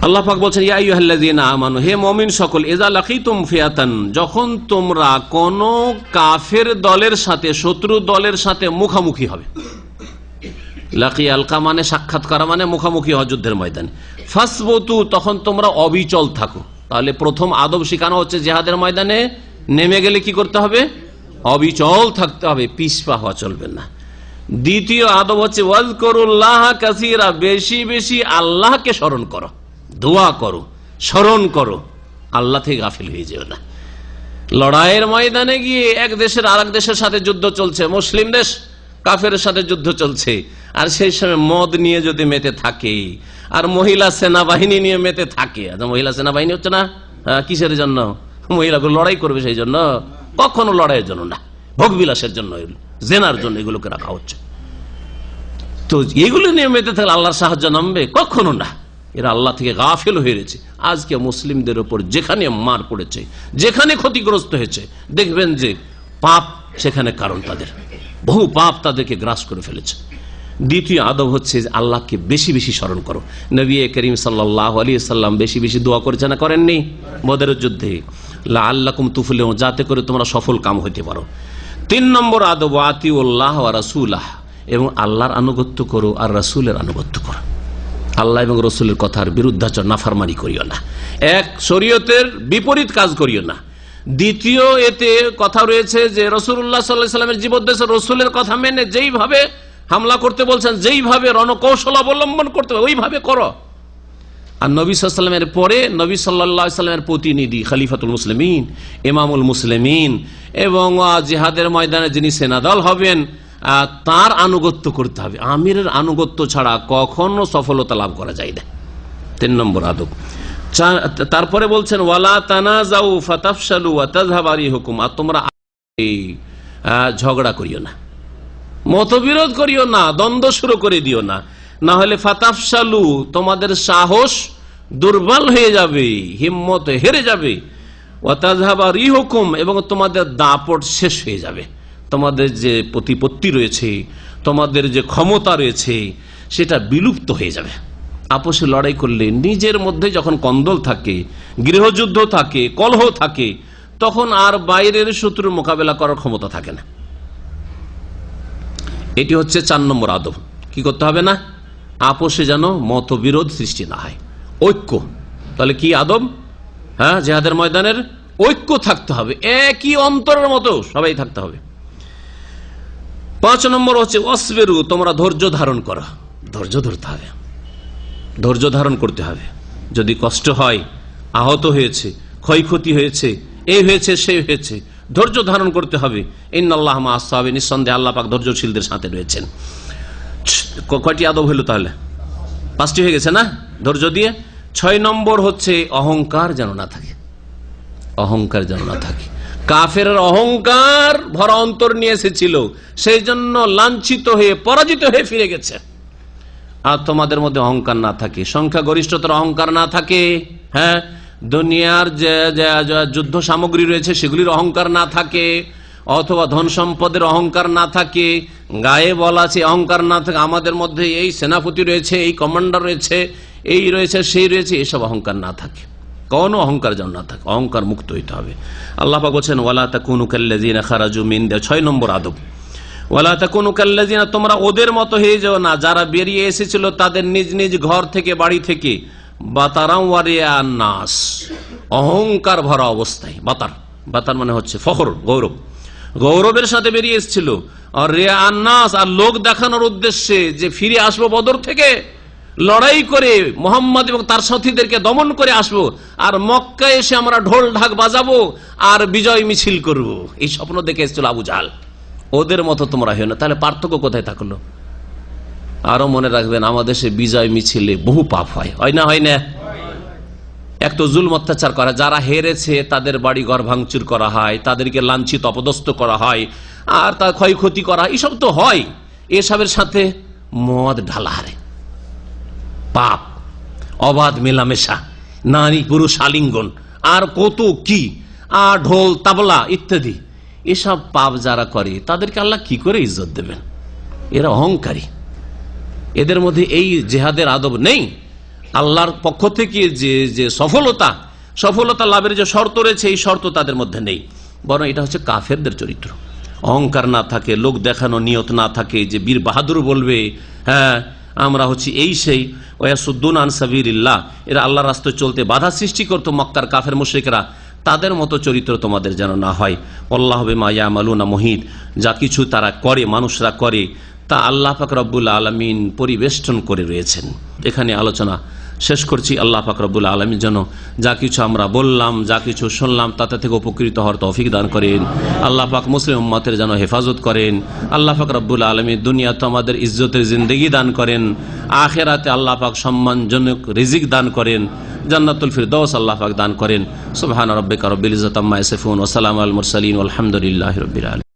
আল্লাহ পাক বলছেন ইয়া আইয়ুহাল্লাযীনা আমানু, হে মুমিন সকল, ইযা লাকিতুম ফিয়াতান, যখন তোমরা কোন কাফের দলের সাথে, শত্রু দলের সাথে মুখামুখি হবে। লাকি আলকা মানে সাক্ষাৎ করা, মানে মুখামুখি হওয়া যুদ্ধের ময়দানে। ফাসবুতু, তখন তোমরা অবিচল থাকো। তাহলে প্রথম আদব শেখানো হচ্ছে জিহাদের ময়দানে নেমে গেলে কি করতে হবে? অবিচল থাকতে হবে, পিছপা হওয়া চলবে না। দ্বিতীয় আদব হচ্ছে ওয়াজকুরুল্লাহ কাসীরা, বেশি বেশি আল্লাহকে স্মরণ করো, দোয়া করো, স্মরণ করো, আল্লাহ থেকে গাফিল হয়ে যেও না। লড়াইয়ের ময়দানে গিয়ে এক দেশের আর এক দেশের সাথে যুদ্ধ চলছে, মুসলিম দেশ কাফের সাথে যুদ্ধ চলছে, আর সেই সময় মদ নিয়ে যদি মেতে থাকে, আর মহিলা সেনাবাহিনী নিয়ে মেতে থাকে, মহিলা সেনাবাহিনী হচ্ছে না, কিসের জন্য? মহিলাগুলো লড়াই করবে সেই জন্য? কখনো লড়াইয়ের জন্য না, ভোগবিলাসের জন্য, জেনার জন্য এগুলোকে রাখা হচ্ছে। তো এগুলো নিয়ে মেতে থাকলে আল্লাহর সাহায্য নামবে? কখনো না। এরা আল্লাহ থেকে গাফেল হয়ে রয়েছে। আজকে মুসলিমদের উপর যেখানে মার পড়েছে, যেখানে ক্ষতিগ্রস্ত হয়েছে, দেখবেন যে পাপ সেখানে কারণ তাদের বহু পাপ তাদেরকে গ্রাস করে ফেলেছে। দ্বিতীয় আদব হচ্ছে আল্লাহকে বেশি বেশি স্মরণ করো। নবী করিম সাল্লাল্লাহু আলাইহি সাল্লাম বেশি বেশি দোয়া করেছে না করেননি? বদরের যুদ্ধে লাআল্লাকুম তুফলিহুন, যাতে করে তোমরা সফল কাম হইতে পারো। 3 নম্বর আদব আতিউল্লাহ ওয়া রাসূলাহ, এবং আল্লাহর আনুগত্য করো আর রাসূলের আনুগত্য করো। আল্লাহ এবং রাসূলের কথার বিরুদ্ধাচরণ, নাফরমানি করিও না, এক শরীয়তের বিপরীত কাজ করিও না। দ্বিতীয় এতে কথা রয়েছে যে রাসূলুল্লাহ সাল্লাল্লাহু আলাইহি ওয়াসাল্লামের জীবদ্দশায় রাসূলের কথা মেনে যেইভাবে হামলা করতে বলছেন, যেইভাবে রণকৌশল অবলম্বন করতে হবে ওইভাবে করো। আর নবী সাল্লাল্লাহু আলাইহি ওয়াসাল্লামের পরে নবী সাল্লাল্লাহু আলাইহি ওয়াসাল্লামের প্রতিনিধি খলিফাতুল মুসলিমিন, ইমামুল মুসলিমিন এবং জিহাদের ময়দানে যিনি সেনাদল হবেন তার আনুগত্য করতে হবে। আমিরের আনুগত্য ছাড়া কখনো সফলতা লাভ করা যায় না। 3 নম্বর আদব। তারপরে বলছেন ওয়ালা তানাজাউ ফাতাফশালু ওয়া তাযহাবা রিহুকুম, আর তোমরা ঝগড়া করিও না, মতবিরোধ করিও না, দ্বন্দ্ব শুরু করে দিও না, না হলে ফাতাফশালু, তোমাদের সাহস দুর্বল হয়ে যাবে, হিম্মত হেরে যাবে, ওয়া তাযহাবা রিহুকুম, এবং তোমাদের দাপট শেষ হয়ে যাবে। তোমাদের যে প্রতিপত্তি রয়েছে, তোমাদের যে ক্ষমতা রয়েছে, সেটা বিলুপ্ত হয়ে যাবে। আপোষে লড়াই করলে নিজের মধ্যে যখন কন্দল থাকে, গৃহযুদ্ধ থাকে, কলহ থাকে, তখন আর বাইরের শত্রুর মোকাবেলা করার ক্ষমতা থাকে না। এটি হচ্ছে 4 নম্বর আদব। কি করতে হবে না? আপোষে যেন মতবিরোধ সৃষ্টি না হয়, ঐক্য। তাহলে কি আদব? জিহাদের ময়দানের ঐক্য থাকতে হবে, একই অন্তরের মতো সবাই থাকতে হবে। 5 নম্বর হচ্ছে ওয়াসবিরু, তোমরা ধৈর্য ধারণ করো। ধৈর্য ধরতে হবে, ধৈর্য ধারণ করতে হবে। যদি কষ্ট হয়, আহত হয়েছে, ক্ষয়ক্ষতি হয়েছে, এই হয়েছে সেই হয়েছে, ধৈর্য ধারণ করতে হবে। ইন্নাল্লাহা মা'আস সাবিরিন, নিঃসন্দেহে আল্লাহ পাক ধৈর্যশীলদের সাথে রয়েছেন। কয়টি আদব হলো তাহলে? 5টি হয়ে গেছে না ধৈর্য দিয়ে। 6 নম্বর হচ্ছে অহংকার যেন না থাকে। অহংকার যেন না থাকে। কাফেরের অহংকার ভরা অন্তর নিয়ে এসেছিল, সেই জন্য লাঞ্ছিত হয়ে পরাজিত হয়ে ফিরে গেছে। আর তোমাদের মধ্যে অহংকার না থাকে, সংখ্যাগরিষ্ঠতার অহংকার না থাকে, দুনিয়ার যে যুদ্ধ সামগ্রী রয়েছে সেগুলির অহংকার না থাকে, অথবা ধন সম্পদের অহংকার না থাকে, গায়ে বলা আছে অহংকার না থাকে, আমাদের মধ্যে এই সেনাপতি রয়েছে, এই কমান্ডার রয়েছে, এই রয়েছে সেই রয়েছে, এসব অহংকার না থাকে। কোন অহংকার যেন না থাকে, অহংকার মুক্ত হইতে হবে। আল্লাহ পাক বলেন ওয়ালা তাকুনু কাল্লাযিনা খারাজু মিন দা, 6 নম্বর আদব। ওয়ালা তাকুনু কাল্লাযিনা, তোমরা ওদের মতো হয়ে যাও না যারা বেরিয়ে এসেছিল তাদের নিজ নিজ ঘর থেকে, বাড়ি থেকে, বাতারাম ওয়া রিয়ান নাস, অহংকার ভরা অবস্থায়। বাতার মানে হচ্ছে ফখর, গৌরব, গৌরবের সাথে বেরিয়ে এসেছিল। আর রিয়ান নাস, আর লোক দেখানোর উদ্দেশ্যে যে ফিরে আসবো বদর থেকে, লড়াই করে মুহাম্মদ এবং তার সাথীদেরকে দমন করে আসবো, আর মক্কায় এসে আমরা ঢোল ঢাক বাজাবো আর বিজয় মিছিল করব, এই স্বপ্ন দেখে এসেছিল আবু জাহাল। ওদের মতো তোমরা হও না। তাহলে পার্থক্য কোথায় থাকলো? আরো মনে রাখবেন, আমাদের দেশে বিজয় মিছিলে বহু পাপ হয়, হয় না? হয় না? এক তো জুলম অত্যাচার করা, যারা হেরেছে তাদের বাড়ি ঘর ভাঙচুর করা হয়, তাদেরকে লাঞ্ছিত অপদস্থ করা হয়, আর তার ক্ষয়ক্ষতি করা, এসব তো হয়। এসবের সাথে মদ ঢালা হারে পাপ, অবাধ মেলামেশা, নারী পুরুষ আলিঙ্গন, আর কত কি, আর ঢোল তাবলা ইত্যাদি, এসব পাপ যারা করে তাদেরকে আল্লাহ কি করে ইজ্জত দেবেন? এরা অহংকারী, এদের মধ্যে এই জিহাদের আদব নেই। আল্লাহর পক্ষ থেকে যে সফলতা লাভের যে শর্ত রয়েছে, এই শর্ত তাদের মধ্যে নেই, বরং এটা হচ্ছে কাফেরদের চরিত্র। অহংকার না থাকে, লোক দেখানো নিয়ত না থাকে, যে বীর বাহাদুর বলবে আমরা হচ্ছি এই সেই, ওয়াসুদ্দুন আন সাবিলিল্লাহ, এরা আল্লাহর রাস্তায় চলতে বাধা সৃষ্টি করতো মক্কার কাফের মুশরিকরা, তাদের মতো চরিত্র তোমাদের যেন না হয়। আল্লাহু বিমা ইয়ামালুনা মুহিত, যা কিছু তারা করে, মানুষরা করে, তা আল্লাহ পাক রব্বুল আলামিন পরিবেষ্টন করে রয়েছেন। এখানে আলোচনা শেষ করছি। আল্লাহ পাক রব্বুল আলামিন যেন যা কিছু আমরা বললাম, যা কিছু শুনলাম, তাতে থেকে উপকৃত হওয়ার তৌফিক দান করেন। আল্লাহ পাক মুসলিম উম্মতের যেন হেফাজত করেন। আল্লাহ পাক রব্বুল আলামিন দুনিয়াতে আমাদের ইজ্জতের জিন্দেগি দান করেন, আখিরাতে আল্লাহ পাক সম্মানজনক রিজিক দান করেন, জান্নাতুল ফিরদৌস আল্লাহ পাক দান করেন। সুবহান রাব্বিকা রব্বিল ইজ্জাতি আম্মা ইয়াসিফুন ওয়া সালামুল মুরসালিন ওয়ালহামদুলিল্লাহি রাব্বিল আলামিন।